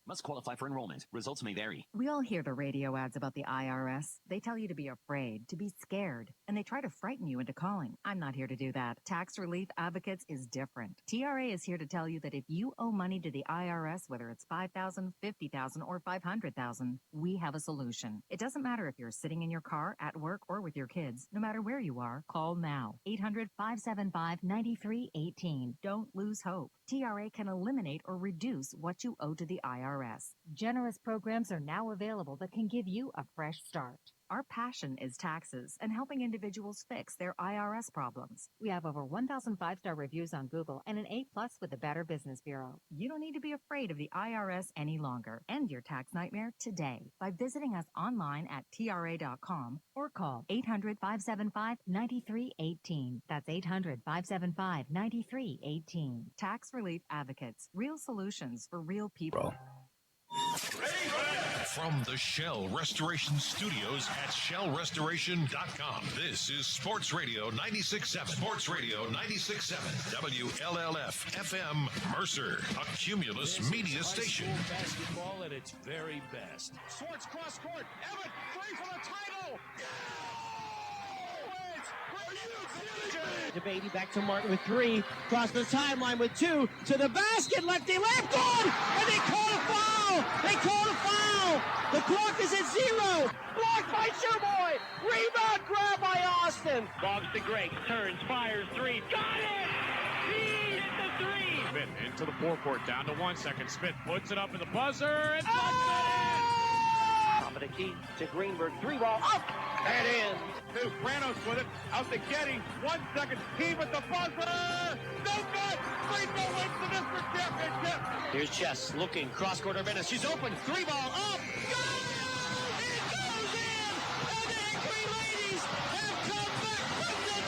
Must qualify for enrollment. Results may vary. We all hear the radio ads about the IRS. They tell you to be afraid, to be scared, and they try to frighten you into calling. I'm not here to do that. Tax Relief Advocates is different. TRA is here to tell you that if you owe money to the IRS, whether it's $5,000, $50,000, or $500,000, we have a solution. It doesn't matter if you're sitting in your car, at work, or with your kids. No matter where you are, call now. 800-575-9318. Don't lose hope. TRA can eliminate or reduce what you owe to the IRS. Generous programs are now available that can give you a fresh start. Our passion is taxes and helping individuals fix their IRS problems. We have over 1,000 5-star reviews on Google and an A+ with the Better Business Bureau. You don't need to be afraid of the IRS any longer. End your tax nightmare today by visiting us online at TRA.com or call 800-575-9318. That's 800-575-9318. Tax Relief Advocates. Real solutions for real people. From the Shell Restoration Studios at shellrestoration.com, this is Sports Radio 96.7. Sports Radio 96.7. WLLF FM Mercer, a Cumulus media station. Basketball at its very best. Swartz cross court. Everett free for the title. DeBady back to Martin with 3. Cross the timeline with 2. To the basket. Lefty left. Good! And they call a foul! They called a foul! The clock is at 0. Blocked by Sherboy. Rebound grab by Austin. Bobs to Greg. Turns. Fires. 3. Got it! He hit the 3. Smith into the forecourt. Down to 1 second. Smith puts it up in the buzzer. And Top of the key to Greenberg. 3-ball up and in. Pranos with it. Out to Getty. 1 second. He with the buzzer. No good. Free throw wins the district championship. Here's Chess looking. Cross court Urbana. She's open. 3-ball up. Go! It goes in! And the Hickory ladies have come back from the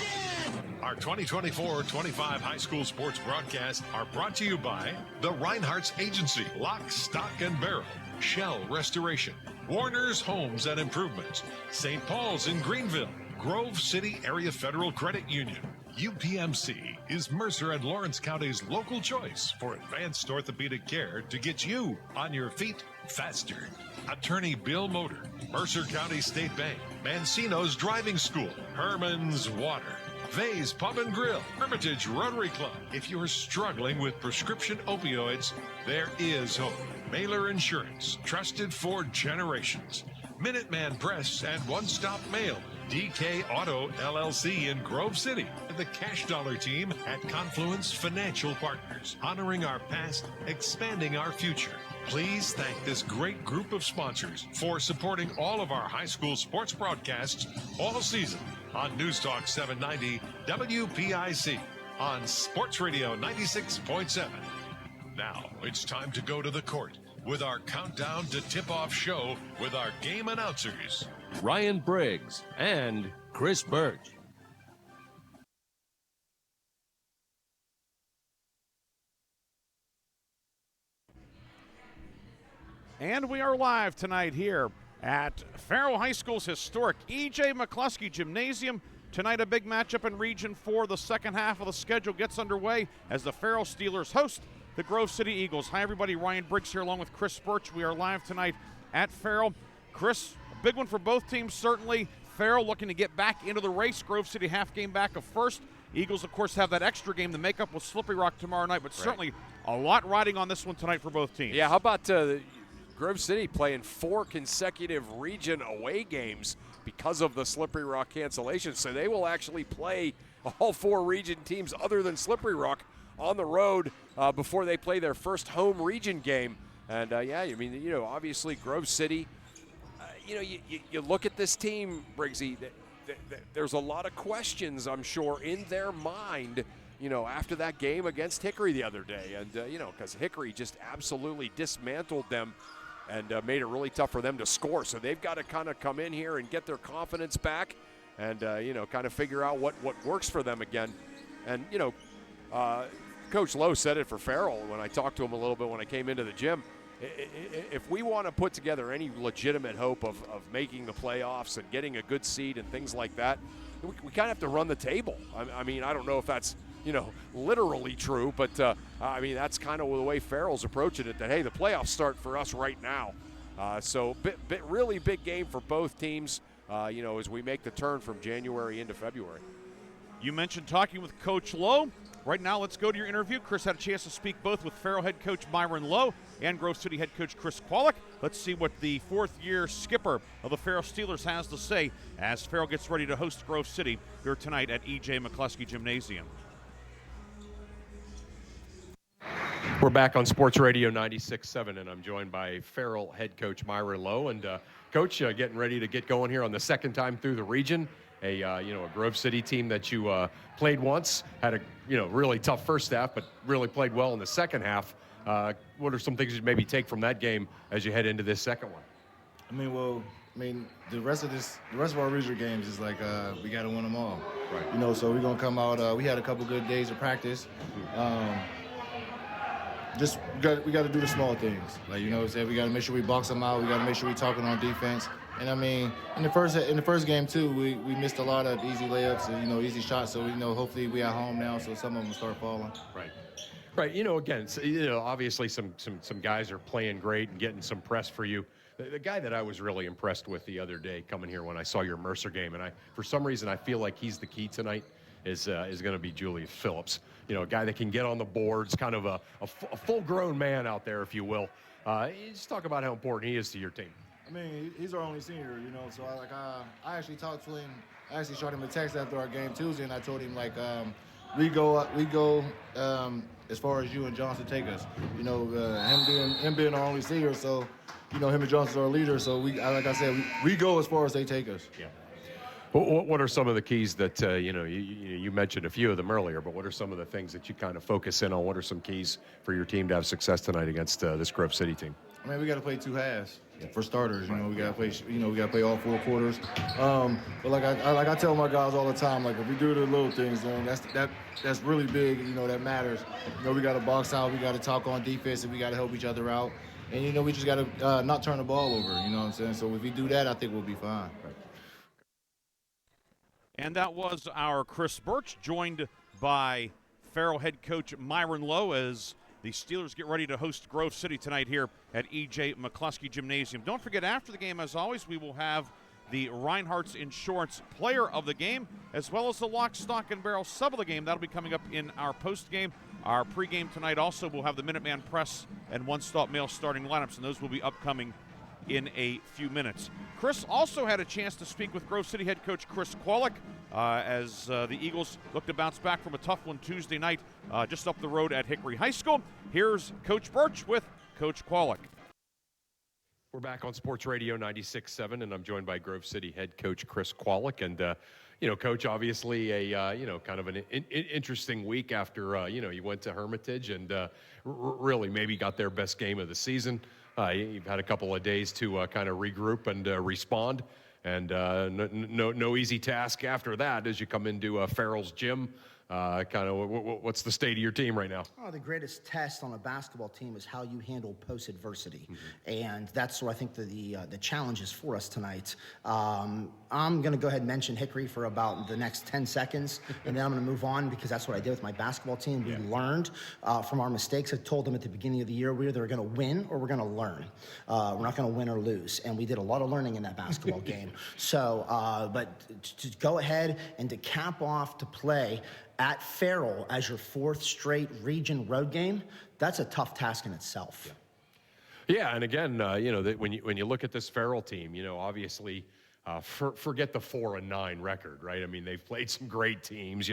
dead! Our 2024-25 high school sports broadcasts are brought to you by the Reinhardt's Agency, Lock, Stock, and Barrel, Shell Restoration, Warner's Homes and Improvements, St. Paul's in Greenville, Grove City Area Federal Credit Union. UPMC is Mercer and Lawrence County's local choice for advanced orthopedic care to get you on your feet faster. Attorney Bill Motor, Mercer County State Bank, Mancino's Driving School, Herman's Water, Vay's Pub and Grill, Hermitage Rotary Club. If you're struggling with prescription opioids, there is hope. Mailer Insurance, trusted for generations. Minuteman Press and One Stop Mail. DK Auto LLC in Grove City. The Cash Dollar team at Confluence Financial Partners. Honoring our past, expanding our future. Please thank this great group of sponsors for supporting all of our high school sports broadcasts all season on News Talk 790 WPIC on Sports Radio 96.7. Now it's time to go to the court with our countdown to tip-off show with our game announcers, Ryan Briggs and Chris Burtch. And we are live tonight here at Farrell High School's historic E.J. McCluskey Gymnasium. Tonight a big matchup in Region 4. The second half of the schedule gets underway as the Farrell Steelers host the Grove City Eagles. Hi everybody, Ryan Briggs here along with Chris Burtch. We are live tonight at Farrell. Chris, a big one for both teams certainly. Farrell looking to get back into the race. Grove City half game back of first. Eagles, of course, have that extra game to make up with Slippery Rock tomorrow night, but certainly a lot riding on this one tonight for both teams. Yeah, how about Grove City playing 4 consecutive region away games because of the Slippery Rock cancellation, so they will actually play all 4 region teams other than Slippery Rock on the road before they play their first home region game. And, yeah, I mean, you know, obviously Grove City, you know, you look at this team, Briggsy, there's a lot of questions, I'm sure, in their mind, you know, after that game against Hickory the other day. And, you know, because Hickory just absolutely dismantled them and made it really tough for them to score. So they've got to kind of come in here and get their confidence back and, you know, kind of figure out what works for them again. And, you know, Coach Lowe said it for Farrell when I talked to him a little bit when I came into the gym. If we want to put together any legitimate hope of making the playoffs and getting a good seed and things like that, we kind of have to run the table. I mean, I don't know if that's, literally true, but I mean, that's kind of the way Farrell's approaching it, that, hey, the playoffs start for us right now. So really big game for both teams, as we make the turn from January into February. You mentioned talking with Coach Lowe. Right now, let's go to your interview. Chris had a chance to speak both with Farrell head coach Myron Lowe and Grove City head coach Chris Kwolek. Let's see what the fourth-year skipper of the Farrell Steelers has to say as Farrell gets ready to host Grove City here tonight at E.J. McCluskey Gymnasium. We're back on Sports Radio 96.7, and I'm joined by Farrell head coach Myron Lowe. And Coach, getting ready to get going here on the second time through the region. A Grove City team that you played once, had a really tough first half, but really played well in the second half. What are some things you maybe take from that game as you head into this second one? The rest of our regional games is like we got to win them all. Right. So we're gonna come out. We had a couple good days of practice. We got to do the small things. Like we got to make sure we box them out. We got to make sure we talking on defense. And I mean, in the first game too, we missed a lot of easy layups and easy shots. So hopefully we at home now, so some of them start falling. Right. Again, obviously some guys are playing great and getting some press for you. The guy that I was really impressed with the other day coming here when I saw your Mercer game, and for some reason I feel like he's the key tonight, is going to be Julius Phillips. A guy that can get on the boards, kind of a full-grown man out there, if you will. Just talk about how important he is to your team. I mean, he's our only senior, so I actually talked to him. I actually shot him a text after our game Tuesday, and I told him, we go as far as you and Johnson take us. Him being our only senior, so, him and Johnson are our leader, so like I said, we go as far as they take us. Yeah. What are some of the keys that, you mentioned a few of them earlier, but what are some of the things that you kind of focus in on? What are some keys for your team to have success tonight against this Grove City team? I mean, we got to play two halves. For starters, we got to play all 4 quarters. But like I tell my guys all the time, if we do the little things, that's really big. That matters. We got to box out, we got to talk on defense, and we got to help each other out. And we just got to not turn the ball over. You know what I'm saying? So if we do that, I think we'll be fine. Right. And that was our Chris Burtch, joined by Farrell head coach Myron Lowe as the Steelers get ready to host Grove City tonight here at E.J. McCluskey Gymnasium. Don't forget, after the game, as always, we will have the Reinhardt's Insurance Player of the Game, as well as the Lock, Stock, and Barrel Sub of the Game. That'll be coming up in our post-game. Our pregame tonight also will have the Minuteman Press and One-Stop Mail starting lineups, and those will be upcoming in a few minutes. Chris also had a chance to speak with Grove City head coach Chris Kwolek as the Eagles look to bounce back from a tough one Tuesday night just up the road at Hickory High School. Here's Coach Burtch with Coach Kwolek. We're back on Sports Radio 96.7, and I'm joined by Grove City head coach Chris Kwolek. And, Coach, obviously a, kind of an interesting week after, you went to Hermitage and really maybe got their best game of the season. You've had a couple of days to kind of regroup and respond, and no easy task after that as you come into Farrell's gym. What's the state of your team right now? Oh, the greatest test on a basketball team is how you handle post-adversity. Mm-hmm. And that's what I think the challenge is for us tonight. I'm going to go ahead and mention Hickory for about the next 10 seconds, and then I'm going to move on because that's what I did with my basketball team. We learned from our mistakes. I told them at the beginning of the year we're either going to win or we're going to learn. We're not going to win or lose. And we did a lot of learning in that basketball game. So, but to go ahead and to cap off to play at Farrell as your 4th straight region road game, that's a tough task in itself. Yeah, and again, when you look at this Farrell team, obviously, forget the 4-9 record, right? I mean, they've played some great teams.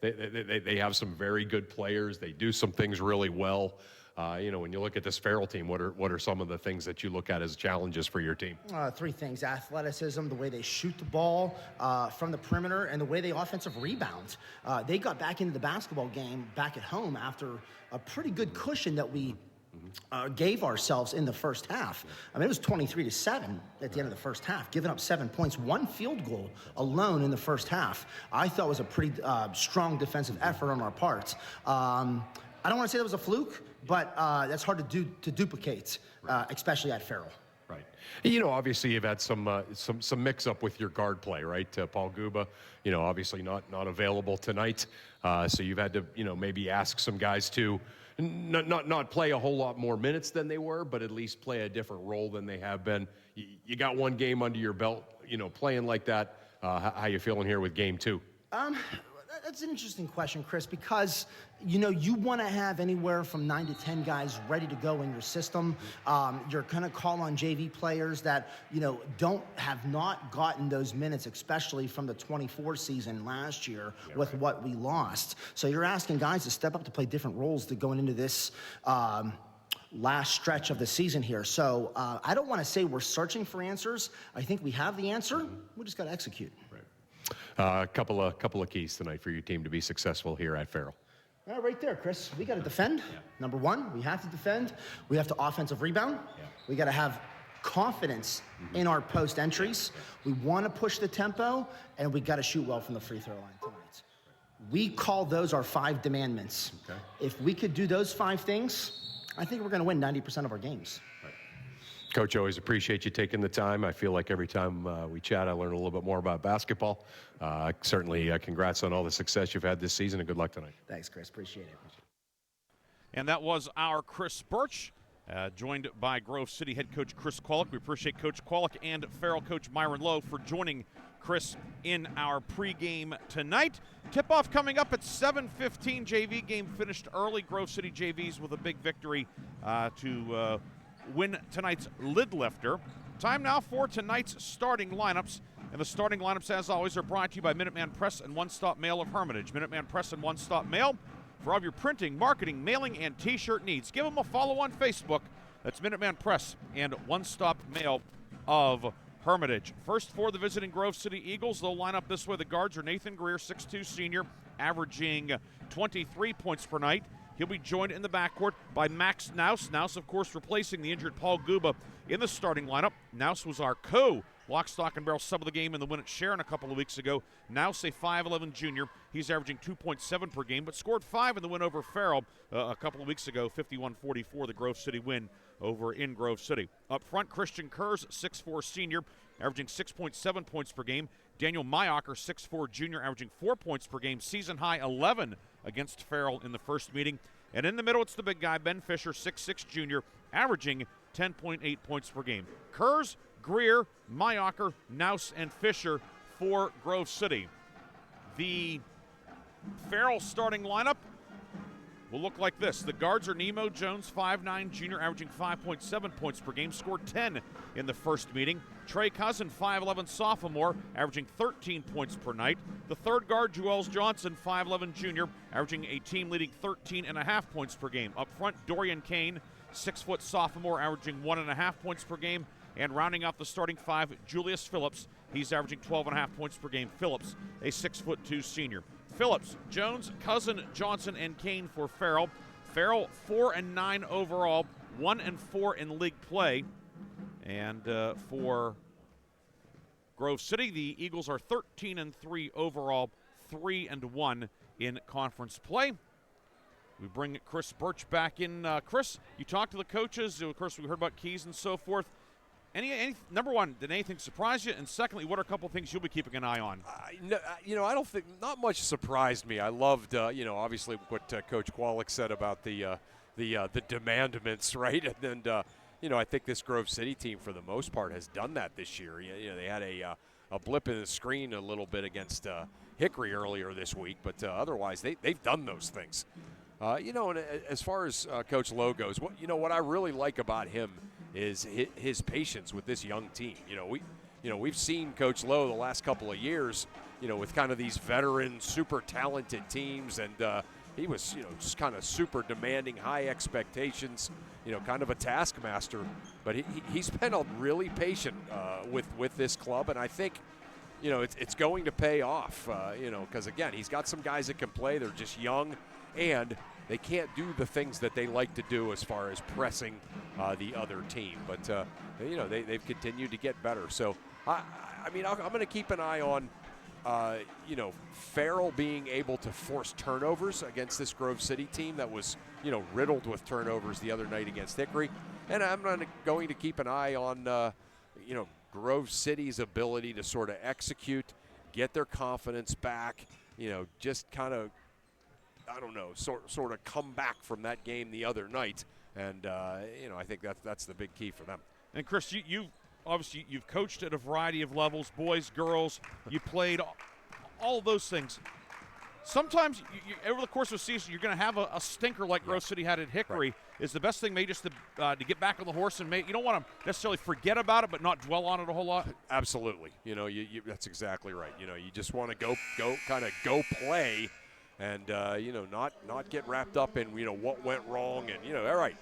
They have some very good players. They do some things really well. When you look at this Farrell team, what are some of the things that you look at as challenges for your team? 3 things: athleticism, the way they shoot the ball from the perimeter, and the way they offensive rebound. They got back into the basketball game back at home after a pretty good cushion that we gave ourselves in the first half. I mean, it was 23-7 at the end of the first half, giving up 7 points, 1 field goal alone in the first half. I thought was a pretty strong defensive effort on our part. I don't want to say that was a fluke, but that's hard to duplicate, especially at Farrell. Right. You know, obviously you've had some mix-up with your guard play, right? Paul Guba, you know, obviously not available tonight. So you've had to, you know, maybe ask some guys to not play a whole lot more minutes than they were, but at least play a different role than they have been. You got one game under your belt, you know, playing like that. How you feeling here with game 2? That's an interesting question, Chris, because, you know, you want to have anywhere from 9 to 10 guys ready to go in your system. You're going to call on JV players that, you know, have not gotten those minutes, especially from the 24 season last year with what we lost. So you're asking guys to step up to play different roles to going into this last stretch of the season here. So I don't want to say we're searching for answers. I think we have the answer. We just got to execute. A couple of keys tonight for your team to be successful here at Farrell. Right there, Chris. We got to defend. Number one, we have to defend. We have to offensive rebound. We got to have confidence in our post entries. We want to push the tempo, and we got to shoot well from the free throw line tonight. We call those our 5 demandments. Okay. If we could do those 5 things, I think we're going to win 90% of our games. Coach, always appreciate you taking the time. I feel like every time we chat, I learn a little bit more about basketball. Certainly, congrats on all the success you've had this season, and good luck tonight. Thanks, Chris. Appreciate it. And that was our Chris Burtch, joined by Grove City head coach Chris Qualick. We appreciate Coach Qualick and Farrell coach Myron Lowe for joining Chris in our pregame tonight. Tip-off coming up at 7:15. JV game finished early. Grove City JVs with a big victory to win tonight's lid lifter. Time now for tonight's starting lineups. And the starting lineups, as always, are brought to you by Minuteman Press and One Stop Mail of Hermitage. Minuteman Press and One Stop Mail for all of your printing, marketing, mailing, and t-shirt needs. Give them a follow on Facebook. That's Minuteman Press and One Stop Mail of Hermitage. First for the visiting Grove City Eagles, they'll line up this way. The guards are Nathan Greer, 6'2 senior, averaging 23 points per night. He'll be joined in the backcourt by Max Naus. Naus, of course, replacing the injured Paul Guba in the starting lineup. Naus was our lock, stock, and barrel sub of the game in the win at Sharon a couple of weeks ago. Naus, a 5'11 junior. He's averaging 2.7 per game, but scored 5 in the win over Farrell a couple of weeks ago, 51-44, the Grove City win over in Grove City. Up front, Christian Kurz, 6'4 senior, averaging 6.7 points per game. Daniel Mayocker, 6'4 junior, averaging 4 points per game. Season high 11 against Farrell in the first meeting. And in the middle, it's the big guy, Ben Fisher, 6'6 junior, averaging 10.8 points per game. Kurz, Greer, Mayocker, Naus, and Fisher for Grove City. The Farrell starting lineup will look like this. The guards are Nemo Jones, 5'9 junior, averaging 5.7 points per game, scored 10 in the first meeting. Trey Cousin, 5'11 sophomore, averaging 13 points per night. The third guard, Joels Johnson, 5'11 junior, averaging a team-leading 13.5 points per game. Up front, Dorian Kane, 6' sophomore, averaging 1.5 points per game. And rounding out the starting 5, Julius Phillips. He's averaging 12.5 points per game. Phillips, a 6'2 senior. Phillips, Jones, Cousin, Johnson, and Kane for Farrell. Farrell 4-9 overall, 1-4 in league play. And for Grove City, the Eagles are 13-3 overall, 3-1 in conference play. We bring Chris Burtch back in. Chris, you talked to the coaches. Of course, we heard about keys and so forth. Any number one, did anything surprise you? And secondly, what are a couple of things you'll be keeping an eye on? I don't think not much surprised me. I loved, obviously what Coach Qualick said about the demandments, right? And then, I think this Grove City team, for the most part, has done that this year. They had a blip in the screen a little bit against Hickory earlier this week, but otherwise they've done those things. And as far as Coach Lowe goes, what I really like about him is his patience with this young team. We've seen Coach Lowe the last couple of years, with kind of these veteran, super talented teams, and he was, just kind of super demanding, high expectations, kind of a taskmaster. But he's been really patient with this club, and I think, it's going to pay off, because again, he's got some guys that can play. They're just young, and they can't do the things that they like to do as far as pressing the other team. But, they've continued to get better. So, I'm going to keep an eye on, Farrell being able to force turnovers against this Grove City team that was, riddled with turnovers the other night against Hickory. And I'm going to keep an eye on, Grove City's ability to sort of execute, get their confidence back, just kind of, I don't know, sort of come back from that game the other night. And, I think that's the big key for them. And, Chris, you've coached at a variety of levels, boys, girls. You played all those things. Sometimes, over the course of a season, you're going to have a stinker like Grove City had at Hickory. Right. Is the best thing maybe just to get back on the horse and you don't want to necessarily forget about it, but not dwell on it a whole lot? Absolutely. That's exactly right. You just want to go play and, not get wrapped up in, what went wrong. And, all right,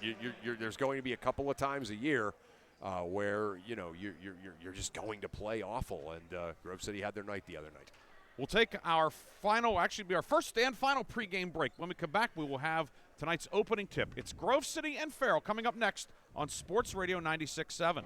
there's going to be a couple of times a year where, you're just going to play awful. And Grove City had their night the other night. We'll take our first and final pregame break. When we come back, we will have tonight's opening tip. It's Grove City and Farrell coming up next on Sports Radio 96.7.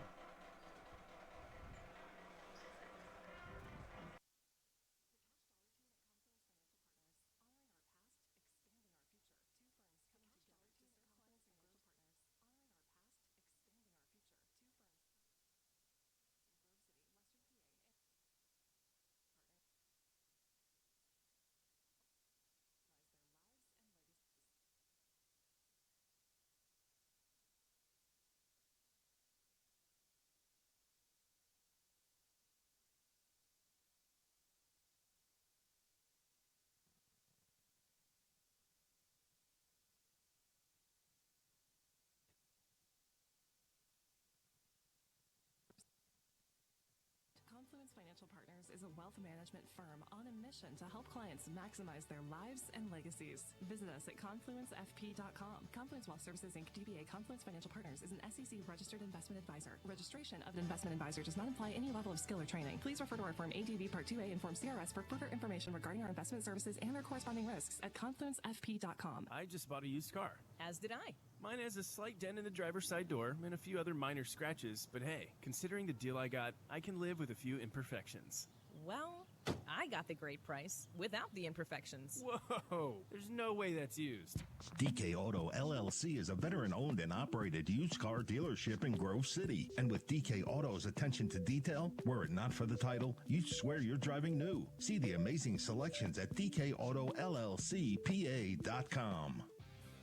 Confluence Financial Partners is a wealth management firm on a mission to help clients maximize their lives and legacies. Visit us at confluencefp.com. Confluence Wealth Services, Inc., DBA Confluence Financial Partners is an SEC-registered investment advisor. Registration of an investment advisor does not imply any level of skill or training. Please refer to our Form ADV Part 2A and Form CRS for further information regarding our investment services and their corresponding risks at confluencefp.com. I just bought a used car. As did I. Mine has a slight dent in the driver's side door and a few other minor scratches, but hey, considering the deal I got, I can live with a few imperfections. Well, I got the great price without the imperfections. Whoa, there's no way that's used. DK Auto LLC is a veteran-owned and operated used car dealership in Grove City. And with DK Auto's attention to detail, were it not for the title, you'd swear you're driving new. See the amazing selections at DKAutoLLCPA.com.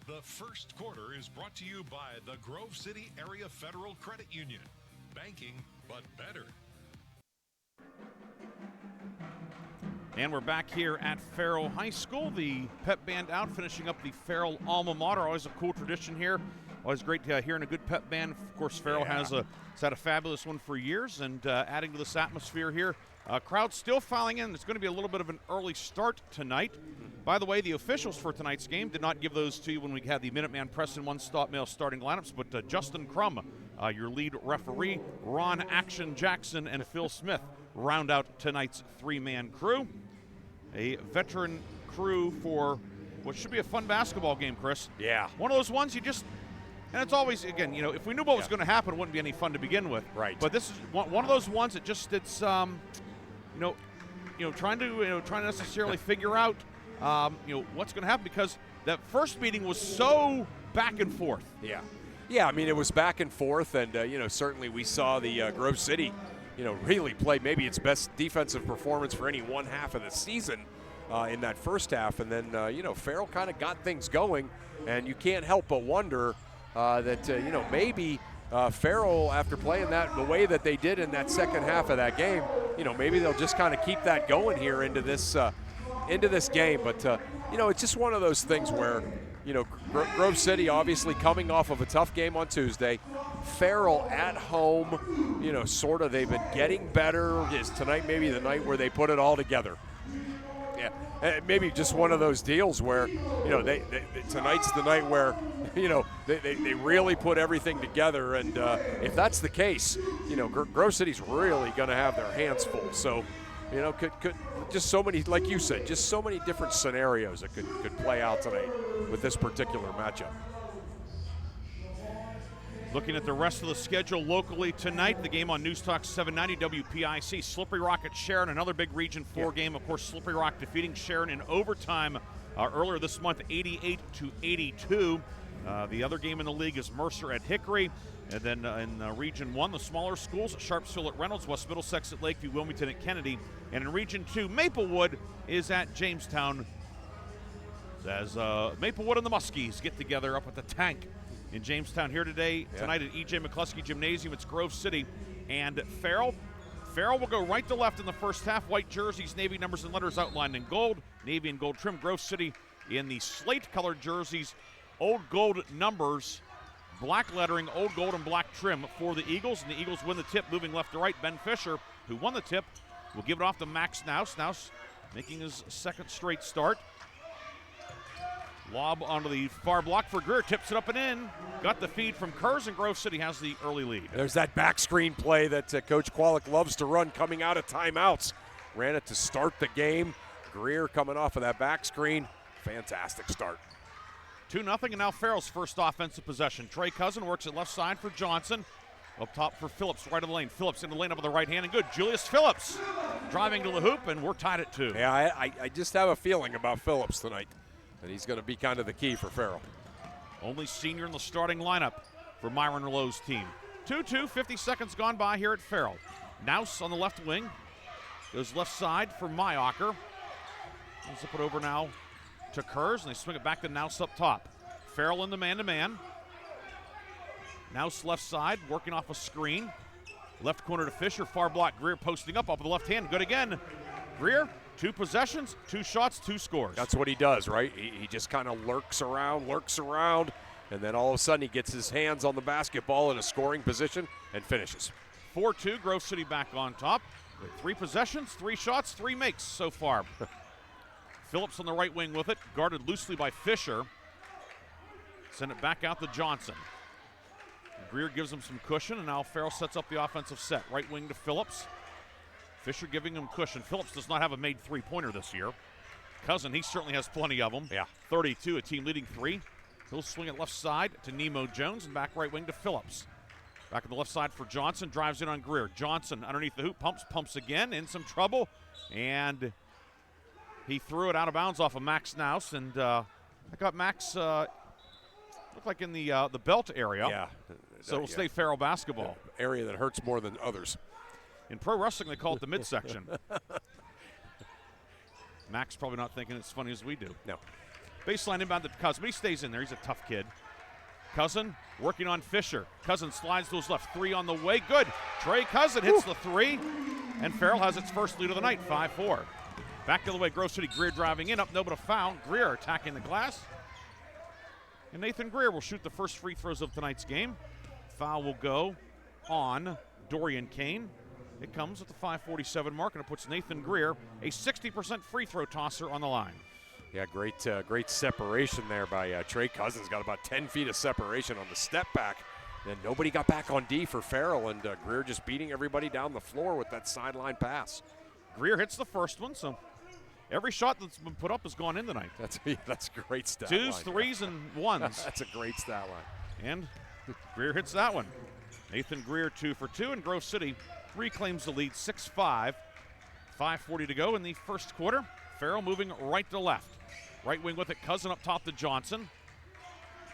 The first quarter is brought to you by the Grove City Area Federal Credit Union. Banking, but better. And we're back here at Farrell High School. The pep band out, finishing up the Farrell alma mater. Always a cool tradition here. Always great hearing a good pep band. Of course, Farrell has had a fabulous one for years, and adding to this atmosphere here. Crowd still filing in. It's going to be a little bit of an early start tonight. By the way, the officials for tonight's game did not give those to you when we had the Minuteman Press and one-stop male starting lineups, but Justin Crum, your lead referee, Ron Action Jackson, and Phil Smith round out tonight's three-man crew. A veteran crew for what should be a fun basketball game, Chris. Yeah. One of those ones you just, and it's always, again, if we knew what was going to happen, it wouldn't be any fun to begin with. Right. But this is one of those ones that just, it's, trying to necessarily figure out, what's going to happen, because that first meeting was so back and forth. Yeah. Yeah, I mean, it was back and forth, and, certainly we saw the Grove City, really play maybe its best defensive performance for any one half of the season in that first half. And then, Farrell kind of got things going, and you can't help but wonder that, maybe Farrell, after playing that the way that they did in that second half of that game, maybe they'll just kind of keep that going here into this game. But, it's just one of those things where, Grove City obviously coming off of a tough game on Tuesday. Farrell at home, they've been getting better. Is tonight maybe the night where they put it all together? Yeah, maybe just one of those deals where, tonight's the night where, they really put everything together. And if that's the case, Grove City's really going to have their hands full. So, could just so many, like you said, just so many different scenarios that could play out tonight with this particular matchup. Looking at the rest of the schedule locally tonight, the game on News Talk 790 WPIC, Slippery Rock at Sharon, another big Region 4 game. Of course, Slippery Rock defeating Sharon in overtime earlier this month, 88-82. The other game in the league is Mercer at Hickory. And then in Region 1, the smaller schools, Sharpsville at Reynolds, West Middlesex at Lakeview, Wilmington at Kennedy. And in Region 2, Maplewood is at Jamestown as Maplewood and the Muskies get together up at the Tank in Jamestown here today. Yeah. Tonight at E.J. McCluskey Gymnasium, it's Grove City and Farrell. Farrell will go right to left in the first half. White jerseys, navy numbers and letters outlined in gold. Navy and gold trim. Grove City in the slate-colored jerseys, old gold numbers, black lettering, old gold and black trim for the Eagles. And the Eagles win the tip, moving left to right. Ben Fisher, who won the tip, will give it off to Max Naus. Naus making his second straight start. Lob onto the far block for Greer, tips it up and in. Got the feed from Kurz, and Grove City has the early lead. There's that back screen play that Coach Qualick loves to run coming out of timeouts. Ran it to start the game. Greer coming off of that back screen. Fantastic start. 2-0, and now Farrell's first offensive possession. Trey Cousin works it left side for Johnson. Up top for Phillips, right of the lane. Phillips in the lane up with the right hand, and good. Julius Phillips driving to the hoop, and we're tied at 2. Yeah, I just have a feeling about Phillips tonight, that he's going to be kind of the key for Farrell. Only senior in the starting lineup for Myron Lowe's team. 2-2, 50 seconds gone by here at Farrell. Naus on the left wing. Goes left side for Mayocker. Let's zip it over now to Kurz, and they swing it back to Naus up top. Farrell in the man-to-man. Naus left side, working off a screen. Left corner to Fisher, far block. Greer posting up the left hand. Good again. Greer, 2 possessions, 2 shots, 2 scores. That's what he does, right? He just kind of lurks around, and then all of a sudden he gets his hands on the basketball in a scoring position and finishes. 4-2, Grove City back on top. 3 possessions, 3 shots, 3 makes so far. Phillips on the right wing with it, guarded loosely by Fisher. Send it back out to Johnson. Greer gives him some cushion, and now Farrell sets up the offensive set. Right wing to Phillips. Fisher giving him cushion. Phillips does not have a made three-pointer this year. Cousin, he certainly has plenty of them. Yeah. 32, a team leading 3. He'll swing it left side to Nemo Jones, and back right wing to Phillips. Back on the left side for Johnson, drives in on Greer. Johnson underneath the hoop, pumps again, in some trouble, and he threw it out of bounds off of Max Naus, and I got Max looked like in the belt area. Yeah. So it'll stay Farrell basketball. Yeah. Area that hurts more than others. In pro wrestling, they call it the midsection. Max probably not thinking it's funny as we do. No. Baseline inbound to Cousin, but he stays in there. He's a tough kid. Cousin working on Fisher. Cousin slides to his left. 3 on the way. Good. Trey Cousin hits the 3. And Farrell has its first lead of the night, 5-4. Back the other way, Grove City. Greer driving in. Up no, but a foul. Greer attacking the glass. And Nathan Greer will shoot the first free throws of tonight's game. Foul will go on Dorian Kane. It comes at the 5:47 mark, and it puts Nathan Greer, a 60% free throw tosser, on the line. Yeah, great separation there by Trey Cousins. Got about 10 feet of separation on the step back. Then nobody got back on D for Farrell, and Greer just beating everybody down the floor with that sideline pass. Greer hits the first one, so every shot that's been put up has gone in tonight. That's a great stat 2s, line. 3s, and 1s. That's a great stat line. And Greer hits that one. Nathan Greer 2 for 2, and Grove City reclaims the lead 6-5. 5:40 to go in the first quarter. Farrell moving right to left. Right wing with it, Cousin up top to Johnson.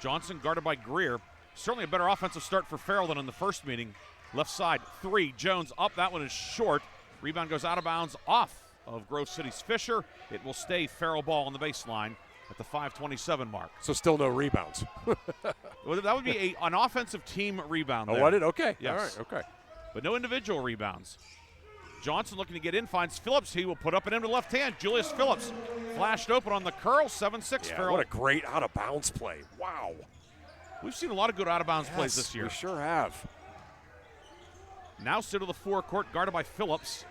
Johnson guarded by Greer. Certainly a better offensive start for Farrell than in the first meeting. Left side, 3, Jones up, that one is short. Rebound goes out of bounds off of Grove City's Fisher. It will stay Farrell ball on the baseline at the 5:27 mark. So still no rebounds. Well, that would be an offensive team rebound there. Oh, what? Okay. Yes. All right, okay. But no individual rebounds. Johnson looking to get in, finds Phillips. He will put up and in with left hand. Julius Phillips flashed open on the curl, 7-6 Yeah, Farrell. what a great out-of-bounds play. Wow. We've seen a lot of good out-of-bounds plays this year. We sure have. Now sit to the forecourt, guarded by Phillips.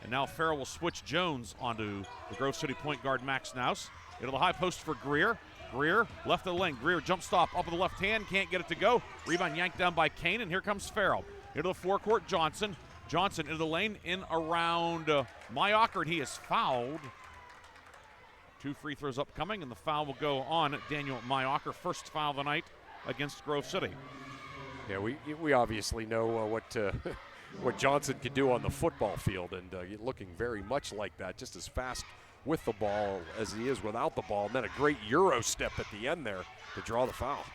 And now Farrell will switch Jones onto the Grove City point guard, Max Naus. Into the high post for Greer. Greer, left of the lane. Greer jump stop up with the left hand, can't get it to go. Rebound yanked down by Kane, and here comes Farrell. Into the forecourt, Johnson. Johnson into the lane, in around Mayocker, and he is fouled. 2 free throws upcoming, and the foul will go on Daniel Mayocker. First foul of the night against Grove City. Yeah, we obviously know what Johnson can do on the football field, and looking very much like that, just as fast with the ball as he is without the ball, and then a great Euro step at the end there to draw the foul.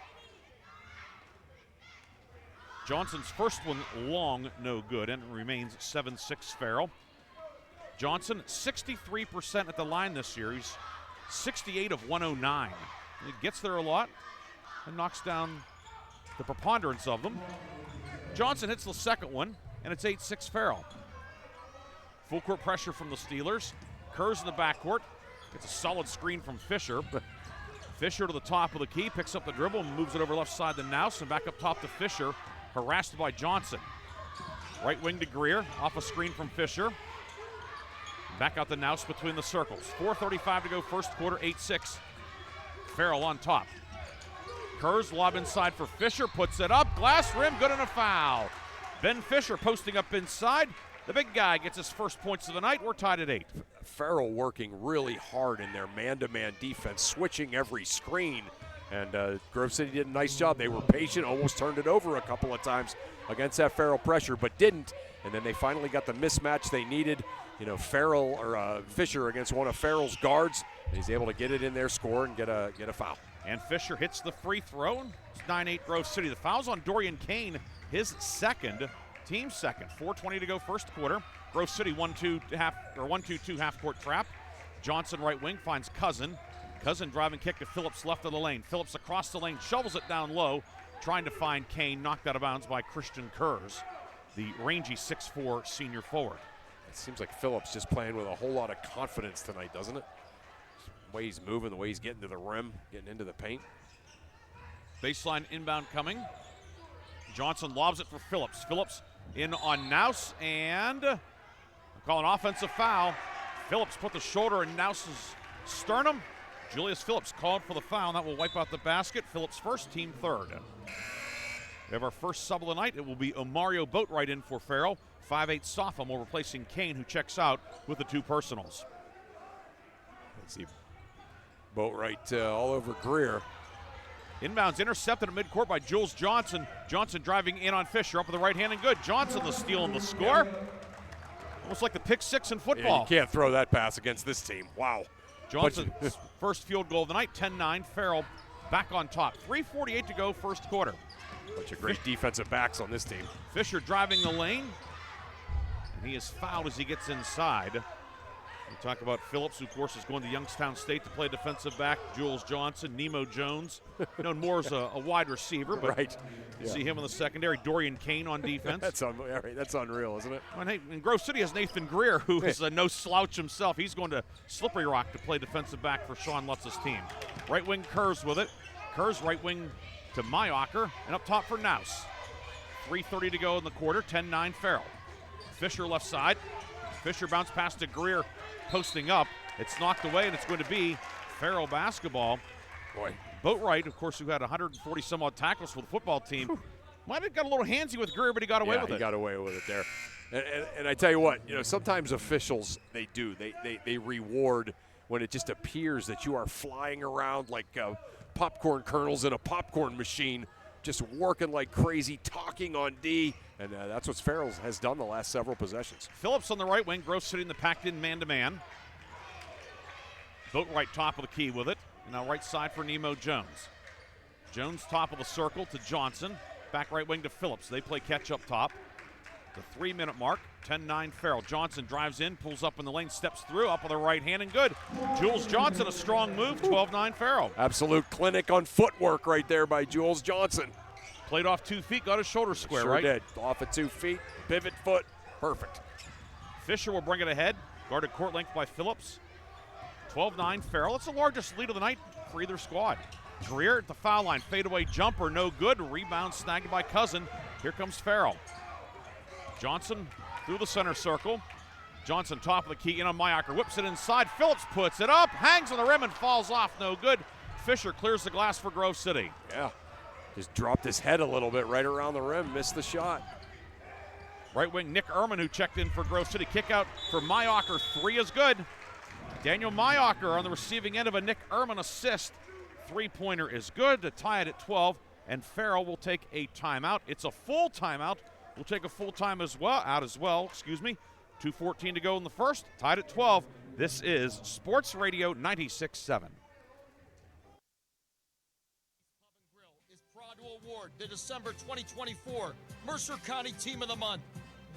Johnson's first one long, no good, and it remains 7-6 Farrell. Johnson, 63% at the line this series, 68 of 109. He gets there a lot and knocks down the preponderance of them. Johnson hits the second one, and it's 8-6 Farrell. Full court pressure from the Steelers. Kerrs in the backcourt. Gets a solid screen from Fisher. Fisher to the top of the key, picks up the dribble and moves it over left side to Nouse, and back up top to Fisher, harassed by Johnson. Right wing to Greer, off a screen from Fisher. Back out to Nouse between the circles. 4:35 to go first quarter, 8-6. Farrell on top. Kerrs lob inside for Fisher, puts it up, glass rim, good and a foul. Ben Fisher posting up inside. The big guy gets his first points of the night. We're tied at 8. Farrell working really hard in their man-to-man defense, switching every screen. And Grove City did a nice job. They were patient, almost turned it over a couple of times against that Farrell pressure, but didn't. And then they finally got the mismatch they needed. You know, Fisher against one of Farrell's guards. He's able to get it in there, score, and get a foul. And Fisher hits the free throw. It's 9-8 Grove City. The foul's on Dorian Kane, his second, team second. 4:20 to go first quarter. Grove City 1-2-2 half court trap. Johnson right wing finds Cousin. Cousin driving kick to Phillips left of the lane. Phillips across the lane, shovels it down low, trying to find Kane, knocked out of bounds by Christian Kerrs, the rangy 6'4 senior forward. It seems like Phillips just playing with a whole lot of confidence tonight, doesn't it? The way he's moving, the way he's getting to the rim, getting into the paint. Baseline inbound coming. Johnson lobs it for Phillips. Phillips in on Nouse, and I'm calling offensive foul. Phillips put the shoulder in Nouse's sternum. Julius Phillips called for the foul, and that will wipe out the basket. Phillips first, team third. We have our first sub of the night. It will be Omario Boatwright in for Farrell. 5'8 sophomore replacing Kane, who checks out with the two personals. Let's see. Boatwright all over Greer. Inbounds intercepted at midcourt by Jules Johnson. Johnson driving in on Fisher, up with the right hand and good. Johnson the steal and the score. Almost like the pick six in football. Yeah, you can't throw that pass against this team. Wow. Johnson's first field goal of the night, 10-9. Farrell back on top. 3:48 to go first quarter. Bunch of great defensive backs on this team. Fisher driving the lane. And he is fouled as he gets inside. We talk about Phillips, who, of course, is going to Youngstown State to play defensive back. Jules Johnson, Nemo Jones, known more as a wide receiver, but right. You see him in the secondary. Dorian Kane on defense. That's unreal, isn't it? And Grove City has Nathan Greer, who is a no slouch himself. He's going to Slippery Rock to play defensive back for Sean Lutz's team. Right wing Kerrs with it. Kerrs right wing to Mayocker, and up top for Nouse. 3:30 to go in the quarter, 10-9 Farrell. Fisher left side. Fisher bounce pass to Greer, posting up. It's knocked away, and it's going to be Farrell basketball. Boy. Boatwright, of course, who had 140 some odd tackles for the football team. Might have got a little handsy with Greer, but he got away with it. He got away with it there. And I tell you what, sometimes officials, they reward when it just appears that you are flying around like popcorn kernels in a popcorn machine, just working like crazy, talking on D. And that's what Farrell has done the last several possessions. Phillips on the right wing, Grove City in the packed-in man-to-man. Boatwright top of the key with it. And now right side for Nemo Jones. Jones top of the circle to Johnson. Back right wing to Phillips. They play catch up top. The 3-minute mark, 10-9 Farrell. Johnson drives in, pulls up in the lane, steps through, up with the right hand and good. Jules Johnson, a strong move, 12-9 Farrell. Absolute clinic on footwork right there by Jules Johnson. Played off 2 feet, got his shoulder square, sure right? Did. Off at 2 feet, pivot foot, perfect. Fisher will bring it ahead, guarded court length by Phillips. 12-9 Farrell. It's the largest lead of the night for either squad. Greer at the foul line, fadeaway jumper, no good. Rebound snagged by Cousin. Here comes Farrell. Johnson through the center circle. Johnson top of the key in on Mayocker, whips it inside. Phillips puts it up, hangs on the rim and falls off, no good. Fisher clears the glass for Grove City. Yeah, just dropped his head a little bit right around the rim, missed the shot. Right wing Nick Ehrman, who checked in for Grove City. Kick out for Mayocker, 3 is good. Daniel Mayocker on the receiving end of a Nick Ehrman assist. 3-pointer is good to tie it at 12, and Farrell will take a timeout. It's a full timeout. We'll take a full time as well. 2:14 to go in the first, tied at 12. This is Sports Radio 96.7. Award, the December 2024 Mercer County Team of the Month.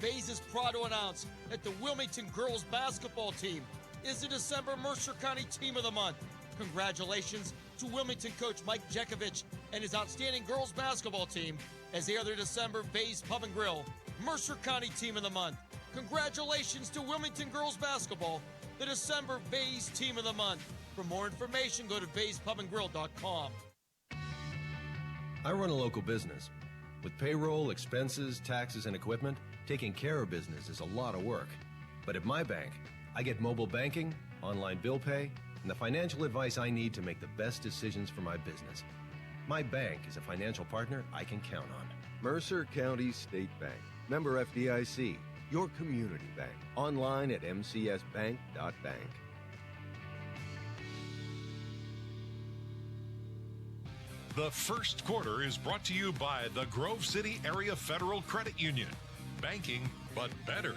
Bays is proud to announce that the Wilmington girls basketball team is the December Mercer County Team of the Month. Congratulations to Wilmington coach Mike Jekovich and his outstanding girls basketball team as they are the December Bays Pub and Grill Mercer County Team of the Month. Congratulations to Wilmington girls basketball, the December Bays Team of the Month. For more information, go to bayspubandgrill.com. I run a local business. With payroll, expenses, taxes, and equipment, taking care of business is a lot of work. But at my bank, I get mobile banking, online bill pay, and the financial advice I need to make the best decisions for my business. My bank is a financial partner I can count on. Mercer County State Bank. Member FDIC. Your community bank. Online at mcsbank.bank. The first quarter is brought to you by the Grove City Area Federal Credit Union. Banking, but better.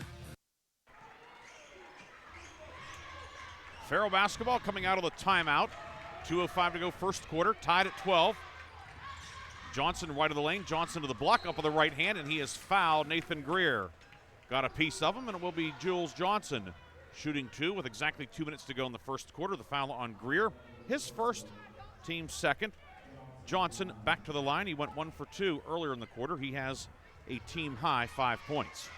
Farrell basketball coming out of the timeout. 2:05 to go first quarter, tied at 12. Johnson right of the lane, Johnson to the block, up with the right hand, and he has fouled Nathan Greer. Got a piece of him, and it will be Jules Johnson shooting two with exactly 2 minutes to go in the first quarter. The foul on Greer, his first, team second. Johnson back to the line. He went 1 for 2 earlier in the quarter. He has a team high 5 points.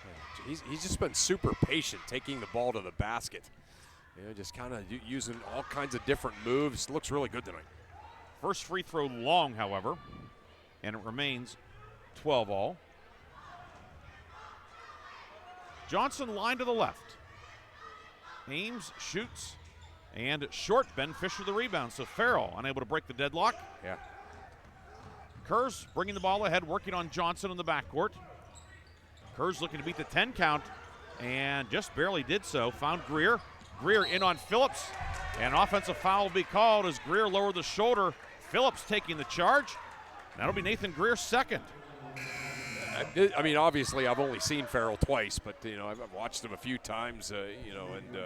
He's just been super patient taking the ball to the basket. Just kind of using all kinds of different moves. Looks really good tonight. First free throw long, however, and it remains 12 all. Johnson line to the left. Aims, shoots, and short. Ben Fisher the rebound. So Farrell unable to break the deadlock. Yeah. Kurz bringing the ball ahead, working on Johnson in the backcourt. Kurz looking to beat the 10 count, and just barely did so. Found Greer. Greer in on Phillips, and an offensive foul will be called as Greer lowered the shoulder. Phillips taking the charge. That'll be Nathan Greer's second. I mean, obviously, I've only seen Farrell twice, but I've watched him a few times. And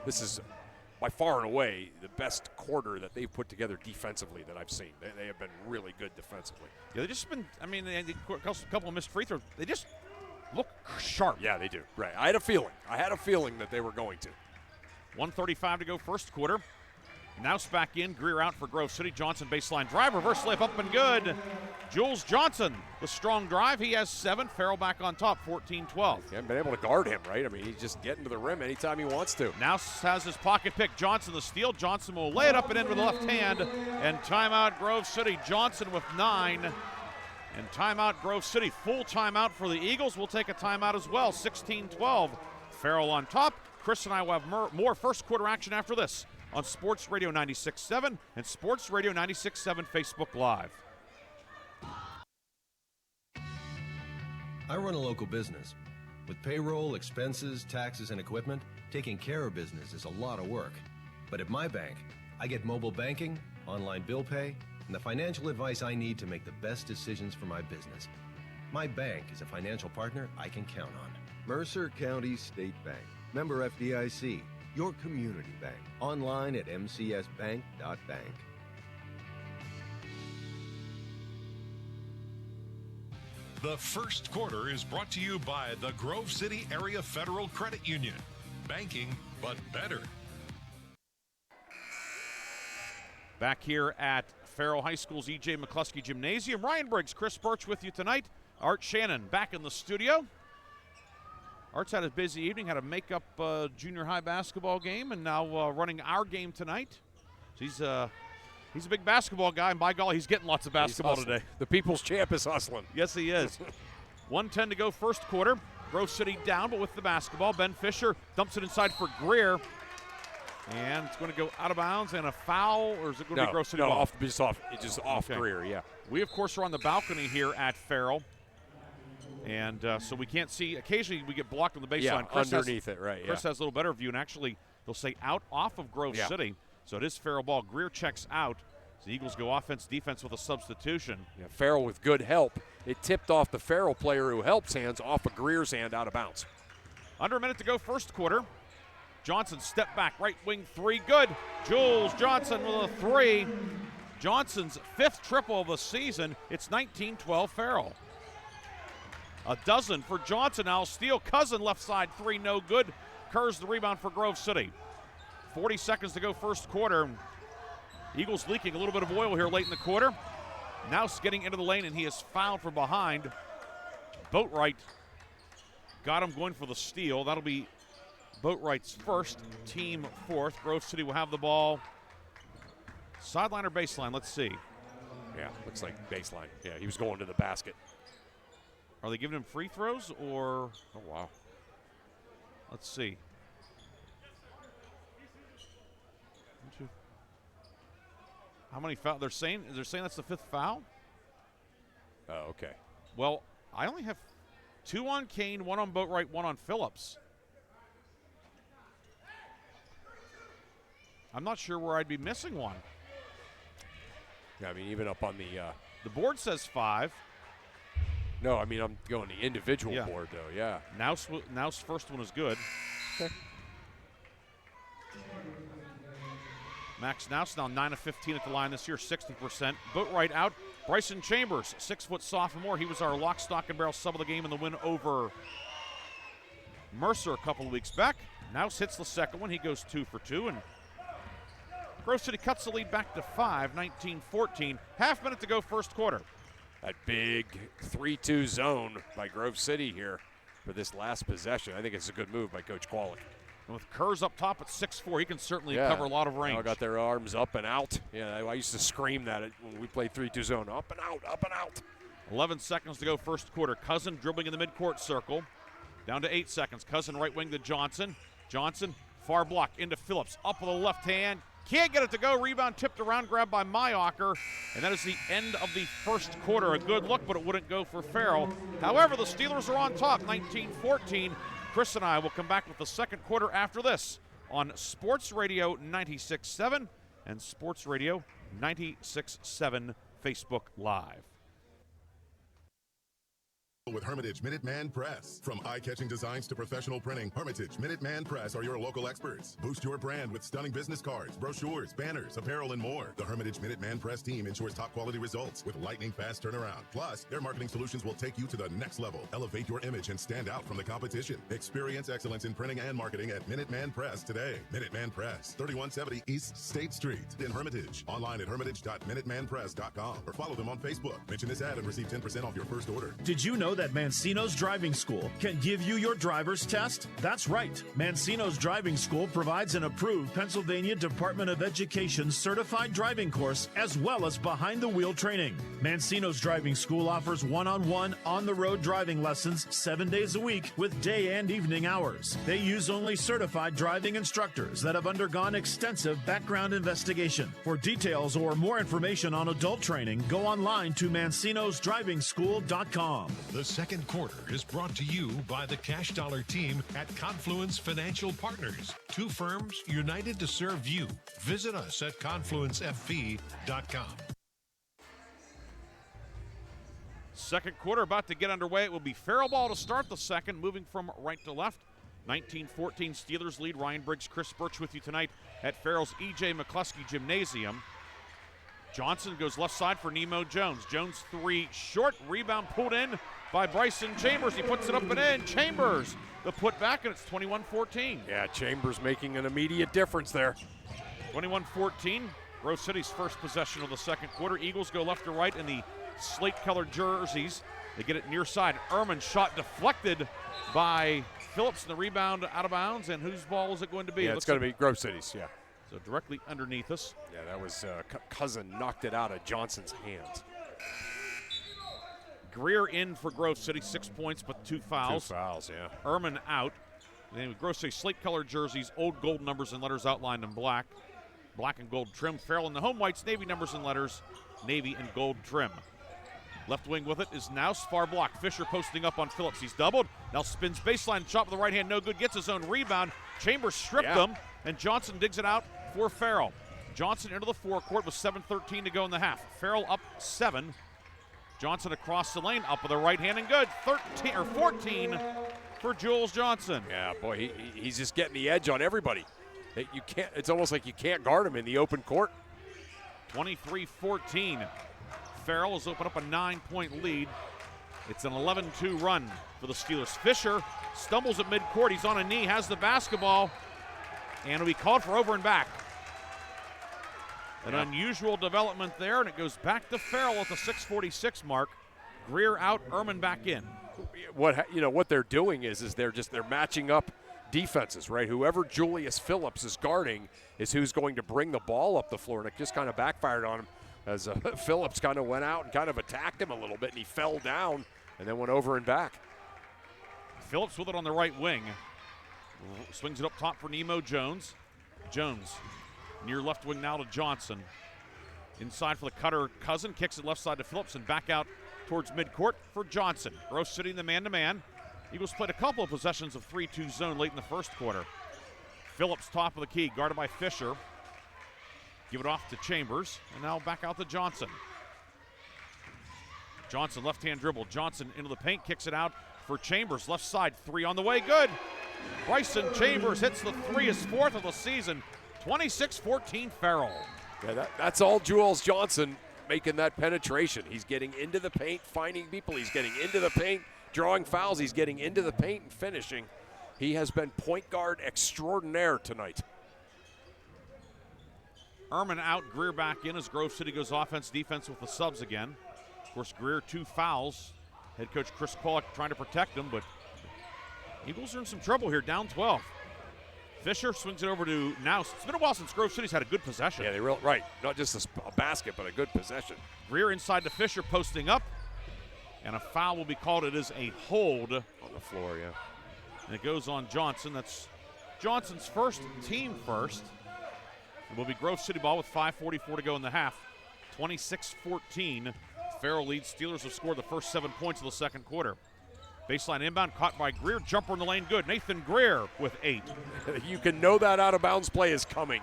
this is by far and away the best quarter that they've put together defensively that I've seen. They have been really good defensively. Yeah, they've just been. I mean, a couple of missed free throws. They just look sharp. Yeah, they do. Right. I had a feeling that they were going to. 1:35 to go first quarter. Nouse back in, Greer out for Grove City. Johnson baseline drive, reverse layup up and good. Jules Johnson, the strong drive. He has 7. Farrell back on top, 14-12. You haven't been able to guard him, right? I mean, he's just getting to the rim anytime he wants to. Nouse has his pocket pick. Johnson the steal. Johnson will lay it up and in with the left hand. And timeout Grove City. Johnson with 9. And timeout Grove City. Full timeout for the Eagles. We'll take a timeout as well. 16-12. Farrell on top. Chris and I will have more first quarter action after this on Sports Radio 96.7 and Sports Radio 96.7 Facebook Live. I run a local business. With payroll, expenses, taxes, and equipment, taking care of business is a lot of work. But at my bank, I get mobile banking, online bill pay, and the financial advice I need to make the best decisions for my business. My bank is a financial partner I can count on. Mercer County State Bank. Member FDIC. Your community bank. Online at mcsbank.bank. The first quarter is brought to you by the Grove City Area Federal Credit Union. Banking, but better. Back here at Farrell High School's E.J. McCluskey Gymnasium. Ryan Briggs, Chris Burtch with you tonight. Art Shannon back in the studio. Art's had a busy evening, had a make-up junior high basketball game, and now running our game tonight. So he's a big basketball guy, and by golly, he's getting lots of basketball today. The people's champ is hustling. Yes, he is. 1:10 to go first quarter. Grove City down, but with the basketball. Ben Fisher dumps it inside for Greer. And it's going to go out of bounds and a foul, or is it going to be Grove City ball? Just off Greer, yeah. We, of course, are on the balcony here at Farrell. And so we can't see. Occasionally we get blocked on the baseline. Yeah, Chris underneath it, right. Chris has a little better view, and actually they'll say out off of Grove City. So it is Farrell ball. Greer checks out. So the Eagles go offense, defense with a substitution. Yeah, Farrell with good help. It tipped off the Farrell player who helps hands off of Greer's hand out of bounds. Under a minute to go first quarter. Johnson step back, right wing 3, good. Jules Johnson with a 3. Johnson's 5th triple of the season. It's 19-12 Farrell. A dozen for Johnson. Now steal. Cousin left side three, no good. Kerr's the rebound for Grove City. 40 seconds to go first quarter. Eagles leaking a little bit of oil here late in the quarter. Nouse getting into the lane, and he is fouled from behind. Boatwright got him going for the steal. That'll be Boatwright's first, team fourth. Grove City will have the ball. Sideline or baseline? Let's see. Yeah, looks like baseline. Yeah, he was going to the basket. Are they giving him free throws or? Oh, wow. Let's see. How many fouls? They're saying that's the 5th foul? Oh, okay. Well, I only have 2 on Kane, 1 on Boatwright, 1 on Phillips. I'm not sure where I'd be missing one. Yeah, I mean, even up on the board says 5. No, I mean, I'm going the individual board, though, yeah. Nouse first one is good. Okay. Max Nouse now 9 of 15 at the line this year, 60%. Boatwright out. Bryson Chambers, 6-foot sophomore. He was our lock, stock, and barrel sub of the game in the win over Mercer a couple of weeks back. Nouse hits the second one. He goes 2 for 2, and Grove City cuts the lead back to 5, 19-14. Half minute to go first quarter. That big 3-2 zone by Grove City here for this last possession. I think it's a good move by Coach Qualick. And with Kerr's up top at 6'4", he can certainly cover a lot of range. They got their arms up and out. Yeah, I used to scream that when we played 3-2 zone. Up and out, up and out. 11 seconds to go first quarter. Cousin dribbling in the midcourt circle. Down to 8 seconds. Cousin right wing to Johnson. Johnson, far block into Phillips. Up with the left hand. Can't get it to go. Rebound tipped around, grabbed by Mayocker. And that is the end of the first quarter. A good look, but it wouldn't go for Farrell. However, the Steelers are on top, 19-14. Chris and I will come back with the second quarter after this on Sports Radio 96.7 and Sports Radio 96.7 Facebook Live. With Hermitage Minuteman Press. From eye-catching designs to professional printing, Hermitage Minuteman Press are your local experts. Boost your brand with stunning business cards, brochures, banners, apparel, and more. The Hermitage Minuteman Press team ensures top-quality results with lightning-fast turnaround. Plus, their marketing solutions will take you to the next level. Elevate your image and stand out from the competition. Experience excellence in printing and marketing at Minuteman Press today. Minuteman Press, 3170 East State Street in Hermitage. Online at hermitage.minutemanpress.com or follow them on Facebook. Mention this ad and receive 10% off your first order. Did you know that Mancino's Driving School can give you your driver's test? That's right. Mancino's Driving School provides an approved Pennsylvania Department of Education certified driving course as well as behind-the-wheel training. Mancino's Driving School offers one-on-one, on-the-road driving lessons 7 days a week with day and evening hours. They use only certified driving instructors that have undergone extensive background investigation. For details or more information on adult training, go online to mancinosdrivingschool.com. The second quarter is brought to you by the Cash Dollar team at Confluence Financial Partners. 2 firms united to serve you. Visit us at confluencefp.com. Second quarter about to get underway. It will be Farrell ball to start the second, moving from right to left. 19-14 Steelers lead. Ryan Briggs, Chris Burtch with you tonight at Farrell's E.J. McCluskey Gymnasium. Johnson goes left side for Nemo Jones. Jones 3 short. Rebound pulled in by Bryson Chambers. He puts it up and in. Chambers, the put back, and it's 21-14. Yeah, Chambers making an immediate difference there. 21-14. Grove City's first possession of the second quarter. Eagles go left to right in the slate-colored jerseys. They get it near side. Ehrman shot deflected by Phillips, and the rebound out of bounds. And whose ball is it going to be? Yeah, it's going to be Grove City's, yeah. So directly underneath us. Yeah, that was Cousin knocked it out of Johnson's hands. Greer in for Grove City, 6 points, but 2 fouls. 2 fouls, yeah. Ehrman out. And Grove City slate-colored jerseys, old gold numbers and letters outlined in black. Black and gold trim. Farrell in the home whites, navy numbers and letters, navy and gold trim. Left wing with it is Nouse, far block. Fisher posting up on Phillips. He's doubled. Now spins baseline, shot with the right hand, no good. Gets his own rebound. Chambers stripped him, and Johnson digs it out for Farrell. Johnson into the forecourt with 7:13 to go in the half. Farrell up 7. Johnson across the lane, up with the right hand and good. 14 for Jules Johnson. Yeah, boy, he's just getting the edge on everybody. You can't. It's almost like you can't guard him in the open court. 23-14. Farrell has opened up a 9-point lead. It's an 11-2 run for the Steelers. Fisher stumbles at midcourt. He's on a knee, has the basketball, and will be called for over and back. An unusual development there, and it goes back to Farrell at the 6:46 mark. Greer out, Ehrman back in. What they're doing is they're matching up defenses, right? Whoever Julius Phillips is guarding is who's going to bring the ball up the floor, and it just kind of backfired on him as Phillips kind of went out and kind of attacked him a little bit, and he fell down and then went over and back. Phillips with it on the right wing. Swings it up top for Nemo Jones. Jones near left wing now to Johnson. Inside for the cutter, Cousin kicks it left side to Phillips and back out towards midcourt for Johnson. Grove City in the man-to-man. Eagles played a couple of possessions of 3-2 zone late in the first quarter. Phillips top of the key, guarded by Fisher. Give it off to Chambers, and now back out to Johnson. Johnson, left-hand dribble. Johnson into the paint, kicks it out for Chambers. Left side, three on the way, good. Bryson Chambers hits the three, his fourth of the season. 26-14 Farrell. Yeah, that's all Jules Johnson making that penetration. He's getting into the paint, finding people. He's getting into the paint, drawing fouls. He's getting into the paint and finishing. He has been point guard extraordinaire tonight. Ehrman out, Greer back in as Grove City goes offense-defense with the subs again. Of course, Greer 2 fouls. Head coach Chris Pollock trying to protect him, but Eagles are in some trouble here, down 12. Fisher swings it over to Nouse. It's been a while since Grove City's had a good possession. Yeah, right. Not just a basket, but a good possession. Greer inside to Fisher, posting up. And a foul will be called. It is a hold. On the floor, yeah. And it goes on Johnson. That's Johnson's first, team first. It will be Grove City ball with 5:44 to go in the half. 26-14. Farrell leads. Steelers have scored the first 7 points of the second quarter. Baseline inbound caught by Greer. Jumper in the lane, good. Nathan Greer with 8. You can know that out-of-bounds play is coming.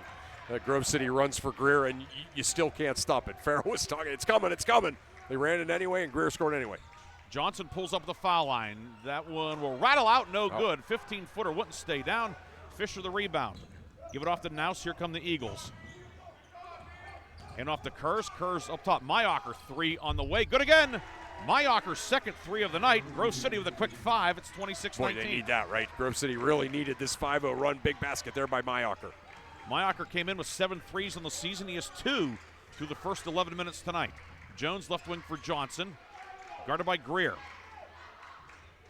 Grove City runs for Greer, and you still can't stop it. Farrell was talking, it's coming. They ran it anyway, and Greer scored anyway. Johnson pulls up the foul line. That one will rattle out, no good. 15-footer wouldn't stay down. Fisher the rebound. Give it off to Nouse. Here come the Eagles. And off to Kurz. Kurz up top. Mayocker, 3 on the way. Good again. Mayocker's second 3 of the night. Grove City with a quick 5. It's 26-19. Boy, they need that, right? Grove City really needed this 5-0 run. Big basket there by Mayocker. Mayocker came in with 7 threes on the season. He has 2 through the first 11 minutes tonight. Jones left wing for Johnson. Guarded by Greer.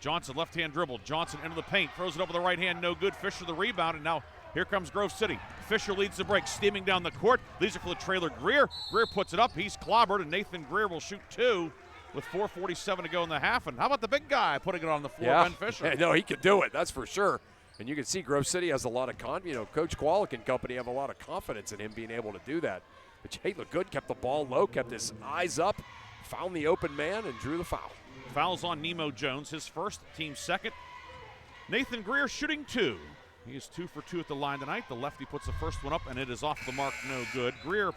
Johnson left-hand dribble. Johnson into the paint. Throws it over the right hand. No good. Fisher the rebound. And now here comes Grove City. Fisher leads the break. Steaming down the court. Leaves it for the trailer Greer. Greer puts it up. He's clobbered. And Nathan Greer will shoot 2. With 4:47 to go in the half. And how about the big guy putting it on the floor, Ben Fisher? Yeah, no, he could do it, that's for sure. And you can see Grove City has a lot of Coach Kwalik and company have a lot of confidence in him being able to do that. But he looked good, kept the ball low, kept his eyes up, found the open man, and drew the foul. Foul's on Nemo Jones, his first, team second. Nathan Greer shooting 2. He is 2 for 2 at the line tonight. The lefty puts the first one up, and it is off the mark, no good. Greer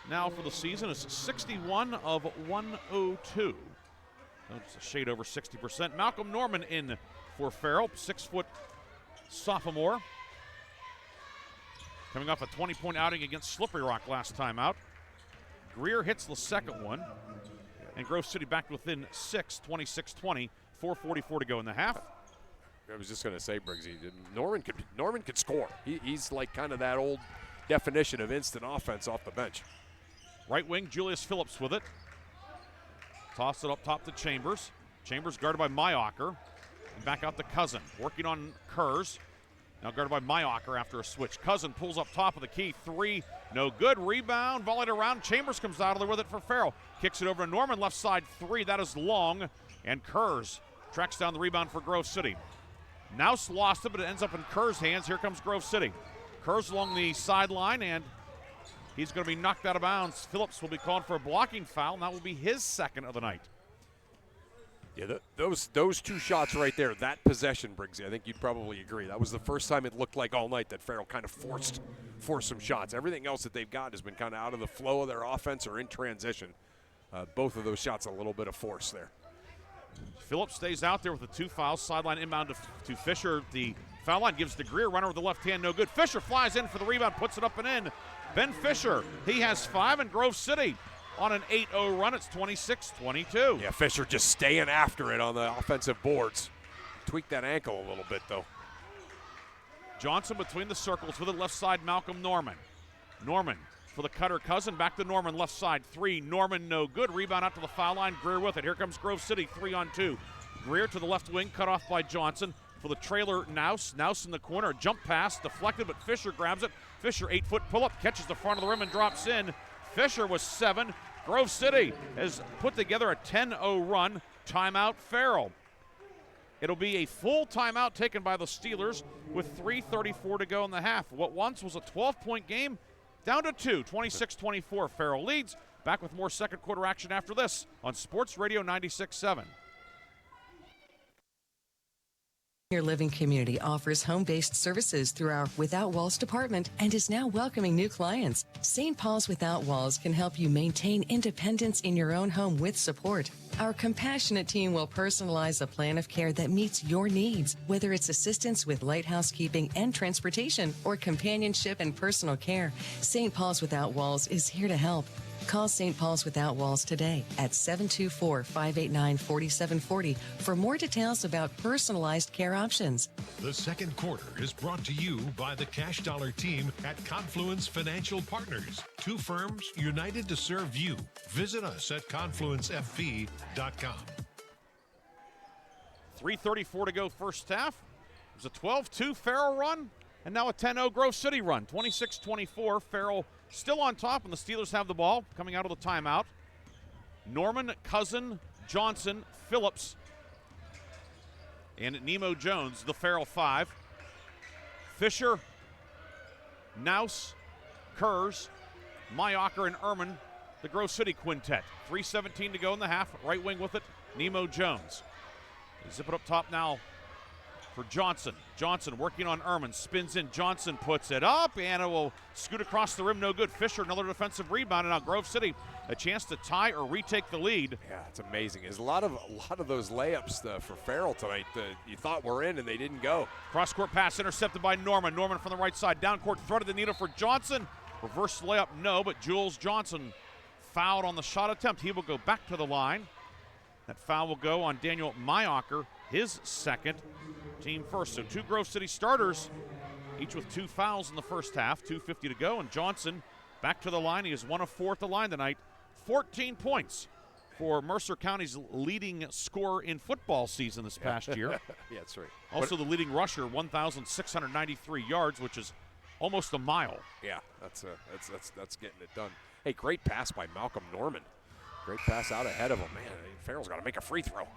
now for the season is 61 of 102. That's a shade over 60%. Malcolm Norman in for Farrell, 6-foot sophomore. Coming off a 20-point outing against Slippery Rock last time out. Greer hits the second one. And Grove City back within 6, 26-20, 4:44 to go in the half. I was just going to say, Briggsy, Norman could score. He's like kind of that old definition of instant offense off the bench. Right wing, Julius Phillips with it. Toss it up top to Chambers. Chambers guarded by Mayocker. And back out to Cousin. Working on Kurz. Now guarded by Mayocker after a switch. Cousin pulls up top of the key. 3, no good. Rebound, volleyed around. Chambers comes out of there with it for Farrell. Kicks it over to Norman, left side 3. That is long. And Kurz tracks down the rebound for Grove City. Nouse lost it, but it ends up in Kurz's hands. Here comes Grove City. Kurz along the sideline, and he's going to be knocked out of bounds. Phillips will be called for a blocking foul, and that will be his second of the night. Yeah, those 2 shots right there, that possession, Briggsy, I think you'd probably agree. That was the first time it looked like all night that Farrell kind of forced some shots. Everything else that they've got has been kind of out of the flow of their offense or in transition. Both of those shots, a little bit of force there. Phillips stays out there with the 2 fouls. Sideline inbound to Fisher. The foul line gives to Greer. Runner with the left hand, no good. Fisher flies in for the rebound, puts it up and in. Ben Fisher, he has 5, and Grove City on an 8-0 run. It's 26-22. Yeah, Fisher just staying after it on the offensive boards. Tweaked that ankle a little bit, though. Johnson between the circles with the left side, Malcolm Norman. Norman for the cutter, Cousin, back to Norman, left side, 3. Norman no good. Rebound out to the foul line, Greer with it. Here comes Grove City, 3-on-2. Greer to the left wing, cut off by Johnson. For the trailer, Naus. Naus in the corner, jump pass, deflected, but Fisher grabs it. Fisher, 8-foot pull-up, catches the front of the rim and drops in. Fisher was 7. Grove City has put together a 10-0 run. Timeout, Farrell. It'll be a full timeout taken by the Steelers with 3:34 to go in the half. What once was a 12-point game, down to 2, 26-24. Farrell leads. Back with more second quarter action after this on Sports Radio 96.7. Your Living community offers home-based services through our Without Walls department and is now welcoming new clients. St. Paul's Without Walls can help you maintain independence in your own home with support. Our compassionate team will personalize a plan of care that meets your needs, whether it's assistance with light housekeeping and transportation or companionship and personal care. St. Paul's Without Walls is here to help. Call St. Paul's Without Walls today at 724-589-4740 for more details about personalized care options. The second quarter is brought to you by the Cash Dollar team at Confluence Financial Partners. 2 firms united to serve you. Visit us at confluencefp.com. 3:34 to go first half. It was a 12-2 Farrell run, and now a 10-0 Grove City run. 26-24, Farrell still on top, and the Steelers have the ball coming out of the timeout. Norman, Cousin, Johnson, Phillips, and Nemo Jones, the Farrell 5. Fisher, Naus, Kurz, Mayocker, and Ehrman, the Grove City quintet. 3:17 to go in the half. Right wing with it, Nemo Jones. They zip it up top now for Johnson. Johnson working on Ehrman, spins in, Johnson puts it up, and it will scoot across the rim, no good. Fisher, another defensive rebound, and now Grove City a chance to tie or retake the lead. Yeah, it's amazing. There's a lot of those layups for Farrell tonight that you thought were in and they didn't go. Cross-court pass intercepted by Norman. Norman from the right side, down court, threaded the needle for Johnson. Reverse layup, no, but Jules Johnson fouled on the shot attempt. He will go back to the line. That foul will go on Daniel Mayocker, his second, team first. So 2 Grove City starters, each with 2 fouls in the first half. 2:50 to go, and Johnson back to the line. He is 1 of 4 at the line tonight. 14 points for Mercer County's leading scorer in football season this past year. Yeah, that's right. Also the leading rusher, 1,693 yards, which is almost a mile. Yeah, that's getting it done. Hey, great pass by Malcolm Norman. Great pass out ahead of him. Man, Farrell's got to make a free throw.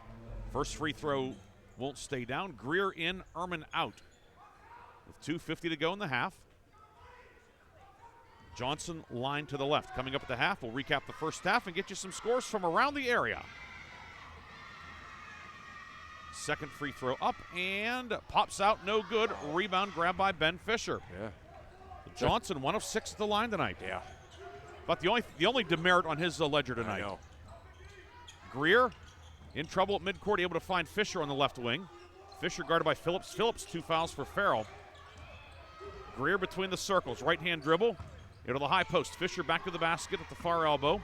First free throw won't stay down. Greer in, Ehrman out. With 2:50 to go in the half. Johnson line to the left. Coming up at the half, we'll recap the first half and get you some scores from around the area. Second free throw up and pops out, no good. Rebound grabbed by Ben Fisher. Yeah. Johnson, 1 of 6 at the line tonight. Yeah. But the only demerit on his ledger tonight. I know. Greer in trouble at midcourt, able to find Fisher on the left wing. Fisher guarded by Phillips. Phillips, 2 fouls for Farrell. Greer between the circles, right-hand dribble into the high post. Fisher back to the basket at the far elbow.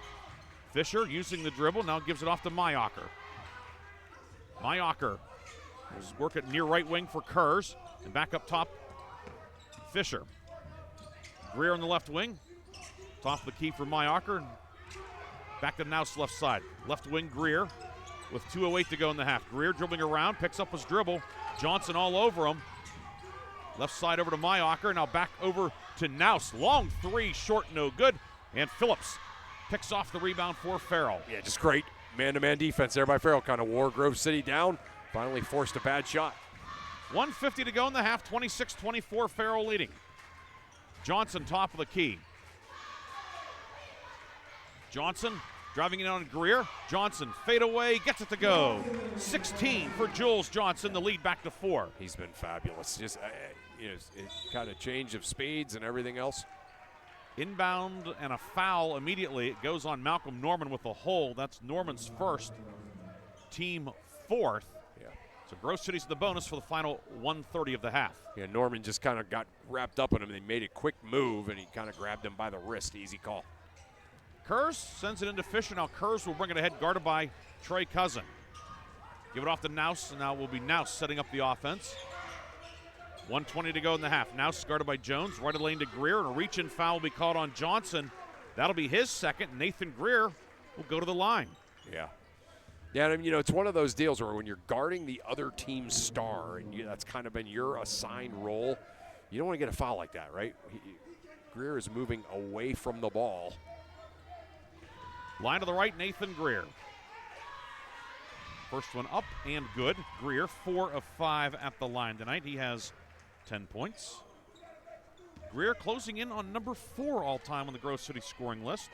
Fisher using the dribble, now gives it off to Mayocker. Mayocker is working near right wing for Kurz, and back up top, Fisher. Greer on the left wing, top of the key for Mayocker. Back to Naus left side. Left wing Greer with 2:08 to go in the half. Greer dribbling around, picks up his dribble. Johnson all over him. Left side over to Mayocker, now back over to Naus. Long 3, short, no good. And Phillips picks off the rebound for Farrell. Yeah, just great man-to-man defense there by Farrell. Kind of wore Grove City down. Finally forced a bad shot. 1:50 to go in the half, 26-24, Farrell leading. Johnson top of the key. Johnson driving it on Greer. Johnson fade away, gets it to go. 16 for Jules Johnson, the lead back to 4. He's been fabulous. Just kind of change of speeds and everything else. Inbound and a foul immediately. It goes on Malcolm Norman with a hole. That's Norman's first, team 4th. Yeah. So Grove City's the bonus for the final 1:30 of the half. Yeah, Norman just kind of got wrapped up in him. They made a quick move, and he kind of grabbed him by the wrist. Easy call. Kurz sends it into Fisher. Now Kurz will bring it ahead, guarded by Trey Cousin. Give it off to Naus, and now will be Naus setting up the offense. 1:20 to go in the half. Naus guarded by Jones, right of lane to Greer, and a reach-in foul will be called on Johnson. That'll be his second. Nathan Greer will go to the line. Yeah. Yeah, and it's one of those deals where when you're guarding the other team's star, and that's kind of been your assigned role, you don't want to get a foul like that, right? Greer is moving away from the ball. Line to the right, Nathan Greer. First one up and good. Greer, 4 of 5 at the line tonight. He has 10 points. Greer closing in on number 4 all-time on the Grove City scoring list.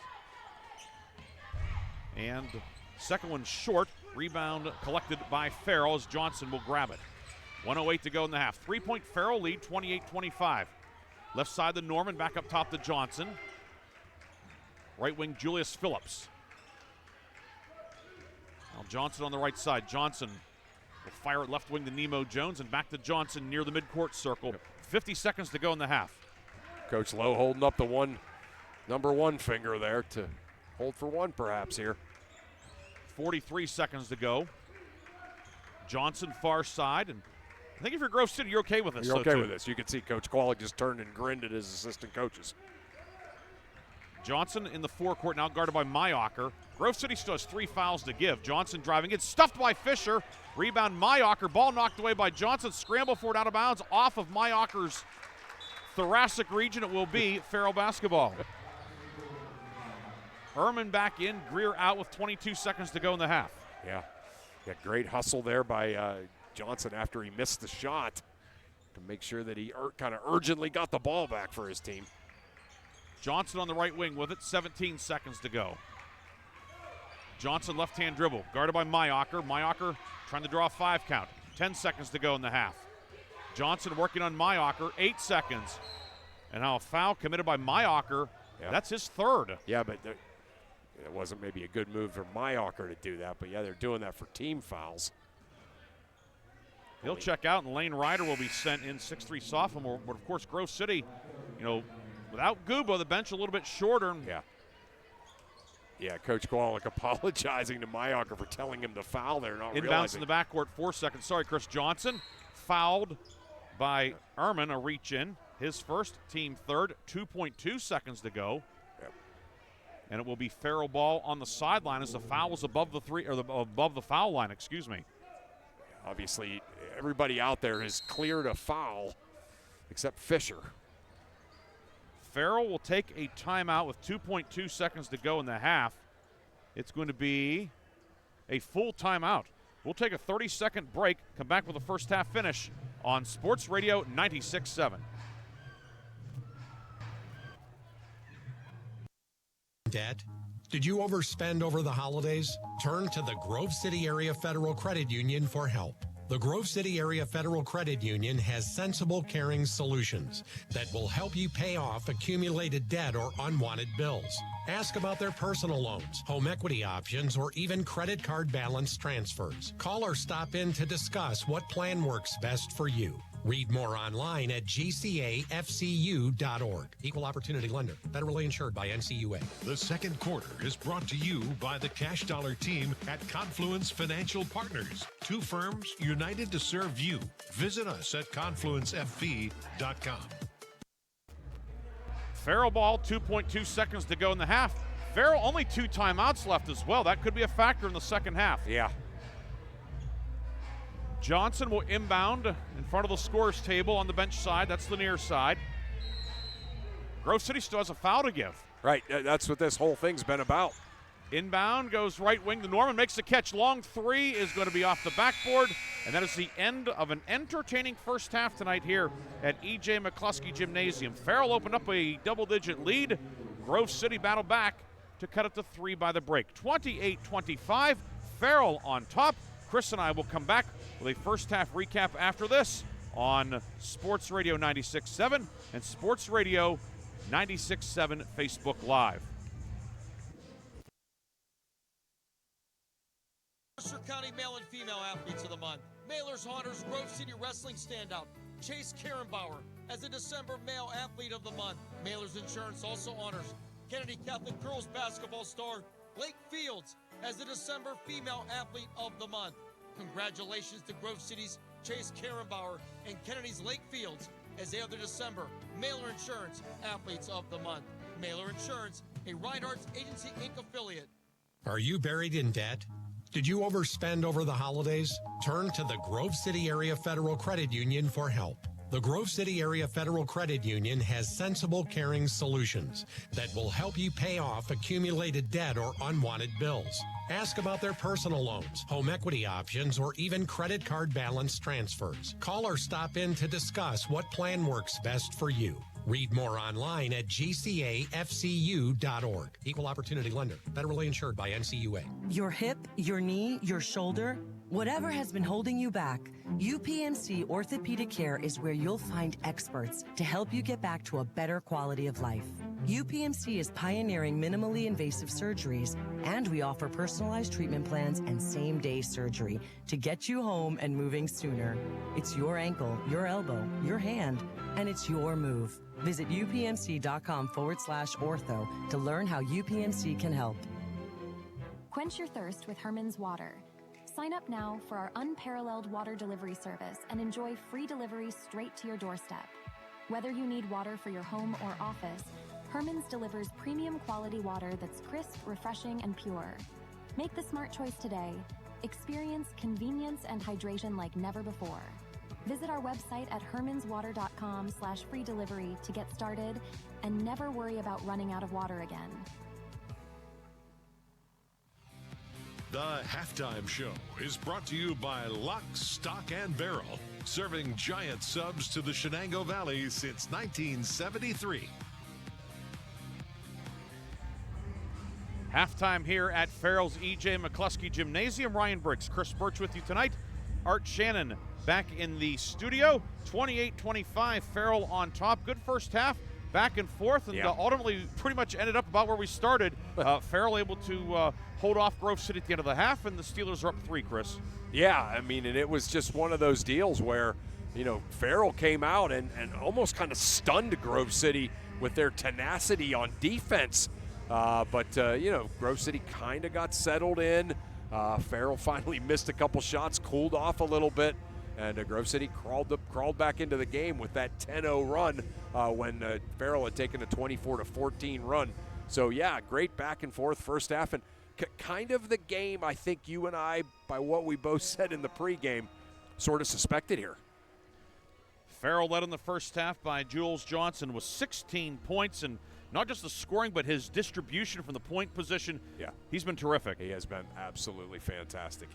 And second one short. Rebound collected by Farrell as Johnson will grab it. 1:08 to go in the half. 3-point Farrell lead, 28-25. Left side to Norman, back up top to Johnson. Right wing Julius Phillips. Now Johnson on the right side. Johnson will fire it left wing to Nemo Jones and back to Johnson near the midcourt circle. 50 seconds to go in the half. Coach Lowe holding up the number one finger there to hold for one perhaps here. 43 seconds to go. Johnson far side, and I think if you're Grove City, you're okay with this. You're okay with this. You can see Coach Qualick just turned and grinned at his assistant coaches. Johnson in the forecourt now guarded by Mayocker. Grove City still has 3 fouls to give. Johnson driving it, stuffed by Fisher. Rebound Mayocker, ball knocked away by Johnson. Scramble for it out of bounds off of Mayocker's thoracic region. It will be Farrell basketball. Ehrman back in, Greer out with 22 seconds to go in the half. Yeah, great hustle there by Johnson after he missed the shot to make sure that he kind of urgently got the ball back for his team. Johnson on the right wing with it, 17 seconds to go. Johnson left-hand dribble, guarded by Mayocker. Mayocker trying to draw a 5 count. 10 seconds to go in the half. Johnson working on Mayocker, 8 seconds. And now a foul committed by Mayocker. Yeah. That's his third. Yeah, but it wasn't maybe a good move for Mayocker to do that, but yeah, they're doing that for team fouls. He'll check out, and Lane Ryder will be sent in, 6'3" sophomore. But, of course, Grove City, without Gubo, the bench a little bit shorter. Yeah, Coach Qualick apologizing to Mayocker for telling him to foul there. Inbounds in the backcourt, 4 seconds. Sorry, Chris Johnson. Fouled by Ehrman, a reach in. His first, team third, 2.2 seconds to go. Yep. And it will be Farrell ball on the sideline as the foul was above the foul line, excuse me. Obviously, everybody out there has cleared a foul except Fisher. Farrell will take a timeout with 2.2 seconds to go in the half. It's going to be a full timeout. We'll take a 30-second break, come back with the first half finish on Sports Radio 96.7. Debt? Did you overspend over the holidays? Turn to the Grove City Area Federal Credit Union for help. The Grove City Area Federal Credit Union has sensible, caring solutions that will help you pay off accumulated debt or unwanted bills. Ask about their personal loans, home equity options, or even credit card balance transfers. Call or stop in to discuss what plan works best for you. Read more online at gcafcu.org. Equal Opportunity Lender. Federally insured by NCUA. The second quarter is brought to you by the Cash Dollar team at Confluence Financial Partners. 2 firms united to serve you. Visit us at confluencefp.com. Farrell ball, 2.2 seconds to go in the half. Farrell only 2 timeouts left as well. That could be a factor in the second half. Yeah. Johnson will inbound in front of the scorer's table on the bench side. That's the near side. Grove City still has a foul to give. Right, that's what this whole thing's been about. Inbound goes right wing to Norman, makes the catch. Long 3 is going to be off the backboard, and that is the end of an entertaining first half tonight here at E.J. McCluskey Gymnasium. Farrell opened up a double-digit lead. Grove City battled back to cut it to 3 by the break. 28-25, Farrell on top. Chris and I will come back with a first half recap after this on Sports Radio 96.7 and Sports Radio 96.7 Facebook Live. Mercer County Male and Female Athletes of the Month. Mailer's honors Grove City Wrestling standout Chase Karenbauer as the December Male Athlete of the Month. Mailer's Insurance also honors Kennedy Catholic Girls Basketball star Blake Fields as the December Female Athlete of the Month. Congratulations to Grove City's Chase Karenbauer and Kennedy's Lake Fields as they are the December Mailer Insurance Athletes of the Month. Mailer Insurance, a Reinhardt's Agency Inc. affiliate. Are you buried in debt? Did you overspend over the holidays? Turn to the Grove City Area Federal Credit Union for help. The Grove City Area Federal Credit Union has sensible, caring solutions that will help you pay off accumulated debt or unwanted bills. Ask about their personal loans, home equity options, or even credit card balance transfers. Call or stop in to discuss what plan works best for you. Read more online at gcafcu.org. Equal Opportunity Lender. Federally insured by NCUA. Your hip, your knee, your shoulder, whatever has been holding you back, UPMC Orthopedic Care is where you'll find experts to help you get back to a better quality of life. UPMC is pioneering minimally invasive surgeries, and we offer personalized treatment plans and same-day surgery to get you home and moving sooner. It's your ankle, your elbow, your hand, and it's your move. Visit upmc.com/ortho to learn how UPMC can help. Quench your thirst with Herman's Water. Sign up now for our unparalleled water delivery service and enjoy free delivery straight to your doorstep. Whether you need water for your home or office, Herman's delivers premium quality water that's crisp, refreshing, and pure. Make the smart choice today. Experience convenience and hydration like never before. Visit our website at hermanswater.com/free delivery to get started and never worry about running out of water again. The Halftime Show is brought to you by Lock, Stock, and Barrel, serving giant subs to the Shenango Valley since 1973. Halftime here at Farrell's E.J. McCluskey Gymnasium. Ryan Briggs, Chris Burtch with you tonight. Art Shannon back in the studio. 28-25, Farrell on top. Good first half, back and forth, and ultimately pretty much ended up about where we started. Farrell able to hold off Grove City at the end of the half, and the Steelers are up 3, Chris. Yeah, I mean, and it was just one of those deals where, you know, Farrell came out and almost kind of stunned Grove City with their tenacity on defense. But you know, Grove City kind of got settled in. Farrell finally missed a couple shots, cooled off a little bit, and Grove City crawled back into the game with that 10-0 run when Farrell had taken a 24-14 run. So, yeah, great back and forth first half, and kind of the game I think you and I, by what we both said in the pregame, sort of suspected here. Farrell led in the first half by Jules Johnson with 16 points, and not just the scoring, but his distribution from the point position. Yeah. He's been terrific. He has been absolutely fantastic.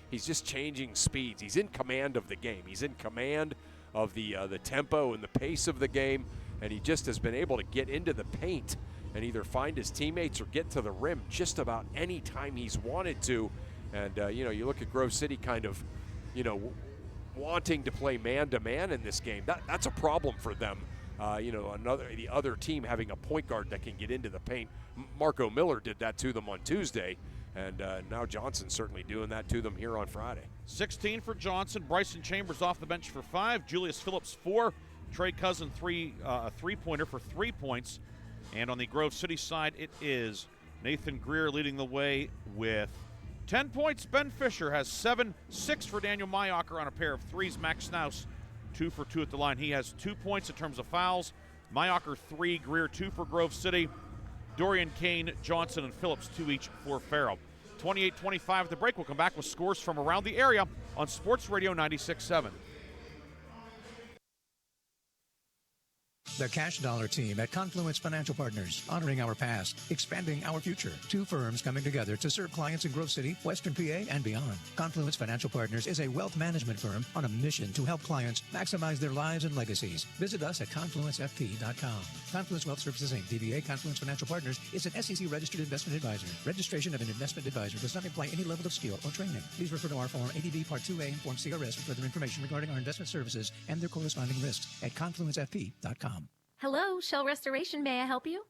He's just changing speeds. He's in command of the game. He's in command of the tempo and the pace of the game, and he just has been able to get into the paint and either find his teammates or get to the rim just about any time he's wanted to. And, you know, you look at Grove City kind of, you know, wanting to play man-to-man in this game. That's a problem for them. You know, the other team having a point guard that can get into the paint. Marco Miller did that to them on Tuesday, and now Johnson's certainly doing that to them here on Friday. 16 for Johnson. Bryson Chambers off the bench for 5. Julius Phillips 4. Trey Cousin a three-pointer for 3 points. And on the Grove City side, it is Nathan Greer leading the way with 10 points. Ben Fisher has 7. 6 for Daniel Mayocker on a pair of threes. Max Schnaus 2 for 2 at the line. He has 2 points in terms of fouls. Mayocker 3, Greer 2 for Grove City. Dorian Kane, Johnson, and Phillips 2 each for Farrell. 28-25 at the break. We'll come back with scores from around the area on Sports Radio 96.7. The Cash Dollar team at Confluence Financial Partners, honoring our past, expanding our future. 2 firms coming together to serve clients in Grove City, Western PA, and beyond. Confluence Financial Partners is a wealth management firm on a mission to help clients maximize their lives and legacies. Visit us at confluencefp.com. Confluence Wealth Services, Inc., DBA Confluence Financial Partners, is an SEC-registered investment advisor. Registration of an investment advisor does not imply any level of skill or training. Please refer to our Form ADV Part 2A and Form CRS for further information regarding our investment services and their corresponding risks at confluencefp.com. Hello, Shell Restoration. May I help you?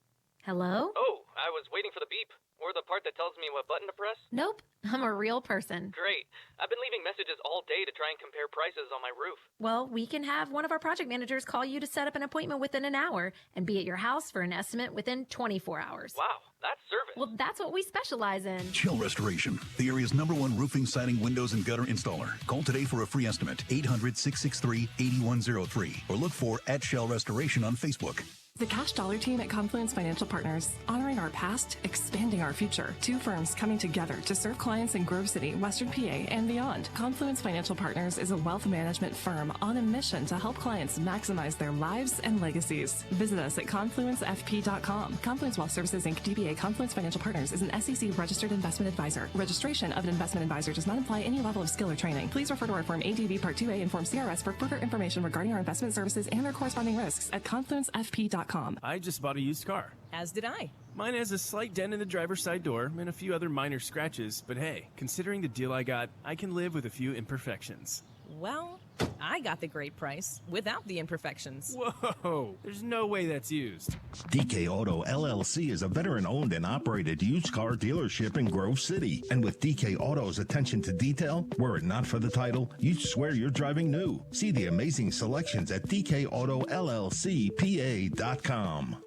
Hello? Oh, I was waiting for the beep. Or the part that tells me what button to press? Nope, I'm a real person. Great. I've been leaving messages all day to try and compare prices on my roof. Well, we can have one of our project managers call you to set up an appointment within an hour and be at your house for an estimate within 24 hours. Wow, that's service. Well, that's what we specialize in. Shell Restoration, the area's #1 roofing, siding, windows, and gutter installer. Call today for a free estimate, 800-663-8103, or look for @Shell Restoration on Facebook. The Cash Dollar team at Confluence Financial Partners, honoring our past, expanding our future. Two firms coming together to serve clients in Grove City, Western PA, and beyond. Confluence Financial Partners is a wealth management firm on a mission to help clients maximize their lives and legacies. Visit us at confluencefp.com. Confluence Wealth Services, Inc., DBA Confluence Financial Partners is an SEC registered investment advisor. Registration of an investment advisor does not imply any level of skill or training. Please refer to our Form ADV Part 2A and Form CRS for further information regarding our investment services and their corresponding risks at confluencefp.com. I just bought a used car. As did I. Mine has a slight dent in the driver's side door and a few other minor scratches, but hey, considering the deal I got, I can live with a few imperfections. Well, I got the great price without the imperfections. Whoa, there's no way that's used. DK Auto LLC is a veteran-owned and operated used car dealership in Grove City. And with DK Auto's attention to detail, were it not for the title, you'd swear you're driving new. See the amazing selections at DKAutoLLCPA.com.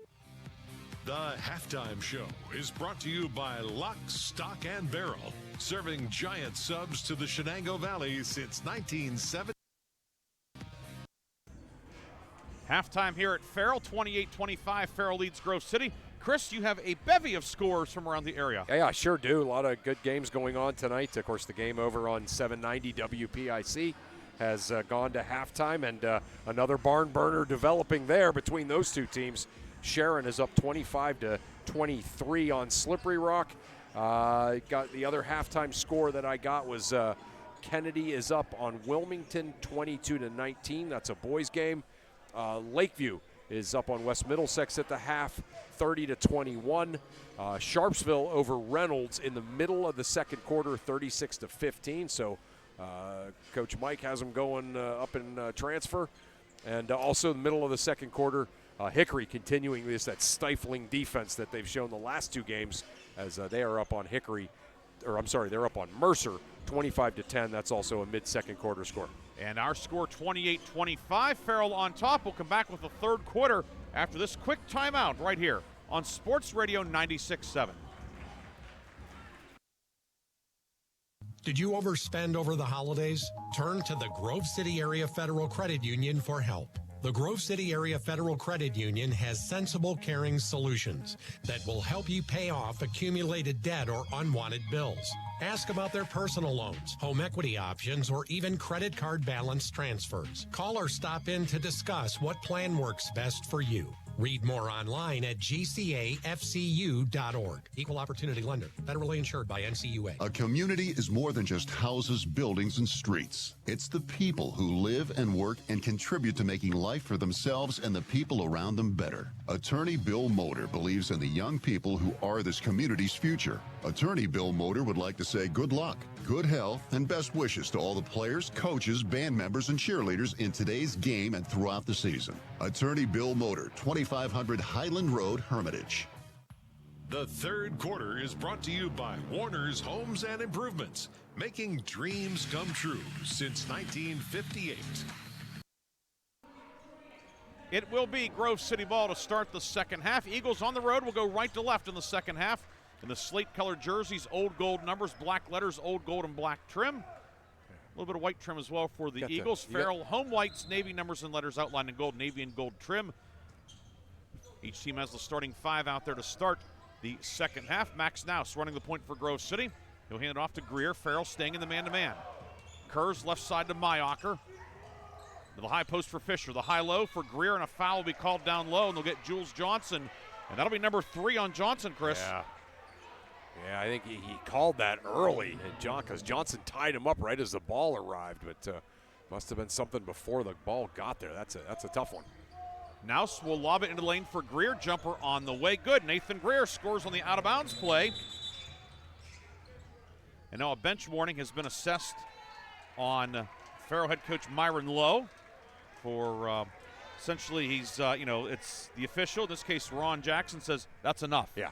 The Halftime Show is brought to you by Lock, Stock, and Barrel, serving giant subs to the Shenango Valley since 1970. Halftime here at Farrell, 28-25. Farrell leads Grove City. Chris, you have a bevy of scores from around the area. Yeah, I sure do. A lot of good games going on tonight. Of course, the game over on 790 WPIC has gone to halftime, and another barn burner developing there between those two teams. Sharon is up 25-23 on Slippery Rock. Got the other halftime score that I got was Kennedy is up on Wilmington 22-19. That's a boys game. Lakeview is up on West Middlesex at the half, 30-21. Sharpsville over Reynolds in the middle of the second quarter, 36-15. So Coach Mike has them going up in transfer. And also in the middle of the second quarter, Hickory continuing that stifling defense that they've shown the last two games as they are up on they're up on Mercer 25-10. That's also a mid-second quarter score. And our score 28-25. Farrell on top. We'll come back with the third quarter after this quick timeout right here on Sports Radio 96.7. Did you overspend over the holidays? Turn to the Grove City Area Federal Credit Union for help. The Grove City Area Federal Credit Union has sensible, caring solutions that will help you pay off accumulated debt or unwanted bills. Ask about their personal loans, home equity options, or even credit card balance transfers. Call or stop in to discuss what plan works best for you. Read more online at gcafcu.org. Equal opportunity lender. Federally insured by NCUA. A community is more than just houses, buildings, and streets. It's the people who live and work and contribute to making life for themselves and the people around them better. Attorney Bill Motor believes in the young people who are this community's future. Attorney Bill Motor would like to say good luck, good health, and best wishes to all the players, coaches, band members, and cheerleaders in today's game and throughout the season. Attorney Bill Motor, 2500 Highland Road, Hermitage. The third quarter is brought to you by Warner's Homes and Improvements, making dreams come true since 1958. It will be Grove City ball to start the second half. Eagles on the road will go right to left in the second half. In the slate-colored jerseys, old gold numbers, black letters, old gold and black trim. A little bit of white trim as well for the Eagles. Farrell, home whites, navy numbers and letters outlined in gold, navy and gold trim. Each team has the starting five out there to start the second half. Max Nouse running the point for Grove City. He'll hand it off to Greer. Farrell staying in the man-to-man. Kerrs left side to Mayocker. To the high post for Fisher. The high-low for Greer, and a foul will be called down low, and they'll get Jules Johnson. And that'll be number 3 on Johnson, Chris. Yeah, I think he called that early, because Johnson tied him up right as the ball arrived, but must have been something before the ball got there. That's a tough one. Nouse will lob it into the lane for Greer. Jumper on the way. Good. Nathan Greer scores on the out-of-bounds play. And now a bench warning has been assessed on Farrell head coach Myron Lowe for essentially it's the official. In this case, Ron Jackson says that's enough. Yeah.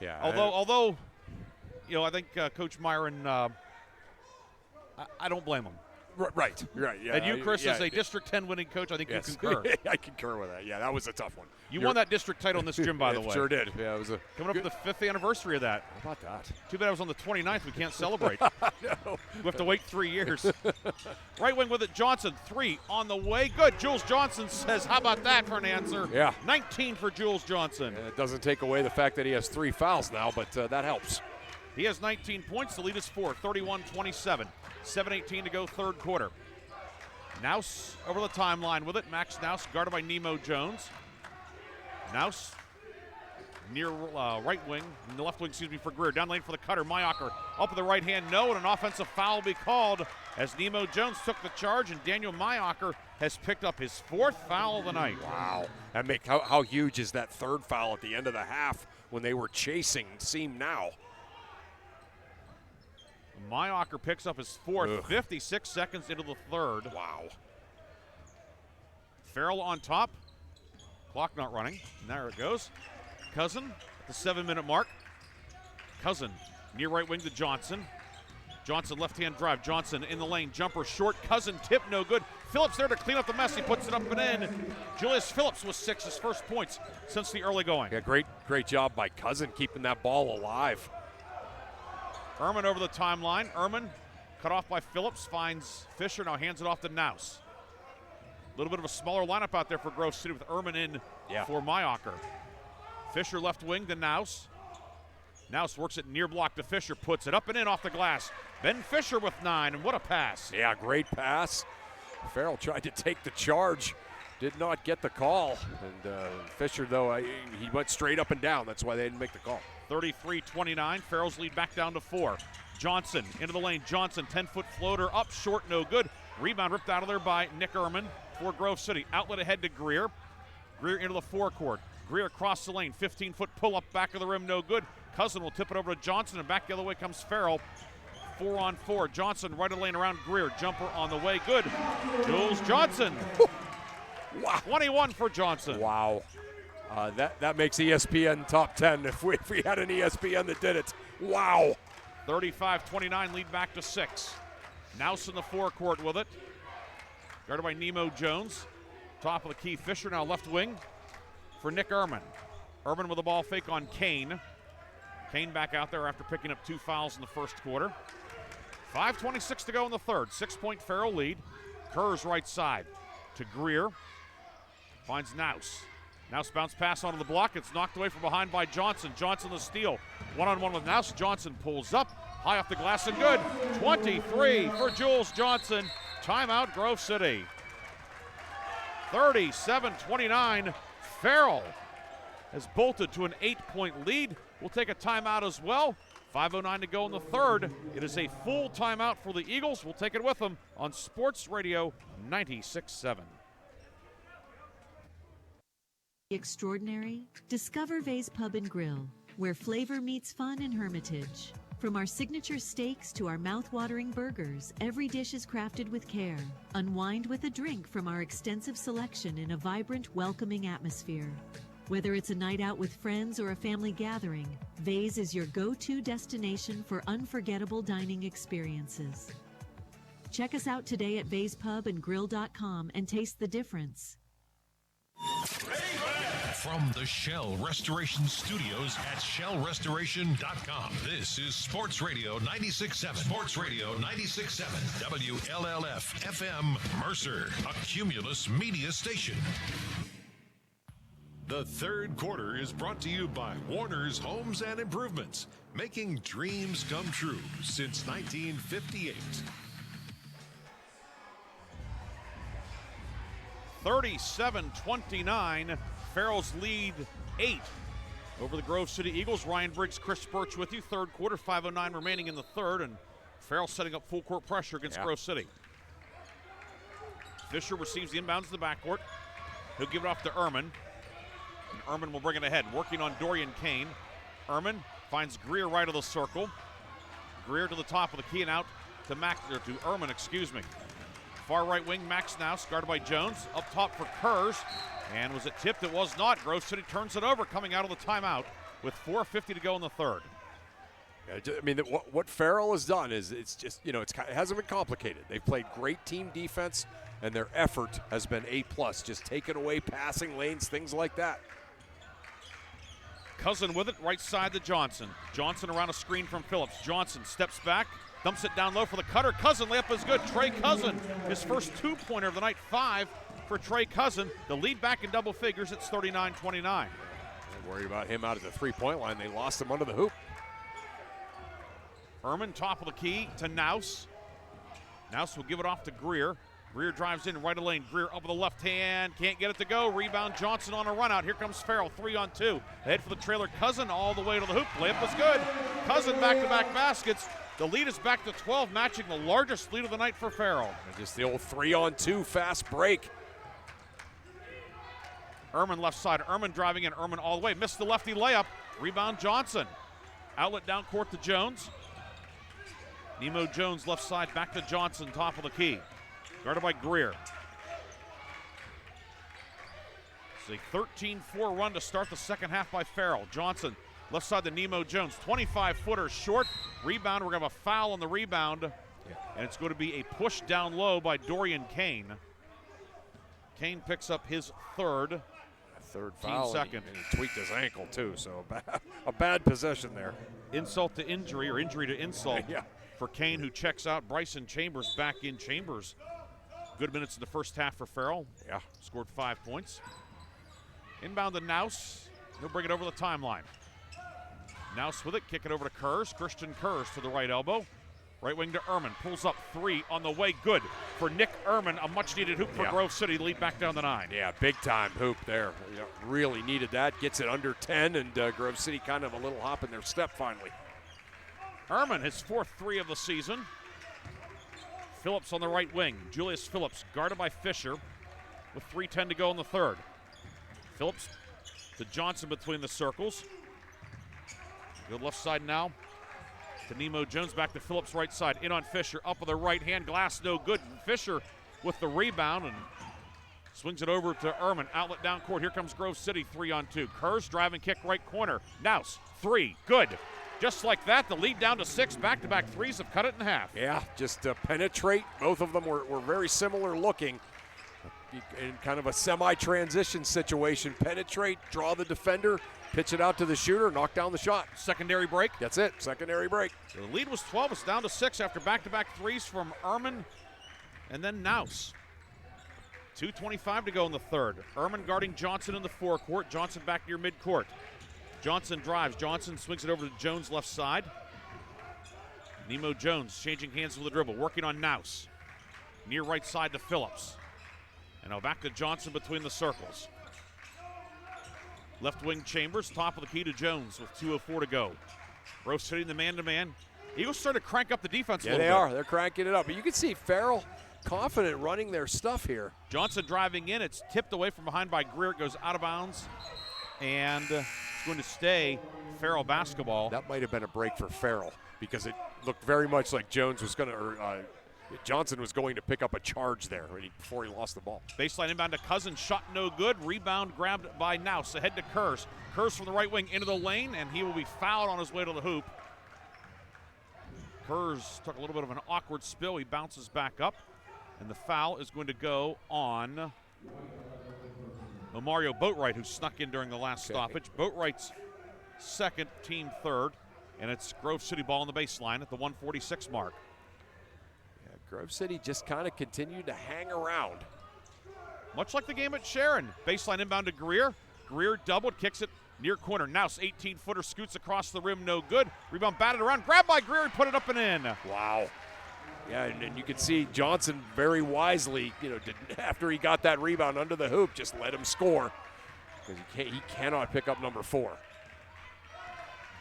Yeah. Although, I think Coach Myron, I don't blame him. Right. Yeah. And you, Chris, as a District 10 winning coach, I think you concur. I concur with that. Yeah, that was a tough one. You won that district title in this gym, by the way. Sure did. Yeah, it was coming up for the 5th anniversary of that. How about that? Too bad I was on the 29th. We can't celebrate. No. We have to wait 3 years. Right wing with it, Johnson. 3 on the way. Good. Jules Johnson says, how about that for an answer? Yeah. 19 for Jules Johnson. And it doesn't take away the fact that he has 3 fouls now, but that helps. He has 19 points. The lead is 4, 31-27. 7:18 to go, third quarter. Naus over the timeline with it. Max Naus guarded by Nemo Jones. Naus near right wing, left wing, for Greer. Down lane for the cutter. Mayacher up with the right hand, no, and an offensive foul will be called as Nemo Jones took the charge, and Daniel Mayacher has picked up his 4th foul of the night. Wow. How huge is that 3rd foul at the end of the half when they were chasing Seam now? Mayacher picks up his 4th, 56 seconds into the 3rd. Wow. Farrell on top. Clock not running. And there it goes. Cousin at the 7-minute mark. Cousin near right wing to Johnson. Johnson left-hand drive. Johnson in the lane. Jumper short. Cousin tip no good. Phillips there to clean up the mess. He puts it up and in. Julius Phillips with 6, his first points since the early going. Yeah, great job by Cousin keeping that ball alive. Ehrman over the timeline. Ehrman cut off by Phillips, finds Fisher, now hands it off to Naus. A little bit of a smaller lineup out there for Grove City with Ehrman in for Mayacher. Fisher left wing to Naus. Naus works it near block to Fisher, puts it up and in off the glass. Ben Fisher with 9, and what a pass. Yeah, great pass. Farrell tried to take the charge, did not get the call. And Fisher, though, he went straight up and down. That's why they didn't make the call. 33-29, Farrell's lead back down to 4. Johnson into the lane. Johnson, 10-foot floater up short, no good. Rebound ripped out of there by Nick Ehrman for Grove City. Outlet ahead to Greer. Greer into the forecourt. Greer across the lane, 15-foot pull-up back of the rim, no good. Cousin will tip it over to Johnson, and back the other way comes Farrell. 4-on-4. Johnson right of the lane around Greer. Jumper on the way, good. Jules Johnson. Wow. 21 for Johnson. Wow. That makes ESPN top 10 if we had an ESPN that did it. Wow. 35-29, lead back to 6. Naus in the forecourt with it. Guarded by Nemo Jones. Top of the key, Fisher now left wing for Nick Ehrman. Ehrman with a ball fake on Kane. Kane back out there after picking up 2 fouls in the first quarter. 5:26 to go in the third. 6-point Farrell lead. Kerr's right side to Greer. Finds Naus. Naus bounce pass onto the block. It's knocked away from behind by Johnson. Johnson the steal. One-on-one with Naus. Johnson pulls up. High off the glass and good. 23 for Jules Johnson. Timeout Grove City. 37-29. Farrell has bolted to an 8-point lead. We'll take a timeout as well. 5:09 to go in the third. It is a full timeout for the Eagles. We'll take it with them on Sports Radio 96.7. Extraordinary? Discover Vay's Pub and Grill, where flavor meets fun in Hermitage. From our signature steaks to our mouth-watering burgers, every dish is crafted with care. Unwind with a drink from our extensive selection in a vibrant, welcoming atmosphere. Whether it's a night out with friends or a family gathering, Vay's is your go-to destination for unforgettable dining experiences. Check us out today at vayspubandgrill.com and taste the difference. From the Shell Restoration Studios at shellrestoration.com. This is Sports Radio 96.7. Sports Radio 96.7. WLLF FM Mercer, a Cumulus media station. The third quarter is brought to you by Warner's Homes and Improvements, making dreams come true since 1958. 37-29. Farrell's lead 8 over the Grove City Eagles. Ryan Briggs, Chris Burtch with you. Third quarter, 5:09 remaining in the third, and Farrell setting up full court pressure against Grove City. Fisher receives the inbounds in the backcourt. He'll give it off to Ehrman. And Ehrman will bring it ahead, working on Dorian Kane. Ehrman finds Greer right of the circle. Greer to the top of the key and out to Ehrman, excuse me. Far right wing, Max Naus, guarded by Jones. Up top for Kurz. And was it tipped? It was not. Grove City turns it over coming out of the timeout. with 4:50 to go in the third. Yeah, I mean, what Farrell has done is it's just, it hasn't been complicated. They've played great team defense, and their effort has been A+, just taking away passing lanes, things like that. Cousin with it, right side to Johnson. Johnson around a screen from Phillips. Johnson steps back, dumps it down low for the cutter. Cousin, layup is good. Trey Cousin, his first 2-pointer of the night, 5 for Trey Cousin. The lead back in double figures. It's 39-29. Worried about him out at the three-point line. They lost him under the hoop. Ehrman, top of the key to Naus. Naus will give it off to Greer. Greer drives in right of lane. Greer up with the left hand. Can't get it to go. Rebound Johnson on a run out. Here comes Farrell. 3-on-2. Ahead for the trailer. Cousin all the way to the hoop. Layup was good. Cousin back-to-back baskets. The lead is back to 12, matching the largest lead of the night for Farrell. And just the old 3-on-2 fast break. Ehrman left side. Ehrman driving in. Ehrman all the way. Missed the lefty layup. Rebound Johnson. Outlet down court to Jones. Nemo Jones left side back to Johnson, top of the key. Guarded by Greer. It's a 13-4 run to start the second half by Farrell. Johnson left side to Nemo Jones. 25-footer short. Rebound. We're going to have a foul on the rebound. And it's going to be a push down low by Dorian Kane. Kane picks up his third. Third foul. Second. And he tweaked his ankle, too, so a bad possession there. Insult to injury, or injury to insult. Yeah. For Kane, who checks out. Bryson Chambers back in. Chambers, good minutes in the first half for Farrell. Yeah. Scored 5 points. Inbound to Naus. He'll bring it over the timeline. Naus with it, kick it over to Kurz. Christian Kurz to the right elbow. Right wing to Ehrman. Pulls up 3 on the way. Good for Nick Ehrman. A much-needed hoop for Grove City. Lead back down the 9. Yeah, big-time hoop there. Really needed that. Gets it under 10, and Grove City kind of a little hop in their step finally. Ehrman, his 4th 3 of the season. Phillips on the right wing. Julius Phillips guarded by Fisher with 3:10 to go in the third. Phillips to Johnson between the circles. Good left side now to Nemo Jones. Back to Phillips right side. In on Fisher. Up with the right hand. Glass no good. Fisher with the rebound and swings it over to Ehrman. Outlet down court. Here comes Grove City. 3-on-2. Kurz driving kick right corner. Naus 3. Good. Just like that, the lead down to 6. Back-to-back threes have cut it in half. Yeah, just penetrate. Both of them were very similar looking. In kind of a semi-transition situation. Penetrate, draw the defender, pitch it out to the shooter, knock down the shot. Secondary break. That's it, secondary break. So the lead was 12. It's down to 6 after back-to-back threes from Ehrman and then Naus. 2:25 to go in the third. Ehrman guarding Johnson in the forecourt. Johnson back near midcourt. Johnson drives. Johnson swings it over to Jones left side. Nemo Jones changing hands with the dribble, working on Naus. Near right side to Phillips. And now back to Johnson between the circles. Left wing Chambers, top of the key to Jones with 2:04 to go. Grove City in the man-to-man. Eagles starting to crank up the defense a little bit. Yeah, they are. They're cranking it up. But you can see Farrell confident running their stuff here. Johnson driving in. It's tipped away from behind by Greer. It goes out of bounds. And it's going to stay Farrell basketball. That might have been a break for Farrell because it looked very much like Jones was going to, Johnson was going to pick up a charge there before he lost the ball. Baseline inbound to Cousins, shot no good. Rebound grabbed by Naus. Ahead to Kurz. Kurz from the right wing into the lane, and he will be fouled on his way to the hoop. Kurz took a little bit of an awkward spill. He bounces back up, and the foul is going to go on Mario Boatwright, who snuck in during the last stoppage. Boatwright's second, team third, and it's Grove City ball on the baseline at the 146 mark. Yeah, Grove City just kind of continued to hang around. Much like the game at Sharon. Baseline inbound to Greer. Greer doubled, kicks it near corner. Naus, 18-footer, scoots across the rim, no good. Rebound batted around, grabbed by Greer and put it up and in. Wow. Yeah, and you can see Johnson very wisely, after he got that rebound under the hoop, just let him score because he cannot pick up number 4.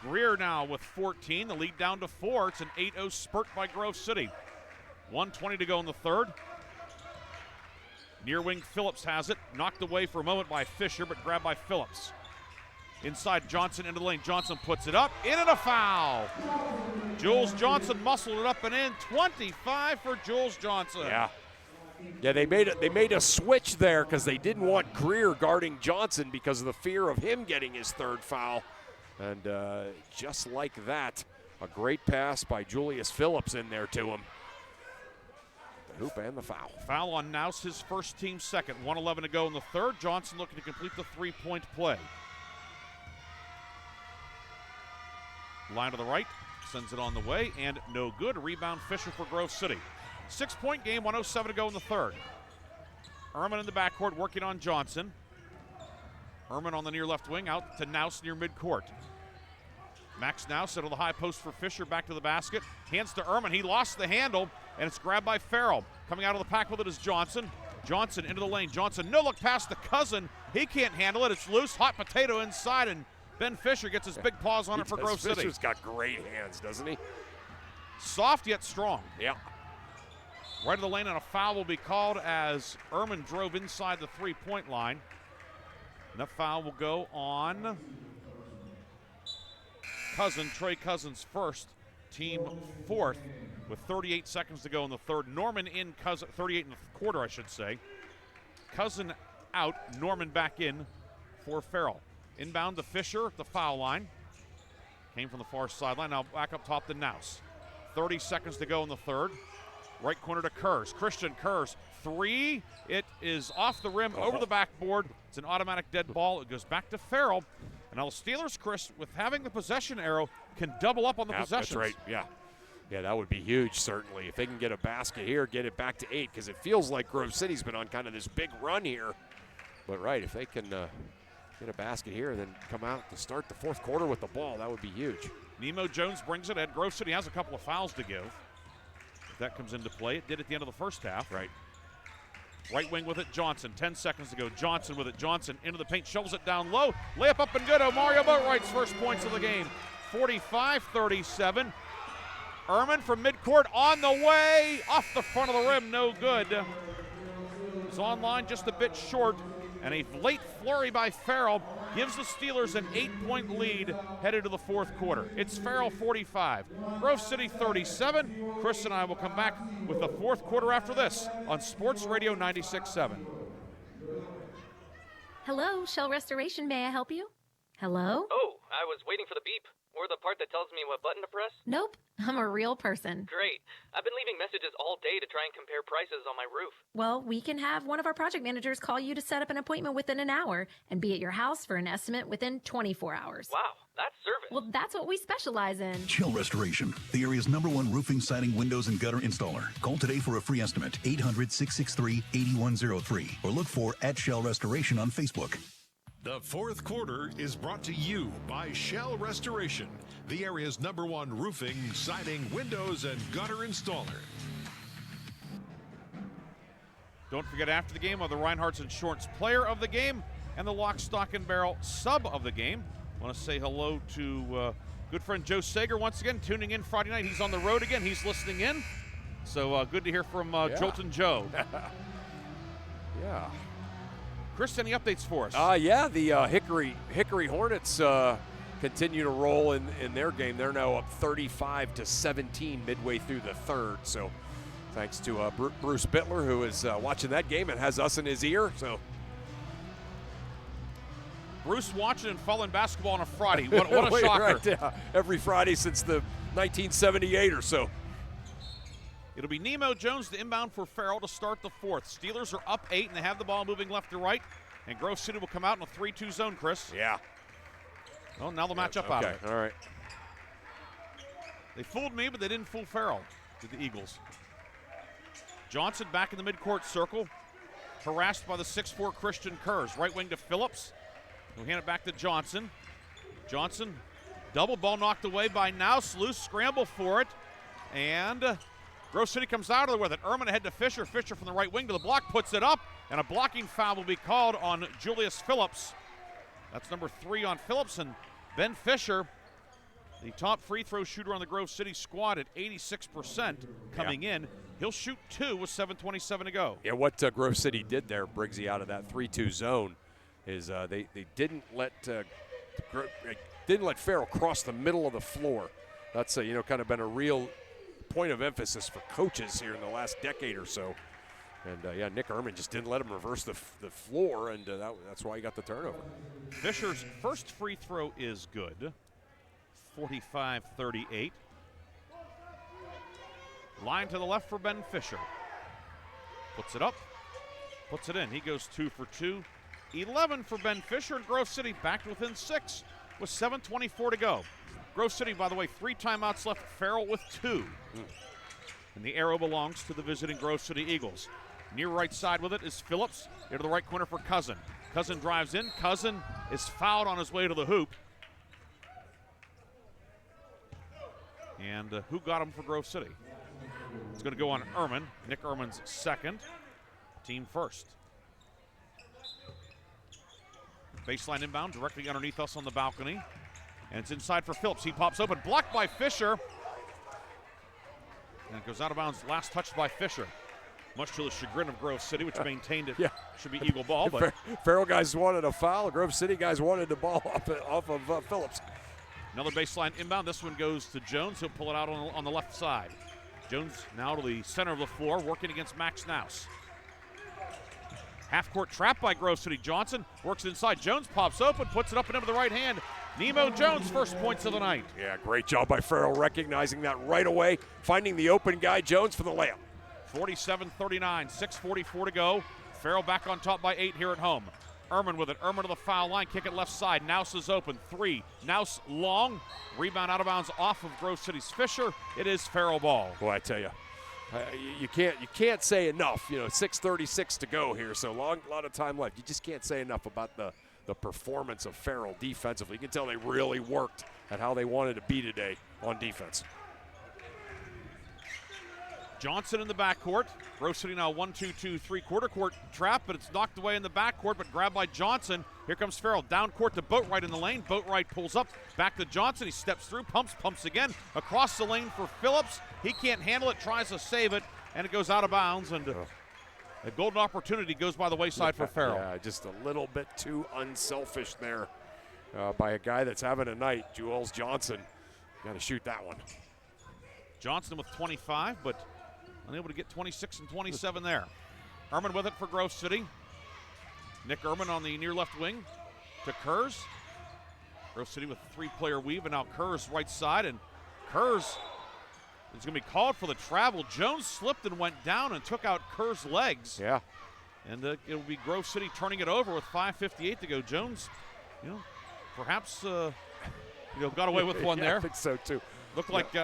Greer now with 14, the lead down to 4. It's an 8-0 spurt by Grove City. 1:20 to go in the third. Near wing Phillips has it, knocked away for a moment by Fisher, but grabbed by Phillips. Inside Johnson into the lane. Johnson puts it up, in and a foul. Jules Johnson muscled it up and in. 25 for Jules Johnson. Yeah, they made a switch there because they didn't want Greer guarding Johnson because of the fear of him getting his third foul. And just like that, a great pass by Julius Phillips in there to him. The hoop and the foul. Foul on Nouse, his first, team second. 1:11 to go in the third. Johnson looking to complete the three-point play. Line to the right, sends it on the way, and no good. Rebound Fisher for Grove City. 6-point game, 1:07 to go in the third. Ehrman in the backcourt working on Johnson. Ehrman on the near left wing, out to Nouse near midcourt. Max Nouse out on the high post for Fisher, back to the basket. Hands to Ehrman, he lost the handle, and it's grabbed by Farrell. Coming out of the pack with it is Johnson. Johnson into the lane. Johnson, no look pass to Cousin. He can't handle it, it's loose. Hot potato inside, and Ben Fisher gets his big paws on it for Grove City. Fisher's got great hands, doesn't he? Soft yet strong. Yeah. Right of the lane, and a foul will be called as Ehrman drove inside the three-point line. And that foul will go on Cousin, Trey Cousins first, team fourth, with 38 seconds to go in the third. Norman in, Cousin, 38 in the quarter, I should say. Cousin out, Norman back in for Farrell. Inbound to Fisher at the foul line. Came from the far sideline, now back up top to Nouse. 30 seconds to go in the third. Right corner to Kurz. Christian Kurz, three. It is off the rim, over the backboard. It's an automatic dead ball. It goes back to Farrell. And now the Steelers, Chris, with having the possession arrow, can double up on the possessions. That's right, yeah. Yeah, that would be huge, certainly. If they can get a basket here, get it back to 8, because it feels like Grove City's been on kind of this big run here. But, right, if they can get a basket here and then come out to start the fourth quarter with the ball, that would be huge. Nemo Jones brings it in. Grove City has a couple of fouls to give. If that comes into play, it did at the end of the first half. Right. Right wing with it, Johnson. 10 seconds to go. Johnson with it. Johnson into the paint, shovels it down low. Layup up and good. Mario Boatwright's first points of the game. 45-37. Ehrman from midcourt on the way. Off the front of the rim, no good. It's online just a bit short. And a late flurry by Farrell gives the Steelers an 8-point lead headed to the fourth quarter. It's Farrell 45, Grove City 37. Chris and I will come back with the fourth quarter after this on Sports Radio 96.7. Hello, Shell Restoration. May I help you? Hello? Oh, I was waiting for the beep. Or the part that tells me what button to press? Nope, I'm a real person. Great. I've been leaving messages all day to try and compare prices on my roof. Well, we can have one of our project managers call you to set up an appointment within an hour and be at your house for an estimate within 24 hours. Wow, that's service. Well, that's what we specialize in. Shell Restoration, the area's #1 roofing, siding, windows, and gutter installer. Call today for a free estimate, 800-663-8103, or look for @Shell Restoration on Facebook. The fourth quarter is brought to you by Shell Restoration, the area's #1 roofing, siding, windows, and gutter installer. Don't forget, after the game, are the Reinhardt's Insurance Player of the Game and the Lock, Stock, and Barrel Sub of the Game. I want to say hello to good friend Joe Sager once again, tuning in Friday night. He's on the road again. He's listening in. So good to hear from Jolton Joe. Yeah. Chris, any updates for us? Yeah, the Hickory Hornets continue to roll in their game. They're now up 35-17 midway through the third. So thanks to Bruce Bittler, who is watching that game and has us in his ear. So Bruce watching and following basketball on a Friday. What a shocker. Right, yeah. Every Friday since the 1978 or so. It'll be Nemo Jones to inbound for Farrell to start the fourth. Steelers are up 8, and they have the ball moving left to right. And Grove City will come out in a 3-2 zone, Chris. Yeah. Well, now they'll match up out of it. All right. They fooled me, but they didn't fool Farrell, did the Eagles. Johnson back in the midcourt circle. Harassed by the 6'4 Christian Kurz. Right wing to Phillips. We'll hand it back to Johnson. Johnson, double ball knocked away by Nouse. Loose scramble for it. And Grove City comes out of there with it. Ehrman ahead to Fisher. Fisher from the right wing to the block, puts it up, and a blocking foul will be called on Julius Phillips. That's number 3 on Phillips, and Ben Fisher, the top free throw shooter on the Grove City squad at 86% coming in. He'll shoot 2 with 7:27 to go. Yeah, what Grove City did there, Briggsy, out of that 3-2 zone is they didn't let Farrell cross the middle of the floor. That's kind of been a real point of emphasis for coaches here in the last decade or so. And, Nick Ehrman just didn't let him reverse the floor, and that's why he got the turnover. Fisher's first free throw is good. 45-38. Line to the left for Ben Fisher. Puts it up, puts it in. He goes 2 for 2. 11 for Ben Fisher, and Grove City back to within 6 with 7:24 to go. Grove City, by the way, 3 timeouts left. Farrell with 2. And the arrow belongs to the visiting Grove City Eagles. Near right side with it is Phillips. Into the right corner for Cousin. Cousin drives in. Cousin is fouled on his way to the hoop. And who got him for Grove City? It's going to go on Ehrman. Nick Ehrman's second. Team first. Baseline inbound directly underneath us on the balcony. And it's inside for Phillips. He pops open. Blocked by Fisher. And it goes out of bounds. Last touched by Fisher. Much to the chagrin of Grove City, which maintained it. Should be Eagle ball. But Farrell guys wanted a foul. Grove City guys wanted the ball off of Phillips. Another baseline inbound. This one goes to Jones. He'll pull it out on the left side. Jones now to the center of the floor, working against Max Naus. Half-court trap by Grove City. Johnson works inside. Jones pops open, puts it up and into the right hand. Nemo Jones, first points of the night. Yeah, great job by Farrell recognizing that right away, finding the open guy, Jones, for the layup. 47-39, 6:44 to go. Farrell back on top by 8 here at home. Ehrman with it. Ehrman to the foul line. Kick it left side. Naus is open. 3. Naus long. Rebound out of bounds off of Grove City's Fisher. It is Farrell ball. Boy, I tell you, you can't say enough. 6:36 to go here, so a lot of time left. You just can't say enough about the performance of Farrell defensively. You can tell they really worked at how they wanted to be today on defense. Johnson in the backcourt. Grove City now 1-2-2-3 quarter court trap, but it's knocked away in the backcourt, but grabbed by Johnson. Here comes Farrell. Down court to Boatwright in the lane. Boatwright pulls up. Back to Johnson. He steps through, pumps again. Across the lane for Phillips. He can't handle it, tries to save it, and it goes out of bounds. And a golden opportunity goes by the wayside for Farrell. Yeah, just a little bit too unselfish there by a guy that's having a night. Jules Johnson. Got to shoot that one. Johnson with 25, but unable to get 26 and 27 there. Ehrman with it for Grove City. Nick Ehrman on the near left wing to Kurz. Grove City with a 3-player weave, and now Kurz right side, and Kurz is going to be called for the travel. Jones slipped and went down and took out Kurz's legs. Yeah. And it'll be Grove City turning it over with 5:58 to go. Jones, perhaps, got away with one there. I think so too. Looked like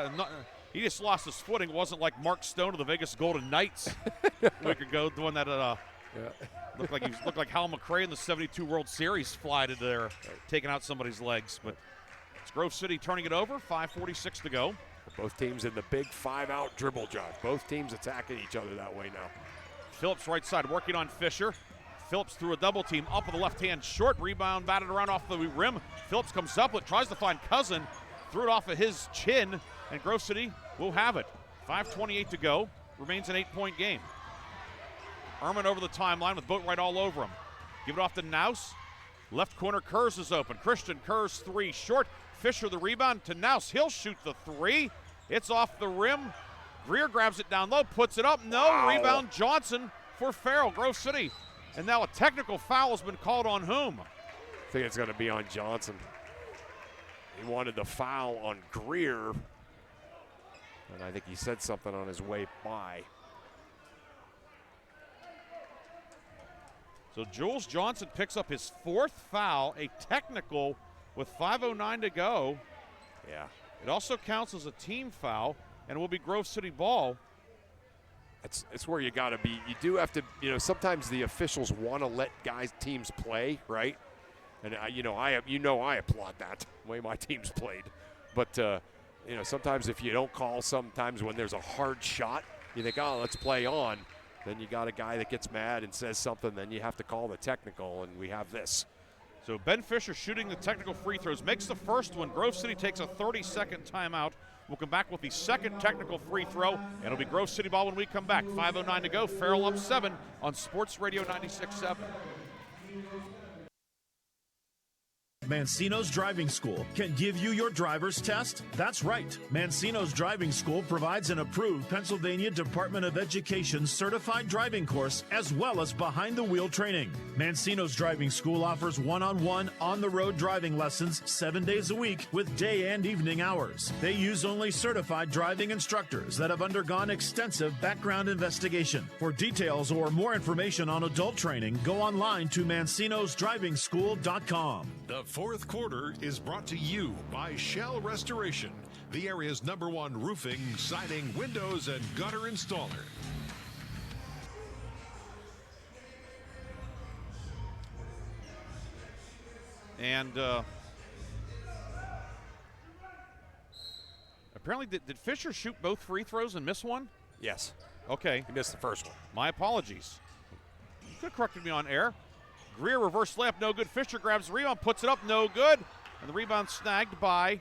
he just lost his footing. It wasn't like Mark Stone of the Vegas Golden Knights a week ago doing that. Looked like Hal McRae in the '72 World Series flighted there, taking out somebody's legs. But it's Grove City turning it over. 5:46 to go. Both teams in the big 5-out dribble drive. Both teams attacking each other that way now. Phillips right side working on Fisher. Phillips through a double team up with the left hand short. Rebound batted around off the rim. Phillips comes up with, tries to find Cousin. Threw it off of his chin, and Grove City will have it. 5:28 to go. Remains an 8-point game. Ehrman over the timeline with Boatwright all over him. Give it off to Naus. Left corner, Kurz is open. Christian Kurz 3 short. Fisher the rebound to Naus. He'll shoot the 3. It's off the rim. Greer grabs it down low, puts it up. No, wow. Rebound Johnson for Farrell. Grove City. And now a technical foul has been called on whom? I think it's going to be on Johnson. He wanted the foul on Greer. And I think he said something on his way by. So Jules Johnson picks up his 4th foul, a technical with 5:09 to go. Yeah. It also counts as a team foul, and it will be Grove City ball. It's where you got to be. You do have to, sometimes the officials want to let teams play, right? And I applaud that, the way my team's played. But, sometimes if you don't call, sometimes when there's a hard shot, you think, let's play on. Then you got a guy that gets mad and says something, then you have to call the technical, and we have this. So Ben Fisher shooting the technical free throws, makes the first one. Grove City takes a 30-second timeout. We'll come back with the second technical free throw, and it'll be Grove City ball when we come back. 5:09 to go. Farrell up 7 on Sports Radio 96.7. Mancino's Driving School can give you your driver's test? That's right. Mancino's Driving School provides an approved Pennsylvania Department of Education certified driving course as well as behind-the-wheel training. Mancino's Driving School offers one-on-one, on-the-road driving lessons 7 days a week with day and evening hours. They use only certified driving instructors that have undergone extensive background investigation. For details or more information on adult training, go online to mancinosdrivingschool.com. The fourth quarter is brought to you by Shell Restoration, the area's #1 roofing, siding, windows, and gutter installer. And apparently, did Fisher shoot both free throws and miss one? Yes. Okay. He missed the first one. My apologies. You could have corrected me on air. Greer reverse layup, no good. Fisher grabs the rebound, puts it up, no good. And the rebound snagged by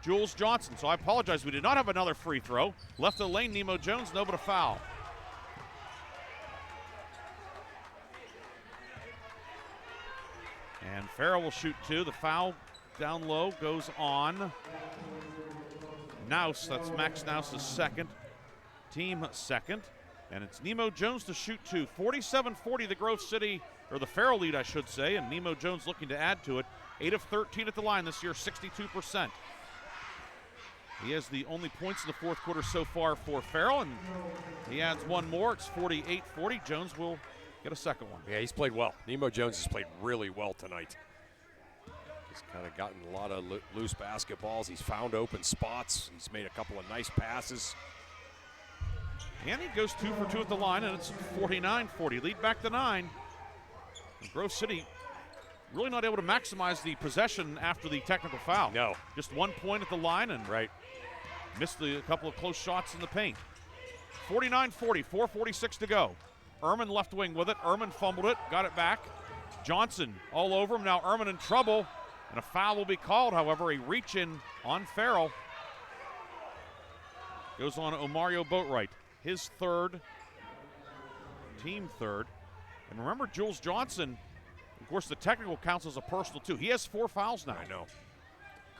Jules Johnson. So I apologize. We did not have another free throw. Left of the lane, Nemo Jones, no but a foul. And Farrell will shoot two. The foul down low goes on Naus. That's Max Naus' second. Team second. And it's Nemo Jones to shoot two. 47-40 the Grove City, or the Farrell lead, I should say. And Nemo Jones looking to add to it. 8 of 13 at the line this year, 62%. He has the only points in the fourth quarter so far for Farrell, and he adds one more. It's 48-40. Jones will get a second one. Yeah, he's played well. Nemo Jones has played really well tonight. He's kind of gotten a lot of loose basketballs. He's found open spots. He's made a couple of nice passes. And he goes 2 for 2 at the line, and it's 49-40. Lead back to 9. And Grove City really not able to maximize the possession after the technical foul. No. Just 1 point at the line and missed a couple of close shots in the paint. 49-40, 4:46 to go. Ehrman left wing with it. Ehrman fumbled it, got it back. Johnson all over him. Now Ehrman in trouble, and a foul will be called. However, a reach in on Farrell. Goes on Omario Boatwright. His third, team third. And remember, Jules Johnson, of course, the technical counts as a personal too. He has 4 fouls now. I know.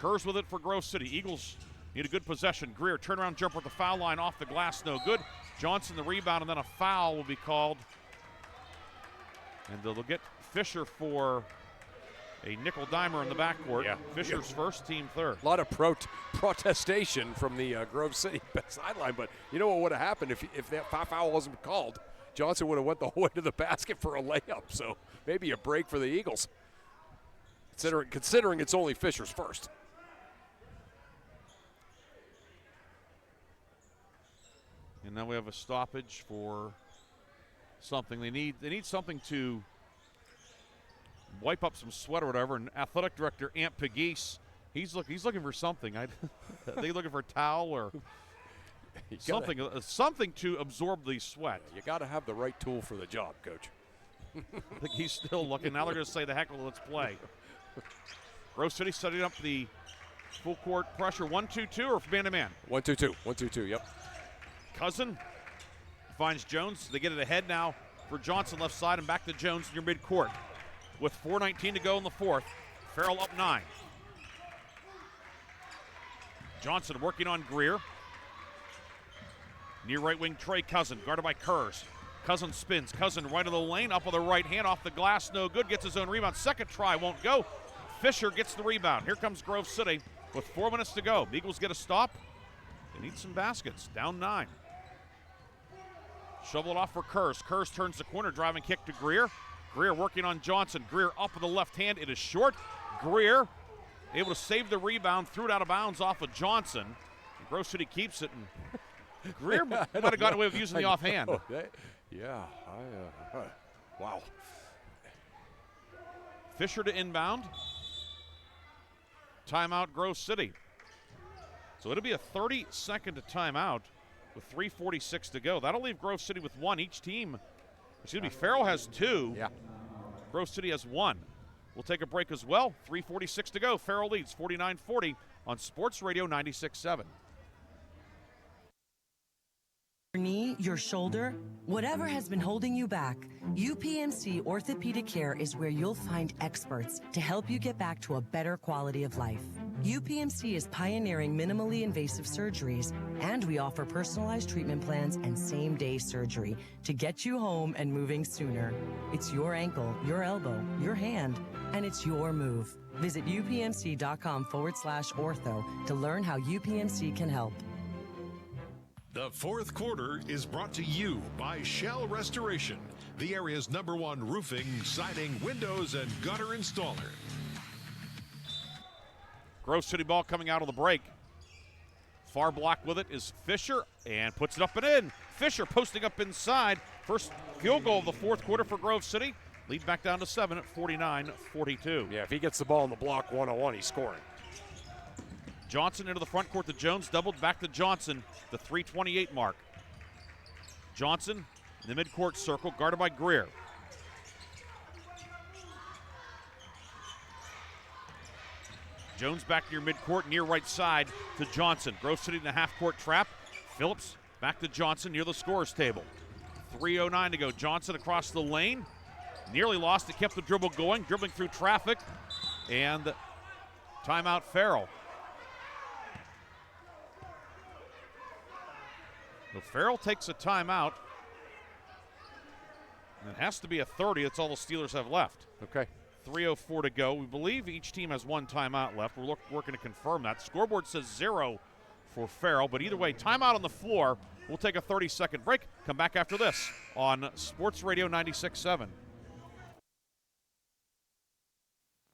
Kerrs with it for Grove City. Eagles need a good possession. Greer, turnaround jumper at the foul line, off the glass, no good. Johnson the rebound, and then a foul will be called. And they'll get Fisher for a nickel dimer in the backcourt. Yeah. Fisher's first, team third. A lot of protestation from the Grove City sideline, but you know what would have happened if that foul wasn't called? Johnson would have went the whole way to the basket for a layup, so maybe a break for the Eagles, considering it's only Fisher's first. And now we have a stoppage for something. They need something to wipe up some sweat or whatever. And athletic director Ant Pegues, he's looking for something. Are they looking for a towel or something to absorb the sweat? You got to have the right tool for the job, Coach. I think he's still looking. Now they're going to say, the heck, let's play. Grove City setting up the full court pressure. 1-2-2 or man-to-man? 1-2-2. 1-2-2, yep. Cousin finds Jones. They get it ahead now for Johnson left side, and back to Jones near midcourt. With 4:19 to go in the fourth. Farrell up 9. Johnson working on Greer. Near right wing, Trey Cousin, guarded by Kerrs. Cousin spins. Cousin right of the lane, up with the right hand, off the glass, no good. Gets his own rebound. Second try won't go. Fisher gets the rebound. Here comes Grove City with 4 minutes to go. The Eagles get a stop. They need some baskets. Down 9. Shovel it off for Kerrs. Kerrs turns the corner, driving kick to Greer. Greer working on Johnson. Greer up with the left hand. It is short. Greer able to save the rebound, threw it out of bounds off of Johnson. And Grove City keeps it, and Greer might have gotten away with using the offhand. Wow. Fisher to inbound. Timeout, Grove City. So it'll be a 30-second timeout with 3:46 to go. That'll leave Grove City with 1. Each team, Farrell has 2. Yeah. Grove City has 1. We'll take a break as well. 3:46 to go. Farrell leads 49-40 on Sports Radio 96.7. Your knee, your shoulder, whatever has been holding you back, UPMC Orthopedic Care is where you'll find experts to help you get back to a better quality of life. UPMC is pioneering minimally invasive surgeries, and we offer personalized treatment plans and same-day surgery to get you home and moving sooner. It's your ankle, your elbow, your hand, and it's your move. Visit upmc.com/ortho to learn how UPMC can help. The fourth quarter is brought to you by Shell Restoration, the area's #1 roofing, siding, windows, and gutter installer. Grove City ball coming out of the break. Far block with it is Fisher and puts it up and in. Fisher posting up inside. First field goal of the fourth quarter for Grove City. Lead back down to 7 at 49-42. Yeah, if he gets the ball in the block 1-on-1, he's scoring. Johnson into the front court to Jones, doubled back to Johnson, the 3:28 mark. Johnson in the midcourt circle, guarded by Greer. Jones back near midcourt, near right side to Johnson. Grove City in the half-court trap. Phillips back to Johnson near the scorer's table. 3:09 to go. Johnson across the lane. Nearly lost it, kept the dribble going, dribbling through traffic. And timeout Farrell. So Farrell takes a timeout. And it has to be a 30. That's all the Steelers have left. Okay. 3:04 to go. We believe each team has one timeout left. We're working to confirm that. Scoreboard says 0 for Farrell, but either way, timeout on the floor. We'll take a 30-second break. Come back after this on Sports Radio 96.7.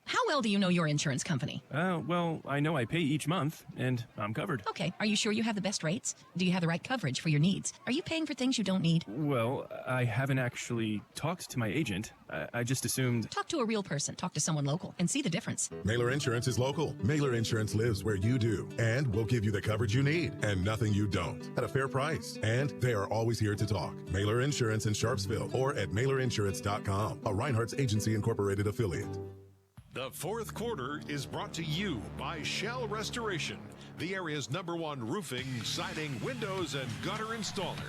How well do you know your insurance company? Well, I know I pay each month, and I'm covered. Okay, are you sure you have the best rates? Do you have the right coverage for your needs? Are you paying for things you don't need? Well, I haven't actually talked to my agent. I just assumed... Talk to a real person. Talk to someone local and see the difference. Mailer Insurance is local. Mailer Insurance lives where you do, and will give you the coverage you need and nothing you don't at a fair price. And they are always here to talk. Mailer Insurance in Sharpsville or at mailerinsurance.com, a Reinhardt's Agency Incorporated affiliate. The fourth quarter is brought to you by Shell Restoration, the area's #1 roofing, siding, windows, and gutter installer.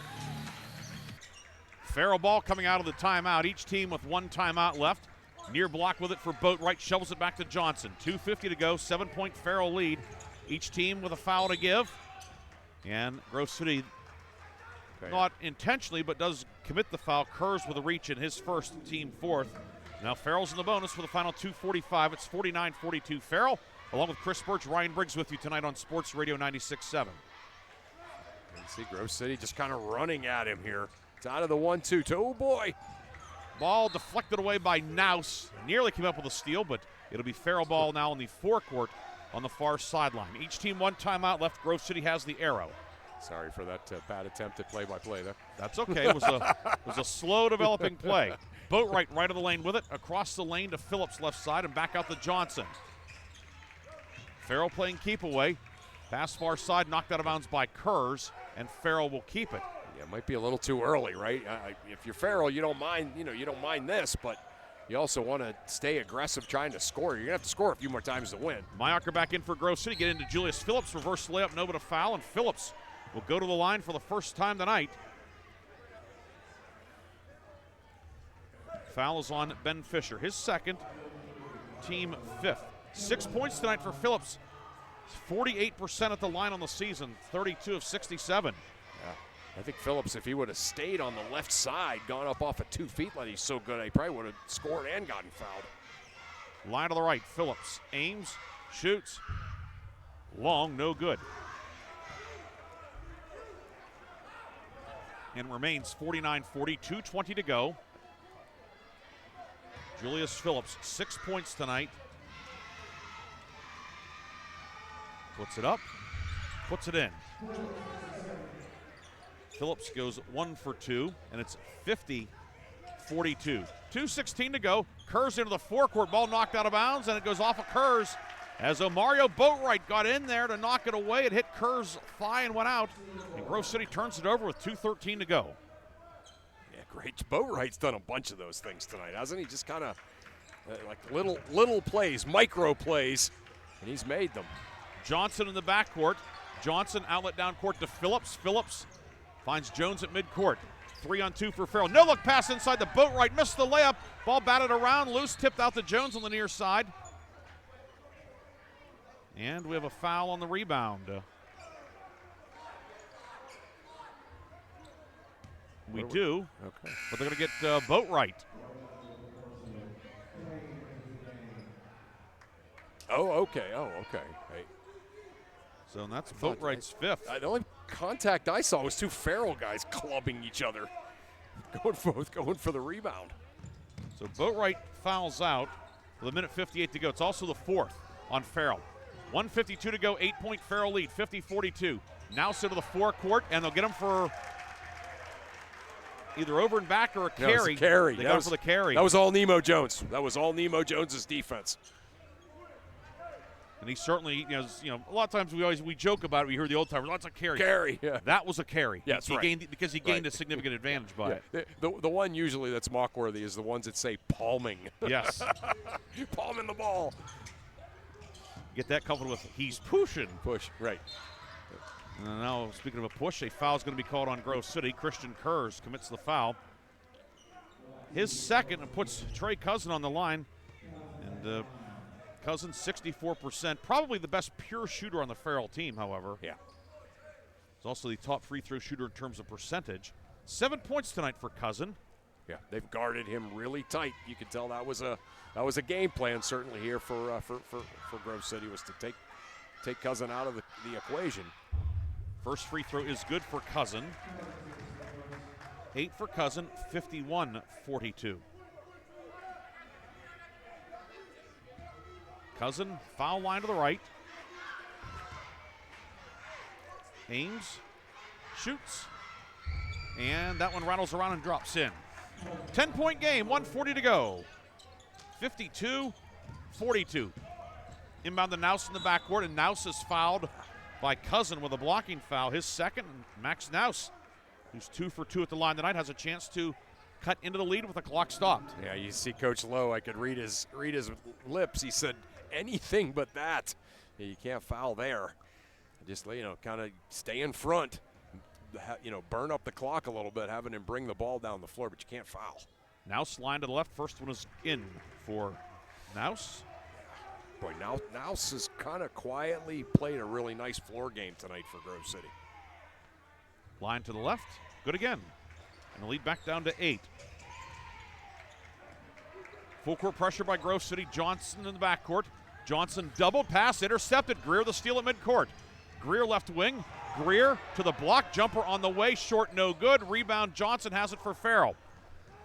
Farrell ball coming out of the timeout. Each team with one timeout left. Near block with it for Boatwright, shovels it back to Johnson. 2:50 to go, 7-point Farrell lead. Each team with a foul to give. And Grove City, not intentionally, but does commit the foul. Kerrs with a reach in his first, team fourth. Now Farrell's in the bonus for the final 2:45. It's 49-42 Farrell, along with Chris Burtch, Ryan Briggs with you tonight on Sports Radio 96.7. You see Grove City just kind of running at him here. It's out of the 1-2. Oh, boy. Ball deflected away by Nouse. Nearly came up with a steal, but it'll be Farrell ball now in the forecourt on the far sideline. Each team one timeout left. Grove City has the arrow. Sorry for that bad attempt at play-by-play there. That's okay. It was a slow developing play. Boatwright right of the lane with it. Across the lane to Phillips left side and back out to Johnson. Farrell playing keep away. Pass far side, knocked out of bounds by Kerrs, and Farrell will keep it. Yeah, it might be a little too early, right? If you're Farrell, you don't mind this, but you also want to stay aggressive trying to score. You're going to have to score a few more times to win. Mayocker back in for Grove City. Get into Julius Phillips. Reverse layup, no but a foul, and Phillips will go to the line for the first time tonight. Foul is on Ben Fisher, his second, team fifth. 6 points tonight for Phillips. 48% at the line on the season, 32 of 67. Yeah, I think Phillips, if he would have stayed on the left side, gone up off of 2 feet like he's so good, he probably would have scored and gotten fouled. Line to the right, Phillips aims, shoots, long, no good. And remains 49-40, 2:20 to go. Julius Phillips, 6 points tonight. Puts it up, puts it in. Phillips goes 1 for 2, and it's 50-42. 2:16 to go. Kerrs into the forecourt, ball knocked out of bounds, and it goes off of Kerrs as Omario Boatwright got in there to knock it away. It hit Kerrs' thigh and went out, and Grove City turns it over with 2:13 to go. Yeah, great. Boatwright's done a bunch of those things tonight, hasn't he? Just kind of like little plays, micro plays, and he's made them. Johnson in the backcourt. Johnson outlet down court to Phillips. Phillips Finds Jones at midcourt. 3-on-2 for Farrell. No look pass inside the boat right. Missed the layup. Ball batted around. Loose. Tipped out to Jones on the near side. And we have a foul on the rebound. We do. Okay. But they're going to get boat right. Oh, okay. Hey. So that's Boatwright's fifth. The only contact I saw was two Farrell guys clubbing each other, going for the rebound. So Boatwright fouls out with 1:58 to go. It's also the fourth on Farrell. 1:52 to go, 8-point Farrell lead, 50-42. Now sit to the forecourt, and they'll get him for either over and back or a carry. That was a carry. They got him for the carry. That was all Nemo Jones. That was all Nemo Jones' defense. And he certainly, a lot of times we joke about it. We hear the old timers, that's a carry. Carry, yeah. That was a carry. Yes, he gained a significant advantage by it. The one usually that's mock-worthy is the ones that say palming. Yes. Palming the ball. Get that coupled with he's pushing. Push, right. And now, speaking of a push, a foul is going to be called on Grove City. Christian Kurz commits the foul. His second, and puts Trey Cousin on the line. And Cousin, 64%. Probably the best pure shooter on the Farrell team, however. Yeah. He's also the top free throw shooter in terms of percentage. 7 points tonight for Cousin. Yeah, they've guarded him really tight. You can tell that was a game plan certainly here for Grove City, was to take Cousin out of the equation. First free throw is good for Cousin. 8 for Cousin, 51-42. Cousin, foul line to the right. Aims, shoots, and that one rattles around and drops in. 10-point game, 1:40 to go. 52-42. Inbound to Naus in the backcourt, and Naus is fouled by Cousin with a blocking foul. His second, Max Naus, who's 2 for 2 at the line tonight, has a chance to cut into the lead with the clock stopped. Yeah, you see Coach Lowe, I could read his lips. He said, anything but that. Yeah, you can't foul there. Just, kind of stay in front. Burn up the clock a little bit, having him bring the ball down the floor, but you can't foul. Naus line to the left. First one is in for Naus. Boy, Naus has kind of quietly played a really nice floor game tonight for Grove City. Line to the left. Good again. And the lead back down to 8. Full court pressure by Grove City. Johnson in the backcourt. Johnson double pass, intercepted. Greer the steal at midcourt. Greer left wing. Greer to the block. Jumper on the way. Short, no good. Rebound. Johnson has it for Farrell.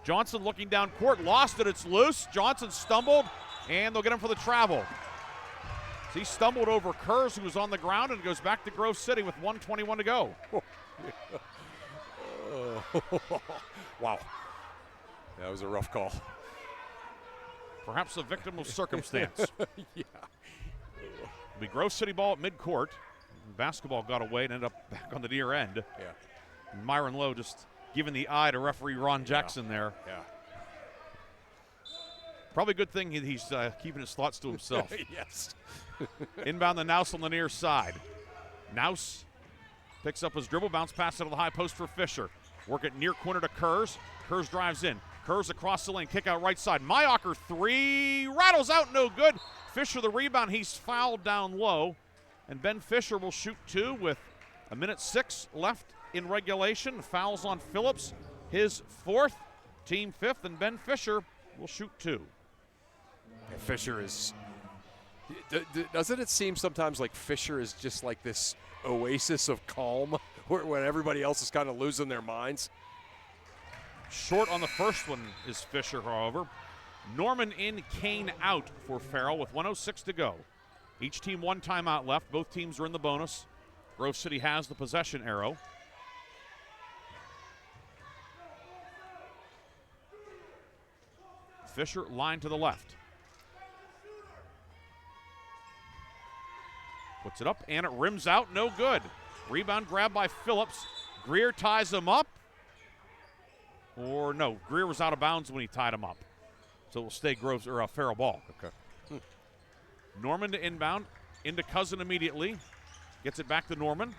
Johnson looking down court. Lost it. It's loose. Johnson stumbled, and they'll get him for the travel. So he stumbled over Kurz, who was on the ground, and goes back to Grove City with 1:21 to go. Wow. That was a rough call. Perhaps a victim of circumstance. Yeah. It'll be Grove City ball at midcourt. Basketball got away and ended up back on the near end. Yeah. And Myron Lowe just giving the eye to referee Ron Jackson there. Yeah. Probably a good thing he's keeping his thoughts to himself. Yes. Inbound the Naus on the near side. Naus picks up his dribble, bounce pass into the high post for Fisher. Work it near corner to Kurz. Kurz drives in. Kurz across the lane, kick out right side. Mayacher 3, rattles out, no good. Fisher the rebound, he's fouled down low. And Ben Fisher will shoot 2 with 1:06 left in regulation. Fouls on Phillips, his 4th, team 5th, and Ben Fisher will shoot 2. And Fisher is, doesn't it seem sometimes like Fisher is just like this oasis of calm when everybody else is kind of losing their minds? Short on the first one is Fisher, however. Norman in, Kane out for Farrell with 1:06 to go. Each team 1 timeout left. Both teams are in the bonus. Grove City has the possession arrow. Fisher line to the left. Puts it up and it rims out, no good. Rebound grab by Phillips. Greer ties him up. Or no, Greer was out of bounds when he tied him up. So it will stay Farrell ball. Okay. Norman to inbound, into Cousin immediately. Gets it back to Norman.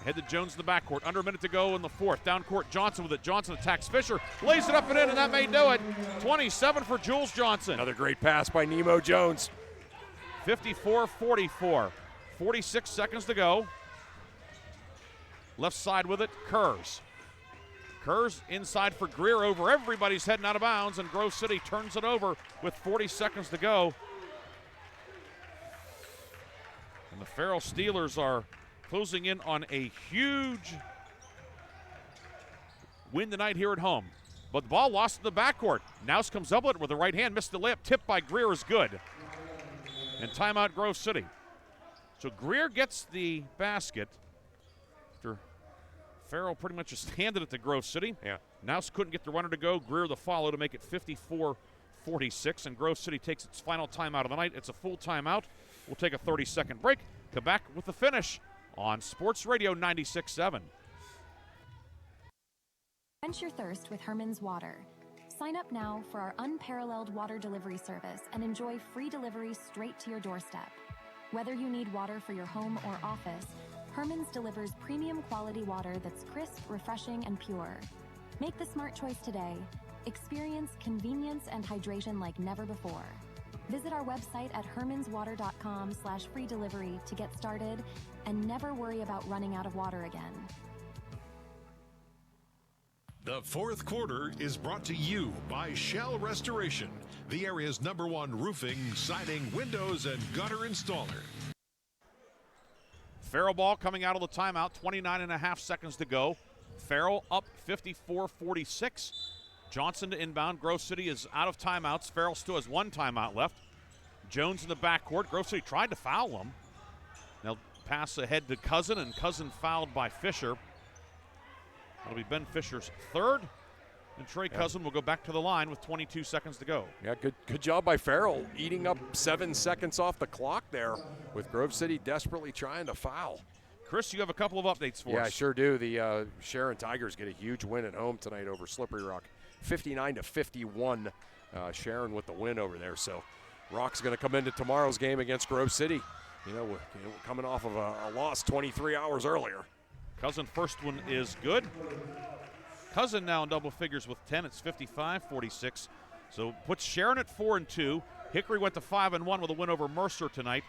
Head to Jones in the backcourt. Under a minute to go in the fourth. Down court, Johnson with it. Johnson attacks Fisher. Lays it up and in, and that may do it. 27 for Jules Johnson. Another great pass by Nemo Jones. 54-44. 46 seconds to go. Left side with it, Kurz. Kurz inside for Greer over everybody's head and out of bounds, and Grove City turns it over with 40 seconds to go. And the Farrell Steelers are closing in on a huge win tonight here at home. But the ball lost in the backcourt. Nouse comes up with it with the right hand, missed the layup, tipped by Greer is good. And timeout Grove City. So Greer gets the basket after Farrell pretty much just handed it to Grove City. Yeah. Nouse couldn't get the runner to go. Greer the follow to make it 54-46, and Grove City takes its final timeout of the night. It's a full timeout. We'll take a 30-second break. Come back with the finish on Sports Radio 96.7. Quench your thirst with Herman's Water. Sign up now for our unparalleled water delivery service and enjoy free delivery straight to your doorstep. Whether you need water for your home or office, Herman's delivers premium quality water that's crisp, refreshing, and pure. Make the smart choice today. Experience convenience and hydration like never before. Visit our website at hermanswater.com/free delivery to get started and never worry about running out of water again. The fourth quarter is brought to you by Shell Restoration, the area's #1 roofing, siding, windows, and gutter installer. Farrell ball coming out of the timeout, 29.5 seconds to go. Farrell up 54-46. Johnson to inbound. Grove City is out of timeouts. Farrell still has one timeout left. Jones in the backcourt. Grove City tried to foul him. They'll pass ahead to Cousin, and Cousin fouled by Fisher. That'll be Ben Fisher's third. And Trey Cousin will go back to the line with 22 seconds to go. Yeah, good job by Farrell, eating up 7 seconds off the clock there with Grove City desperately trying to foul. Chris, you have a couple of updates for us. Yeah, I sure do. The Sharon Tigers get a huge win at home tonight over Slippery Rock. 59-51, Sharon with the win over there. So Rock's going to come into tomorrow's game against Grove City, coming off of a loss 23 hours earlier. Cousin first one is good. Cousin now in double figures with 10. It's 55-46. So puts Sharon at 4-2. Hickory went to 5-1 with a win over Mercer tonight.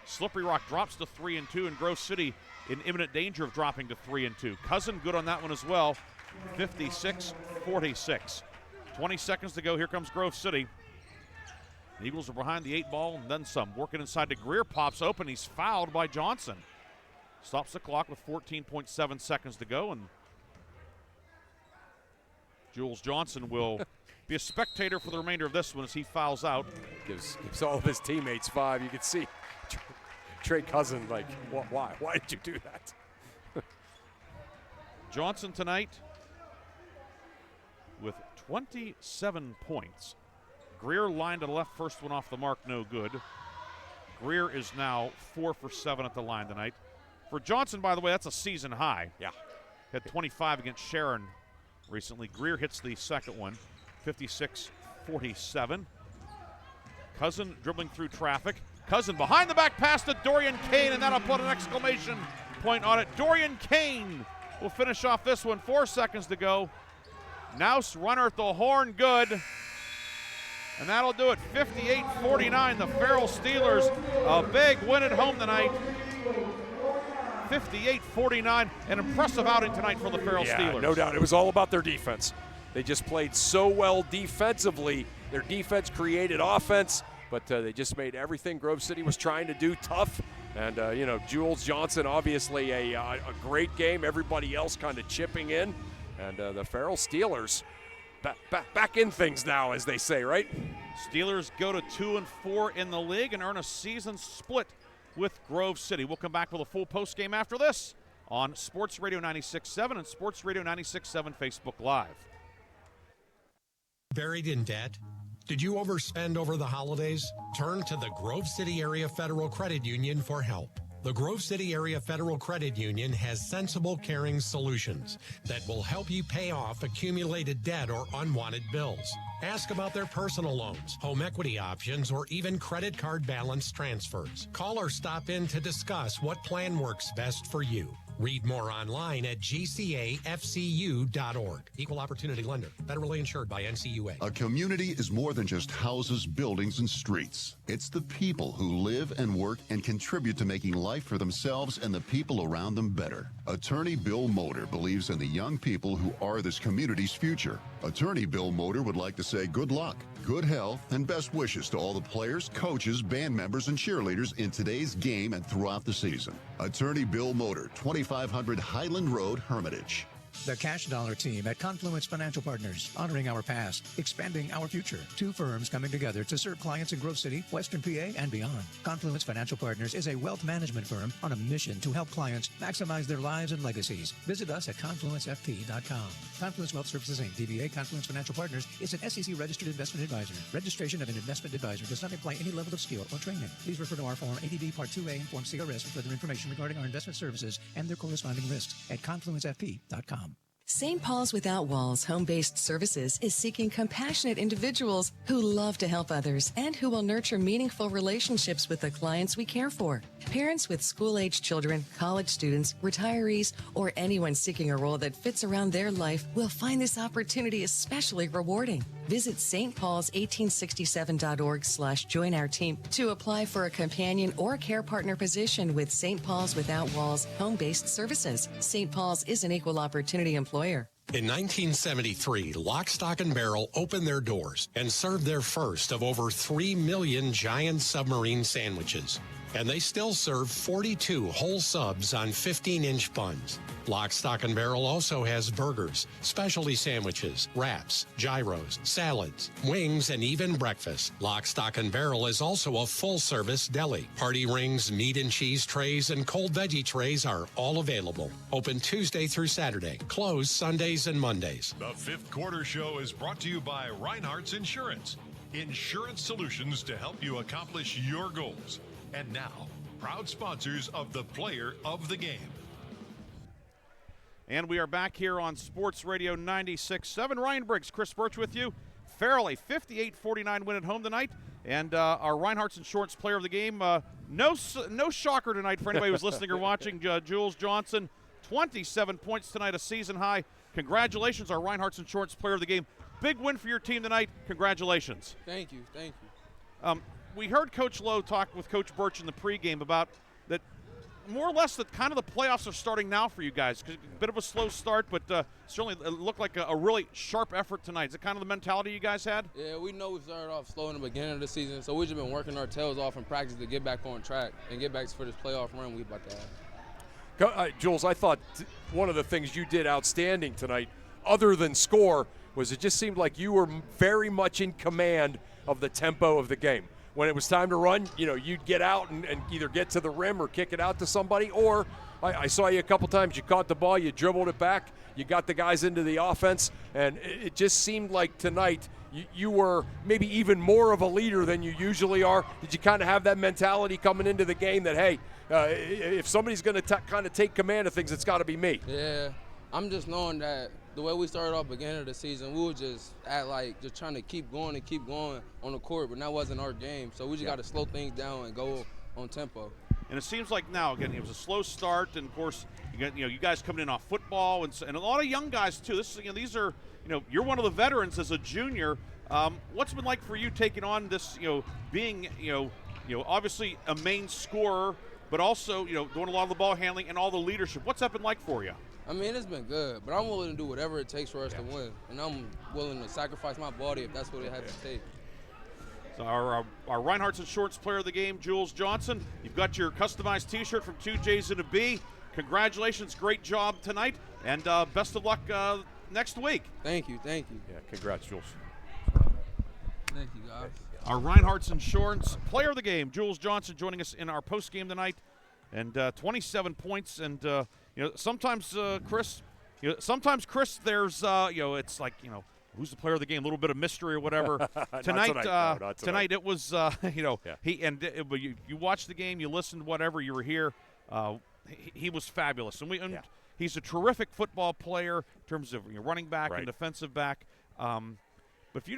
Slippery Rock drops to 3-2, and Grove City in imminent danger of dropping to 3-2. Cousin good on that one as well. 56-46. 20 seconds to go. Here comes Grove City. The Eagles are behind the 8 ball and then some. Working inside to Greer, pops open. He's fouled by Johnson. Stops the clock with 14.7 seconds to go, and Jules Johnson will be a spectator for the remainder of this one as he fouls out. Gives all of his teammates 5. You can see Trey Cousin like, why? Why did you do that? Johnson tonight with 27 points. Greer line to the left, first one off the mark, no good. Greer is now 4 for 7 at the line tonight. For Johnson, by the way, that's a season high. Yeah. Had 25 against Sharon recently. Greer hits the second one, 56-47. Cousin dribbling through traffic. Cousin behind the back pass to Dorian Kane, and that'll put an exclamation point on it. Dorian Kane will finish off this one. 4 seconds to go. Nouse runner at the horn, good. And that'll do it. 58-49. The Farrell Steelers, a big win at home tonight. 58-49, an impressive outing tonight for the Farrell Steelers. No doubt. It was all about their defense. They just played so well defensively. Their defense created offense, but they just made everything Grove City was trying to do tough. And, Jules Johnson, obviously a great game. Everybody else kind of chipping in. And the Farrell Steelers back in things now, as they say, right? Steelers go to 2-4 in the league and earn a season split with Grove City. We'll come back with a full post game after this on Sports Radio 96.7 and Sports Radio 96.7 Facebook Live. Buried in debt? Did you overspend over the holidays? Turn to the Grove City Area Federal Credit Union for help. The Grove City Area Federal Credit Union has sensible, caring solutions that will help you pay off accumulated debt or unwanted bills. Ask about their personal loans, home equity options, or even credit card balance transfers. Call or stop in to discuss what plan works best for you. Read more online at gcafcu.org. Equal opportunity lender. Federally insured by NCUA. A community is more than just houses, buildings, and streets. It's the people who live and work and contribute to making life for themselves and the people around them better. Attorney Bill Motor believes in the young people who are this community's future. Attorney Bill Motor would like to say good luck, good health, and best wishes to all the players, coaches, band members, and cheerleaders in today's game and throughout the season. Attorney Bill Motor, 2500 Highland Road, Hermitage. The Cash Dollar team at Confluence Financial Partners, honoring our past, expanding our future. Two firms coming together to serve clients in Grove City, Western PA, and beyond. Confluence Financial Partners is a wealth management firm on a mission to help clients maximize their lives and legacies. Visit us at confluencefp.com. Confluence Wealth Services, Inc., DBA Confluence Financial Partners, is an SEC-registered investment advisor. Registration of an investment advisor does not imply any level of skill or training. Please refer to our Form ADB Part 2A and Form CRS for further information regarding our investment services and their corresponding risks at confluencefp.com. St. Paul's Without Walls Home-Based Services is seeking compassionate individuals who love to help others and who will nurture meaningful relationships with the clients we care for. Parents with school-age children, college students, retirees, or anyone seeking a role that fits around their life will find this opportunity especially rewarding. Visit stpaul's1867.org/join our team to apply for a companion or care partner position with St. Paul's Without Walls Home-Based Services. St. Paul's is an equal opportunity employer. In 1973, Lock, Stock, and Barrel opened their doors and served their first of over 3 million giant submarine sandwiches. And they still serve 42 whole subs on 15-inch buns. Lock, Stock, and Barrel also has burgers, specialty sandwiches, wraps, gyros, salads, wings, and even breakfast. Lock, Stock, and Barrel is also a full-service deli. Party rings, meat and cheese trays, and cold veggie trays are all available. Open Tuesday through Saturday. Closed Sundays and Mondays. The Fifth Quarter Show is brought to you by Reinhardt's Insurance. Insurance solutions to help you accomplish your goals. And now, proud sponsors of the Player of the Game. And we are back here on Sports Radio 96.7. Ryan Briggs, Chris Burtch with you. Farrell, a 58-49 win at home tonight. And our Reinhardt's Insurance Player of the Game, no shocker tonight for anybody who's listening or watching. Jules Johnson, 27 points tonight, a season high. Congratulations, our Reinhardt's Insurance Player of the Game. Big win for your team tonight. Congratulations. Thank you. We heard Coach Lowe talk with Coach Burtch in the pregame about that more or less that kind of the playoffs are starting now for you guys. A bit of a slow start, but certainly it looked like a really sharp effort tonight. Is it kind of the mentality you guys had? Yeah, we know we started off slow in the beginning of the season, so we've just been working our tails off in practice to get back on track and get back for this playoff run we about to have. Jules, I thought one of the things you did outstanding tonight, other than score, was it just seemed like you were very much in command of the tempo of the game. When it was time to run, you'd get out and either get to the rim or kick it out to somebody, or I saw you a couple times, you caught the ball, you dribbled it back, you got the guys into the offense, and it just seemed like tonight you were maybe even more of a leader than you usually are. Did you kind of have that mentality coming into the game that, hey, if somebody's going to kind of take command of things, it's got to be me? Yeah, I'm just knowing that the way we started off beginning of the season, we were just just trying to keep going on the court, but that wasn't our game. So we just got to slow things down and go on tempo. And it seems like now, again, it was a slow start, and of course, you guys coming in off football, and a lot of young guys too. These are, you're one of the veterans as a junior. What's it been like for you taking on this, being, obviously a main scorer, but also, doing a lot of the ball handling and all the leadership? What's that been like for you? I mean, it's been good, but I'm willing to do whatever it takes for us to win, and I'm willing to sacrifice my body if that's what it has to take. So our Reinhardt's Insurance Player of the Game, Jules Johnson. You've got your customized T-shirt from 2 J's and a B. Congratulations, great job tonight, and best of luck next week. Thank you. Yeah, congrats, Jules. Thank you, guys. Our Reinhardt's Insurance Player of the Game, Jules Johnson, joining us in our post game tonight, and 27 points. And sometimes Chris, there's it's like who's the player of the game? A little bit of mystery or whatever. Tonight it was you watched the game, you listened, whatever, you were here. He was fabulous, and he's a terrific football player in terms of running back and defensive back. But if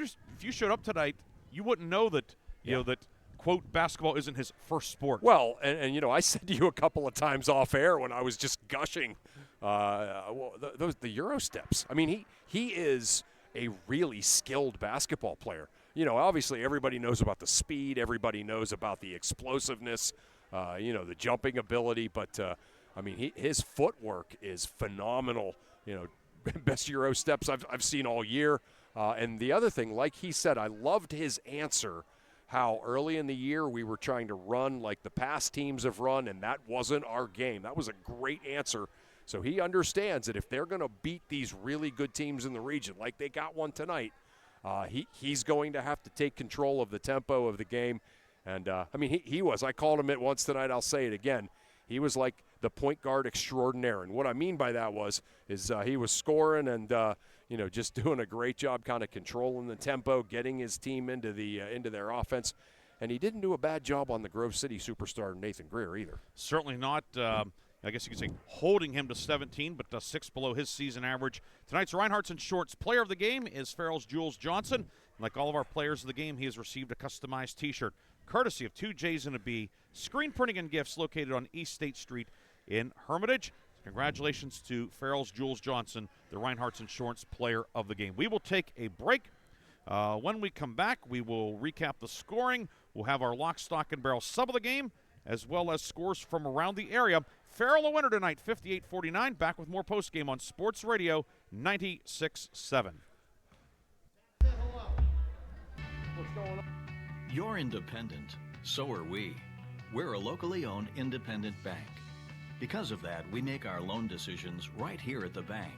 you showed up tonight, you wouldn't know that that quote, basketball isn't his first sport. Well, and you know, I said to you a couple of times off air when I was just gushing the Euro steps. I mean, he is a really skilled basketball player. You know, obviously everybody knows about the speed, everybody knows about the explosiveness, you know, the jumping ability, but I mean, his footwork is phenomenal. You know, best Euro steps I've seen all year. And the other thing, like he said, I loved his answer, how early in the year we were trying to run like the past teams have run, and that wasn't our game. That was a great answer. So he understands that if they're going to beat these really good teams in the region, like they got one tonight, he's going to have to take control of the tempo of the game. And, I mean, he was. I called him it once tonight. I'll say it again. He was like the point guard extraordinaire. And what I mean by that is he was scoring and, you know, just doing a great job kind of controlling the tempo, getting his team into their offense. And he didn't do a bad job on the Grove City superstar Nathan Greer either. Certainly not. I guess you could say holding him to 17, but 6 below his season average. Tonight's Reinhardt's and Shorts player of the game is Farrell's Jules Johnson. Like all of our players of the game, he has received a customized T-shirt, courtesy of 2 J's and a B, Screen Printing and Gifts, located on East State Street in Hermitage. Congratulations to Farrell's Jules Johnson, the Reinhardt's and Shorts player of the game. We will take a break. When we come back, we will recap the scoring. We'll have our lock, stock, and barrel sub of the game, as well as scores from around the area. Farrell a winner tonight, 58-49. Back with more postgame on Sports Radio 96.7. You're independent. So are we. We're a locally owned independent bank. Because of that, we make our loan decisions right here at the bank.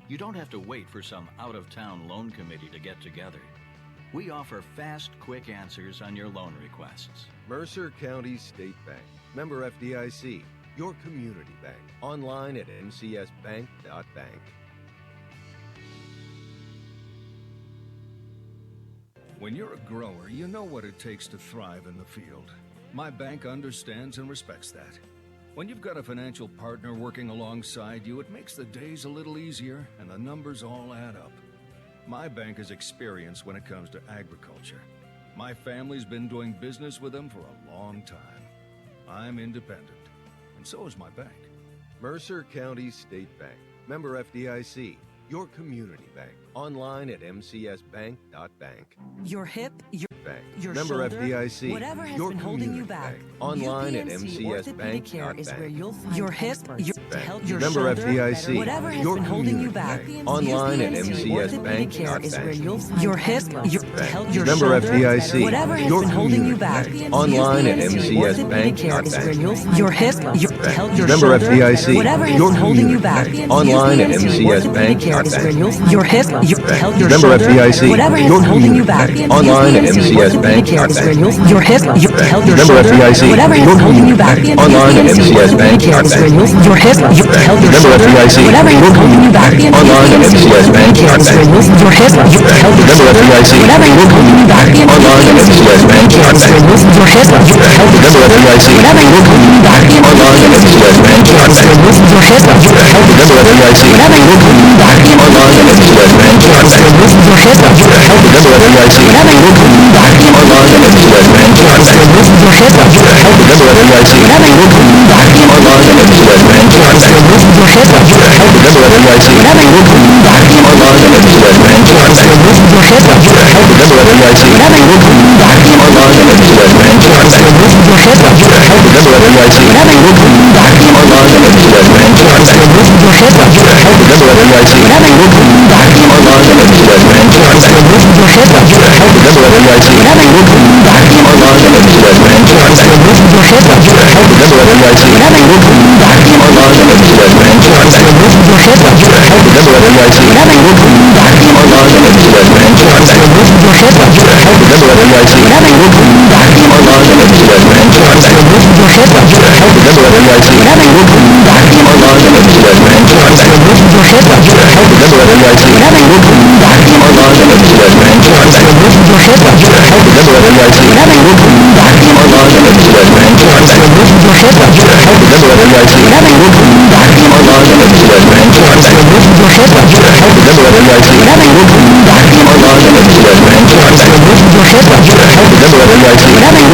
You don't have to wait for some out-of-town loan committee to get together. We offer fast, quick answers on your loan requests. Mercer County State Bank. Member FDIC. Your community bank. Online at mcsbank.bank. When you're a grower, you know what it takes to thrive in the field. My bank understands and respects that. When you've got a financial partner working alongside you, it makes the days a little easier and the numbers all add up. My bank has experience when it comes to agriculture. My family's been doing business with them for a long time. I'm independent, and so is my bank. Mercer County State Bank. Member FDIC. Your community bank. Online at mcsbank.bank. Your hip, your Member shoulder, FDIC. whatever has your been holding you back. Bank. Online at UPMC Orthopedic Care is where you'll find your hip, your Member shoulder, FDIC. whatever has your been holding you back. Online at Orthopedic Care is where you'll mcsbank.bank. find your hip, your Member shoulder, FDIC. whatever has your been holding you back. Online at Orthopedic Care is where you'll find your hip, your Member shoulder, FDIC. whatever has your been holding you back. Online at Orthopedic Care is where you'll mcsbank.bank. find your hip, your Member shoulder, FDIC. whatever has your been holding you back. Online at mcsbank.bank. Your hip, your Member shoulder, FDIC. whatever has been holding you back. Online at mcsbank.bank. Your hip, your Member shoulder, FDIC. whatever has been holding you back. Online at mcsbank.bank. Your hip, your Member shoulder, FDIC. whatever has been holding you back. Online at mcsbank.bank. Your hip, your Member FDIC. whatever has been holding you back. Online at mcsbank.bank. Your hip, Member FDIC. whatever has been holding you back. Online at mcsbank.bank. Your hip, Member FDIC. whatever has been holding you back. Online at mcsbank.bank. Your hip, Member FDIC. whatever has been holding you back. Online at mcsbank.bank. Your hip, Member FDIC. whatever has been holding you back. Online at mcsbank.bank. Your hip, Member FDIC. whatever has been holding you back. Online at mcsbank.bank. Your hip, Member FDIC. whatever has been holding you back. Online at mcsbank.bank. Your hip, Member FDIC. whatever has been holding you back. Online at mcsbank.bank. Your hip, Member FDIC. whatever has been holding you back. Online at mcsbank.bank. Your hip, Member FDIC. whatever has been holding you back. Online at mcsbank.bank. Your hip, Member FDIC. whatever has been holding you back. Online at mcsbank.bank. Your hip, Member FDIC. whatever has been holding you back. Online at mcsbank.bank. Your hip, whatever has been holding you back. Online at mcsbank.bank. Your hip, whatever has been holding you back. Member FDIC. Your hip, Online at whatever has been holding you back. mcsbank.bank. Your hip, Member FDIC. whatever has been holding you back. Online at mcsbank.bank. Your hip, whatever has been holding you back. Online at mcsbank.bank. Your hip, whatever has been holding you back. Member FDIC. Your hip, Member whatever has FDIC. been holding you back. Online at mcsbank.bank. Your hip, Member FDIC. whatever has been holding you back. Member FDIC. Whatever has been holding you back. Online at mcsbank.bank. Your hip, Member FDIC. whatever has been holding you back. Member FDIC. Whatever has been holding you back. Online at mcsbank.bank. Your hip, Member FDIC. whatever has been holding you back. Member FDIC. Whatever has been holding you back. Online at mcsbank.bank. Your hip, Member FDIC. whatever has been holding you back. Member FDIC. Whatever has been holding you back. Online at mcsbank.bank. Your hip, Member FDIC. whatever has been holding you back. Member FDIC. Whatever has been holding you back. Online at mcsbank.bank. Your hip, Member FDIC. whatever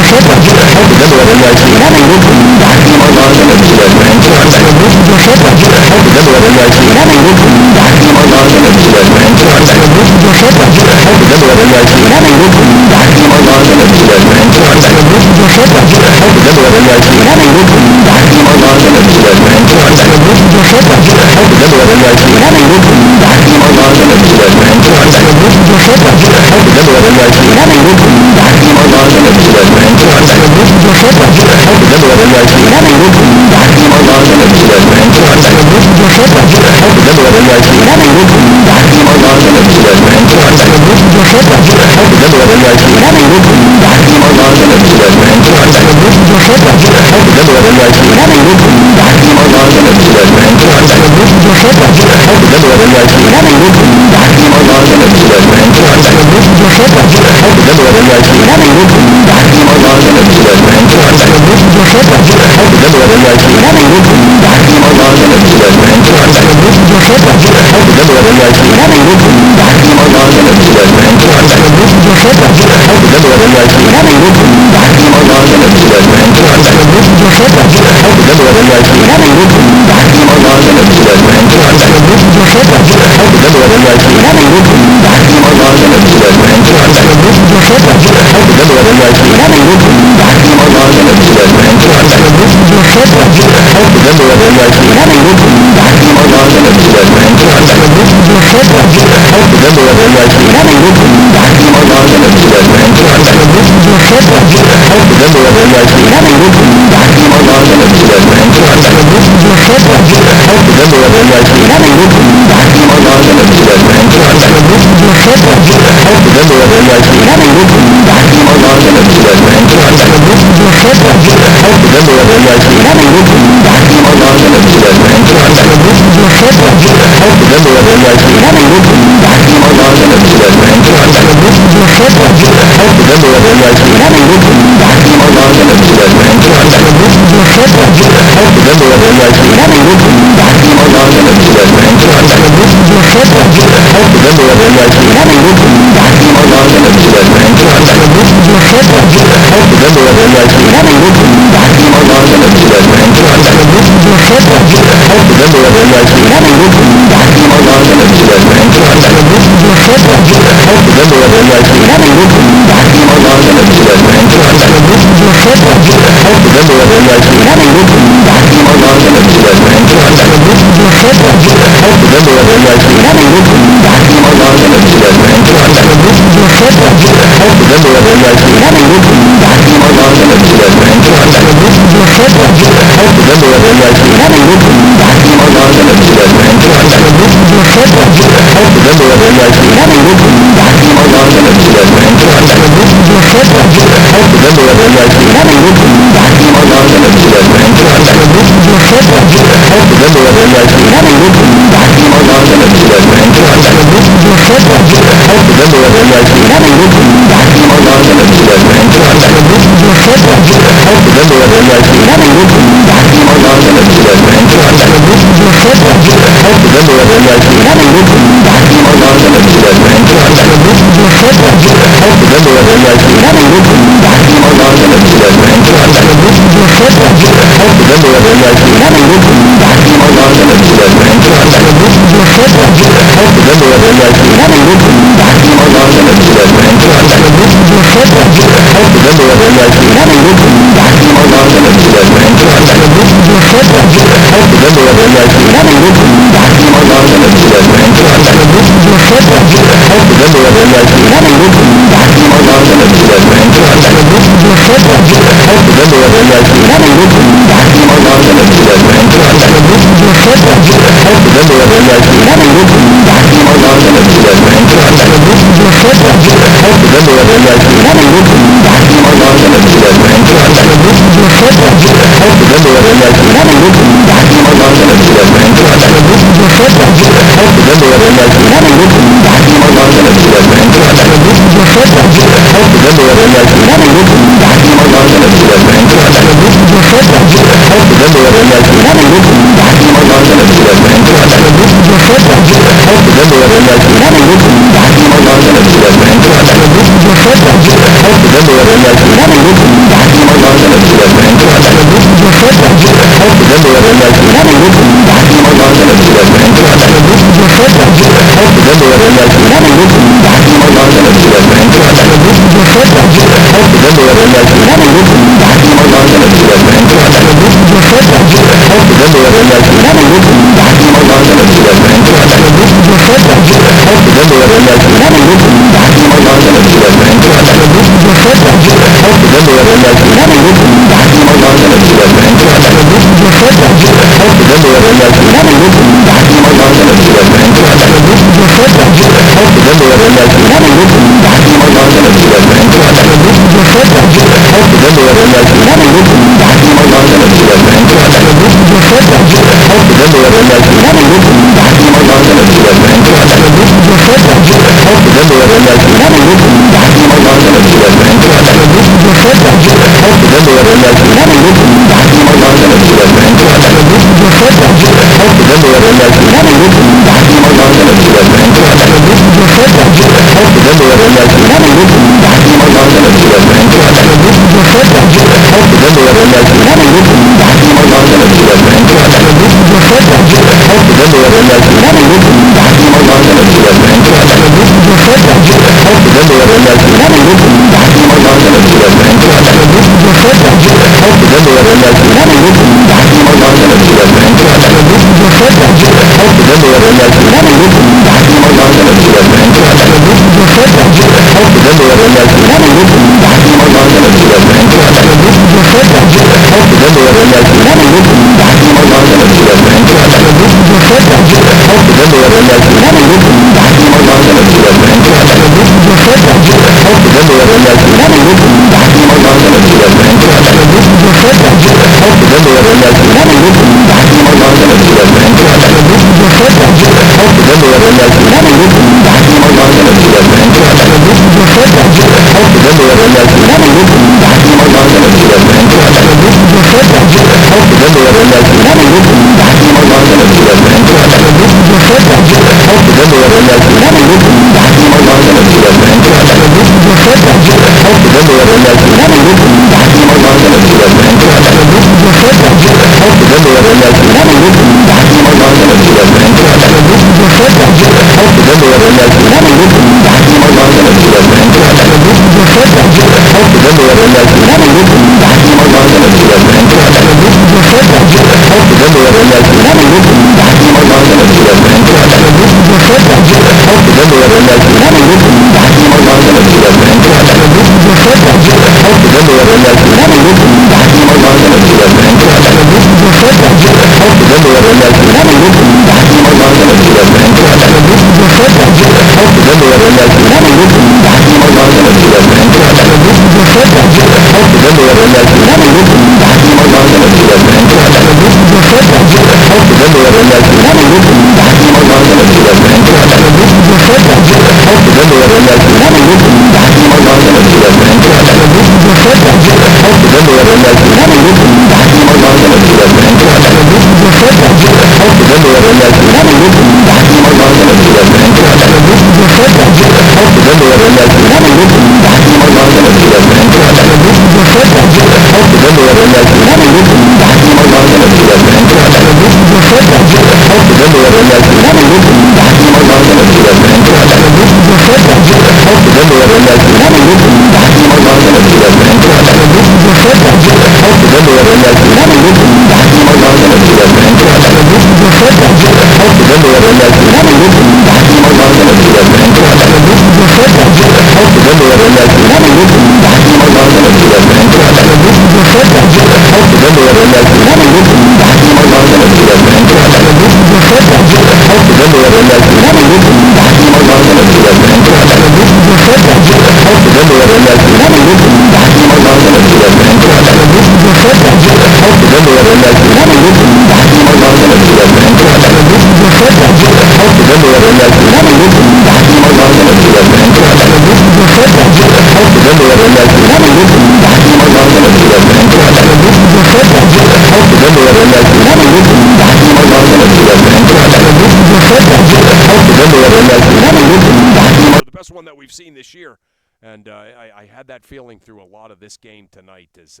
The best one that we've seen this year, and I had that feeling through a lot of this game tonight. Is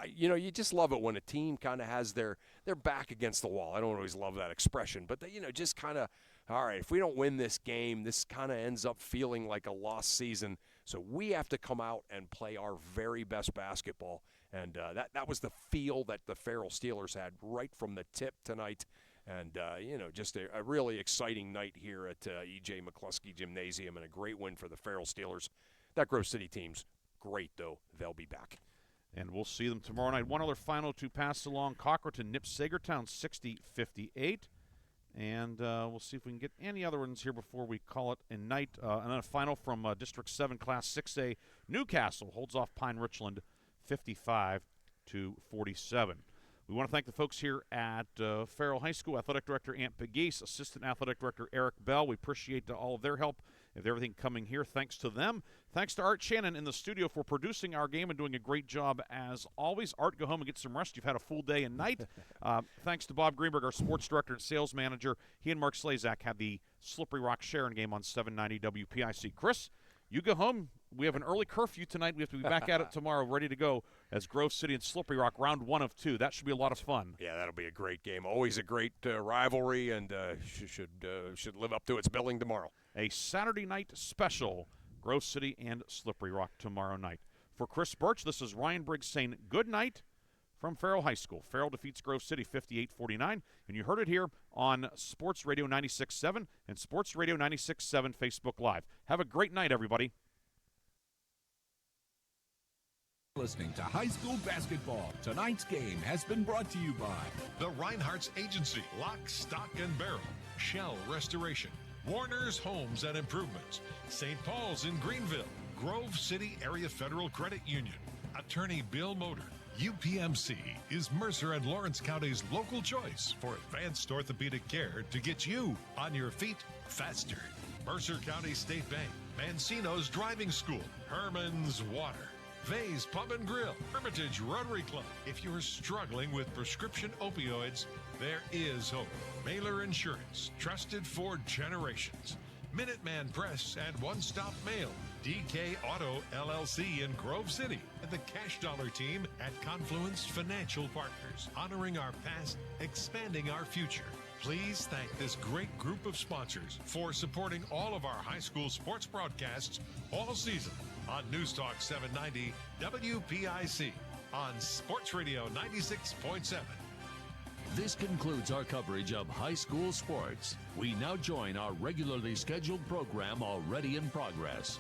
you just love it when a team kind of has their back against the wall. I don't always love that expression, but they, just kind of, all right, if we don't win this game, this kind of ends up feeling like a lost season. So we have to come out and play our very best basketball, and that was the feel that the Farrell Steelers had right from the tip tonight. And, just a really exciting night here at E.J. McCluskey Gymnasium, and a great win for the Farrell Steelers. That Grove City team's great, though. They'll be back. And we'll see them tomorrow night. One other final to pass along. Cochraton nips Sagertown 60-58. And we'll see if we can get any other ones here before we call it a night. And then a final from District 7 Class 6A. Newcastle holds off Pine Richland 55-47. We want to thank the folks here at Farrell High School, Athletic Director Ant Pegues, Assistant Athletic Director Eric Bell. We appreciate all of their help with everything coming here. Thanks to them. Thanks to Art Shannon in the studio for producing our game and doing a great job as always. Art, go home and get some rest. You've had a full day and night. Thanks to Bob Greenberg, our sports director and sales manager. He and Mark Slazak had the Slippery Rock Sharon game on 790 WPIC. Chris, you go home. We have an early curfew tonight. We have to be back at it tomorrow, ready to go as Grove City and Slippery Rock, round 1 of 2. That should be a lot of fun. Yeah, that'll be a great game. Always a great rivalry, and should live up to its billing tomorrow. A Saturday night special, Grove City and Slippery Rock tomorrow night. For Chris Burtch, this is Ryan Briggs saying good night from Farrell High School. Farrell defeats Grove City 58-49, and you heard it here on Sports Radio 96.7 and Sports Radio 96.7 Facebook Live. Have a great night, everybody. Listening to high school basketball. Tonight's game has been brought to you by the Reinhardt's Agency, Lock, Stock, and Barrel, Shell Restoration, Warner's Homes and Improvements, St. Paul's in Greenville, Grove City Area Federal Credit Union, Attorney Bill Motor. UPMC is Mercer and Lawrence County's local choice for advanced orthopedic care to get you on your feet faster. Mercer County State Bank, Mancino's Driving School, Herman's Water, Vay's Pub and Grill, Hermitage Rotary Club. If you're struggling with prescription opioids, there is hope. Mailer Insurance, trusted for generations. Minuteman Press and One Stop Mail. DK Auto LLC in Grove City. And the Cash Dollar team at Confluence Financial Partners. Honoring our past, expanding our future. Please thank this great group of sponsors for supporting all of our high school sports broadcasts all season. On News Talk 790 WPIC on Sports Radio 96.7. This concludes our coverage of high school sports. We now join our regularly scheduled program already in progress.